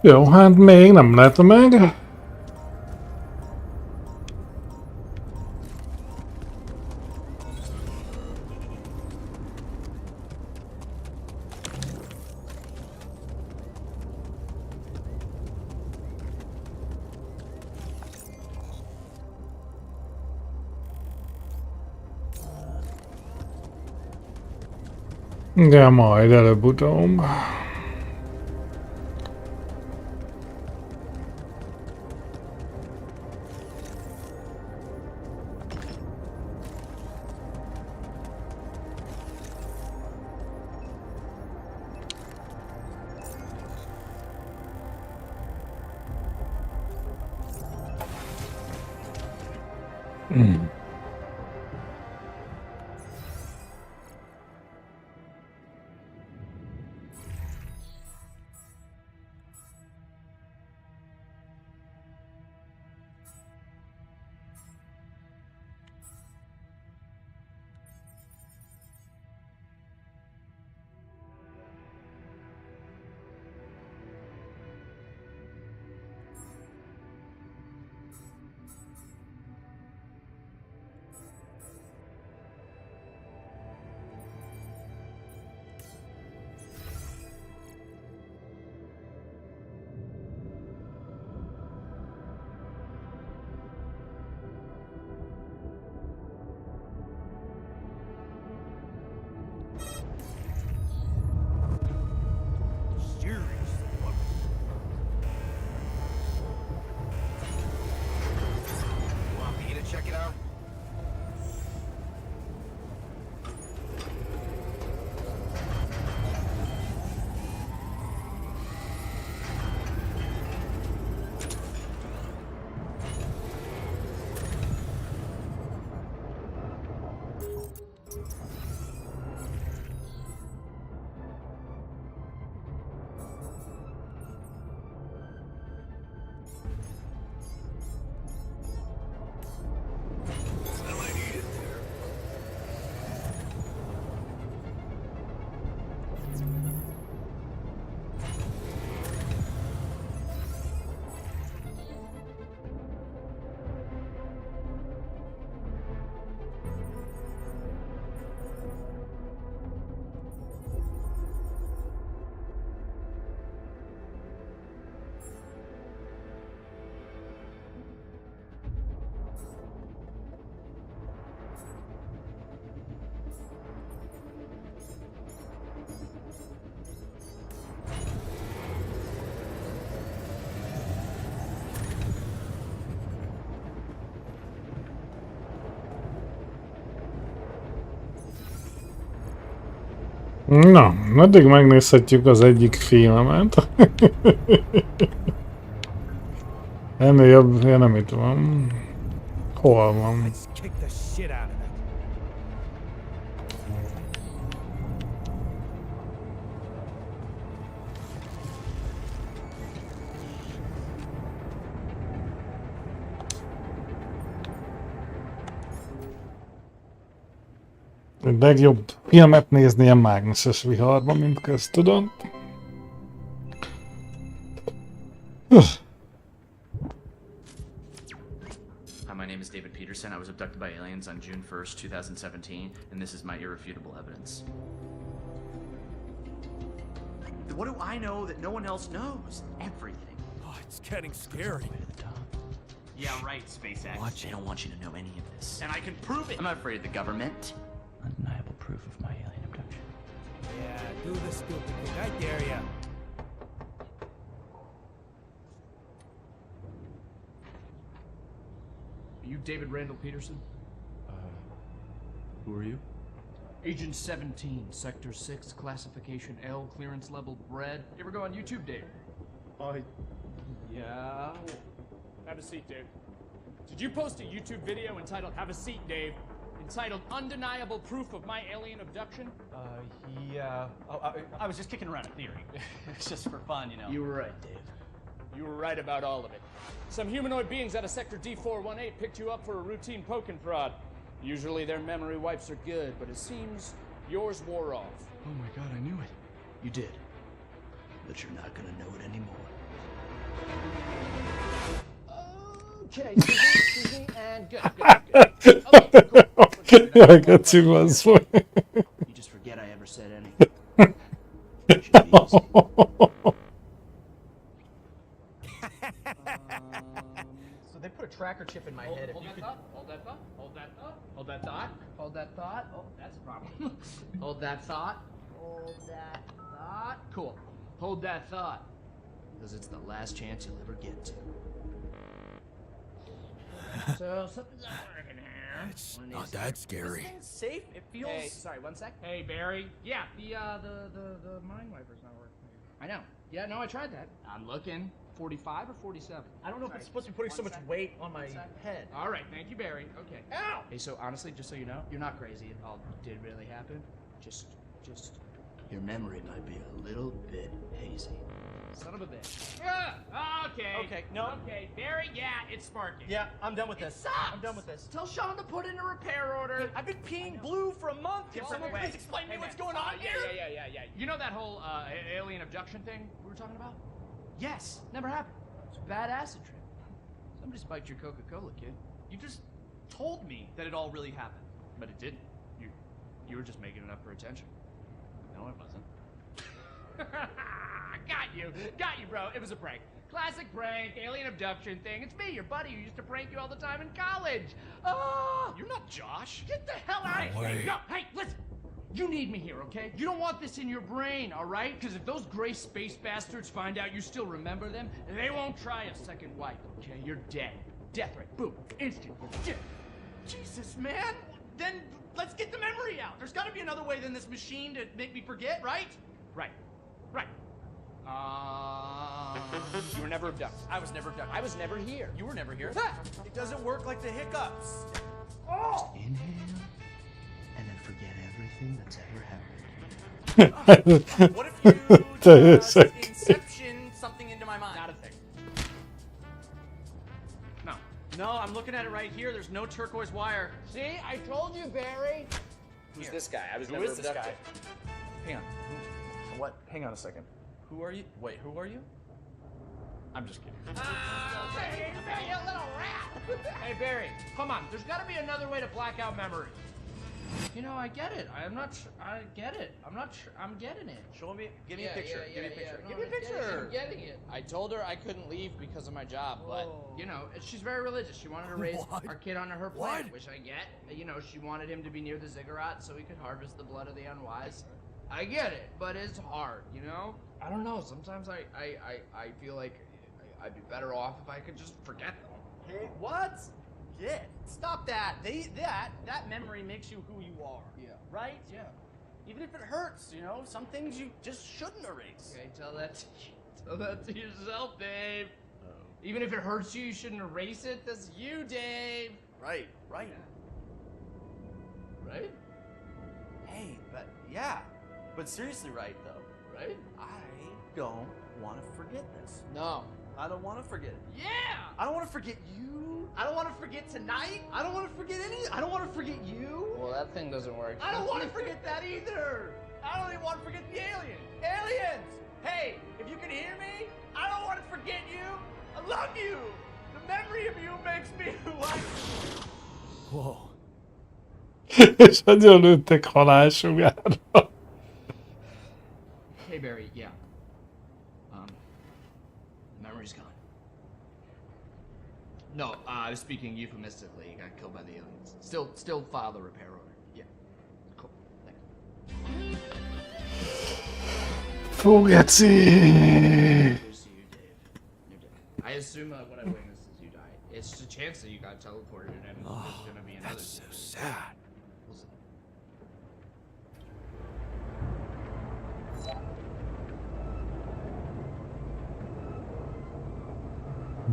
Jó, hát még nem lett meg. De majd előbb-utóbb. Check it out. Na, addig megnézhetjük az egyik filmet. Ennél jobb, ja nem itt van. Hol van? A legjobb filmet nézni ilyen mágneses viharban, mint köztudod. Hi, my name is David Peterson. I was abducted by aliens on June 1st, 2017, and this is my irrefutable evidence. What do I know that no one else knows? Everything. Oh, it's getting scary. Yeah, right, SpaceX. Watch They it. don't want you to know any of this. And I can prove it. I'm not afraid of the government. Undeniable proof of my alien abduction. Yeah, do the stupid thing. I dare ya. Are you David Randall Peterson? Who are you? Agent 17, Sector 6, Classification L, Clearance Level Bred. You ever go on YouTube, Dave? Yeah. Have a seat, Dave. Did you post a YouTube video entitled Have a Seat, Dave? Entitled Undeniable Proof of My Alien Abduction? Yeah. Oh, I was just kicking around a theory. It's just for fun, you know. You were right, Dave. You were right about all of it. Some humanoid beings out of Sector D418 picked you up for a routine poking prod. Usually their memory wipes are good, but it seems yours wore off. Oh my god, I knew it. You did. But you're not gonna know it anymore. Okay, excuse me, and good. Okay, cool. Jaj, geci, bazd meg. You just forget I ever said anything. Should be easy. So they put a tracker chip in my head. Hold that thought. Hold that thought. Hold that thought. Hold that thought. Hold that thought. Oh, that's a problem. Hold that thought. Hold that thought. Cool. Hold that thought. Because it's the last chance you'll ever get to. So something's not working here. It's not that scary. It's safe. It feels. Hey, sorry, one sec. Hey, Barry. Yeah, the mind wiper's not working. I know. Yeah, no, I tried that. I'm looking. 45 or 47? I don't know if it's supposed to be putting so much weight on my head. All right, thank you, Barry. Okay. Ow! Hey, so honestly, just so you know, you're not crazy. It all did really happen. Just, your memory might be a little bit hazy. Son of a bitch. Okay. Okay, no. Okay, Barry, yeah, it's sparking. Yeah, I'm done with It this. sucks. I'm done with this. Tell Sean to put in a repair order. I've been peeing blue for a month. Can Well, someone wait. please explain to me Hey, what's man. going on here? Yeah. You know that whole alien abduction thing we were talking about? Yes, never happened. It's a bad acid trip. Somebody spiked your Coca-Cola, kid. You just told me that it all really happened. But it didn't. You were just making it up for attention. No, it wasn't. Got you, bro. It was a prank. Classic prank, alien abduction thing. It's me, your buddy, who used to prank you all the time in college. Oh, You're not Josh. get the hell out of No here. way. No, hey, listen. You need me here, okay? You don't want this in your brain, all right? Because if those gray space bastards find out you still remember them, they won't try a second wipe, okay? You're dead. Death right. Boom. Instant. You're dead. Jesus, man. Then let's get the memory out. There's got to be another way than this machine to make me forget, right? Right. You were never abducted. I was never abducted. I was never here. You were never here. It doesn't work like the hiccups. Inhale, and then forget everything that's ever happened. What if you just inception something into my mind? Not a thing. No. No, I'm looking at it right here. There's no turquoise wire. See, I told you, Barry. Who's this guy? I was Who never is this abducted. guy? Hang on. What? Hang on a second. Who are you? Wait, who are you? I'm just kidding. Hey, you little rat! Hey, Barry, come on. There's got to be another way to black out memories. You know, I get it. I get it. I'm not sure. I'm getting it. Show me. Give me a picture. Give me a picture. No, Give me a I get it. picture. I'm getting it. I told her I couldn't leave because of my job, but you know, she's very religious. She wanted to raise What? our kid under her plan, What? which I get. You know, she wanted him to be near the ziggurat so he could harvest the blood of the unwise. I get it, but it's hard, you know? I don't know. Sometimes I feel like I'd be better off if I could just forget them. Hey, what? Yeah. Stop that. That memory makes you who you are. Yeah. Right? Yeah. Even if it hurts, you know, some things you just shouldn't erase. Okay, tell that to yourself, Dave. Even if it hurts you, you shouldn't erase it. That's you, Dave. Right. Right? Hey, but yeah. But seriously, right though. Right? I don't want to forget this. No. I don't want to forget it. Yeah! I don't want to forget you. I don't want to forget tonight. I don't want to forget I don't want to forget you. Well, that thing doesn't work. I don't want to forget that either. I don't even want to forget the aliens. Aliens! Hey, if you can hear me, I don't want to forget you. I love you. The memory of you makes me who I am. Whoa. És nagyon lőttek halálsugárra. Hey, Barry, yeah. Memory's gone. No, I was speaking euphemistically. He got killed by the aliens. Still file the repair order. Yeah. Cool. Thanks. Fú, geci! Here's to you, Dave. You're dead. I assume what I witnessed is you died. It's just a chance that you got teleported and there's gonna be another. That's so sad. We'll see.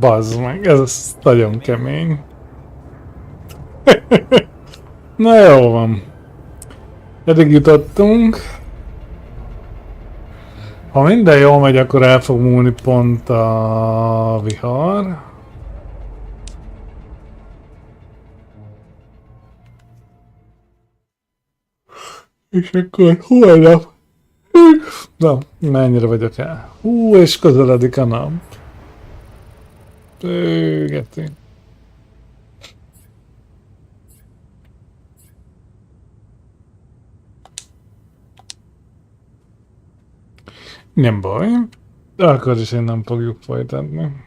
Bazd meg, ez nagyon kemény. Na jó van. Eddig jutottunk. Ha minden jól megy, akkor el fog múlni pont a vihar. És akkor holnap... Na, mennyire vagyok el? És közeledik a nap. Geci. Nem baj. De akkor is én nem fogjuk folytatni.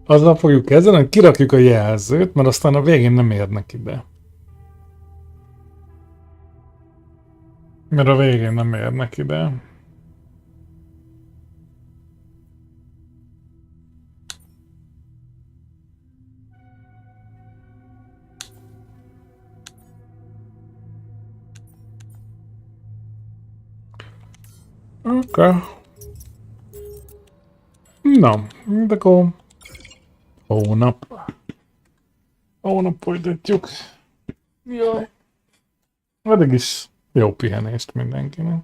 Azzal fogjuk kezdeni, hogy kirakjuk a jelzőt, mert aztán a végén nem érnek ide. Mert a végén nem érnek ide. Oké. Na, de akkor hónap folytatjuk. Jaj. Addig is jó pihenést mindenkinek.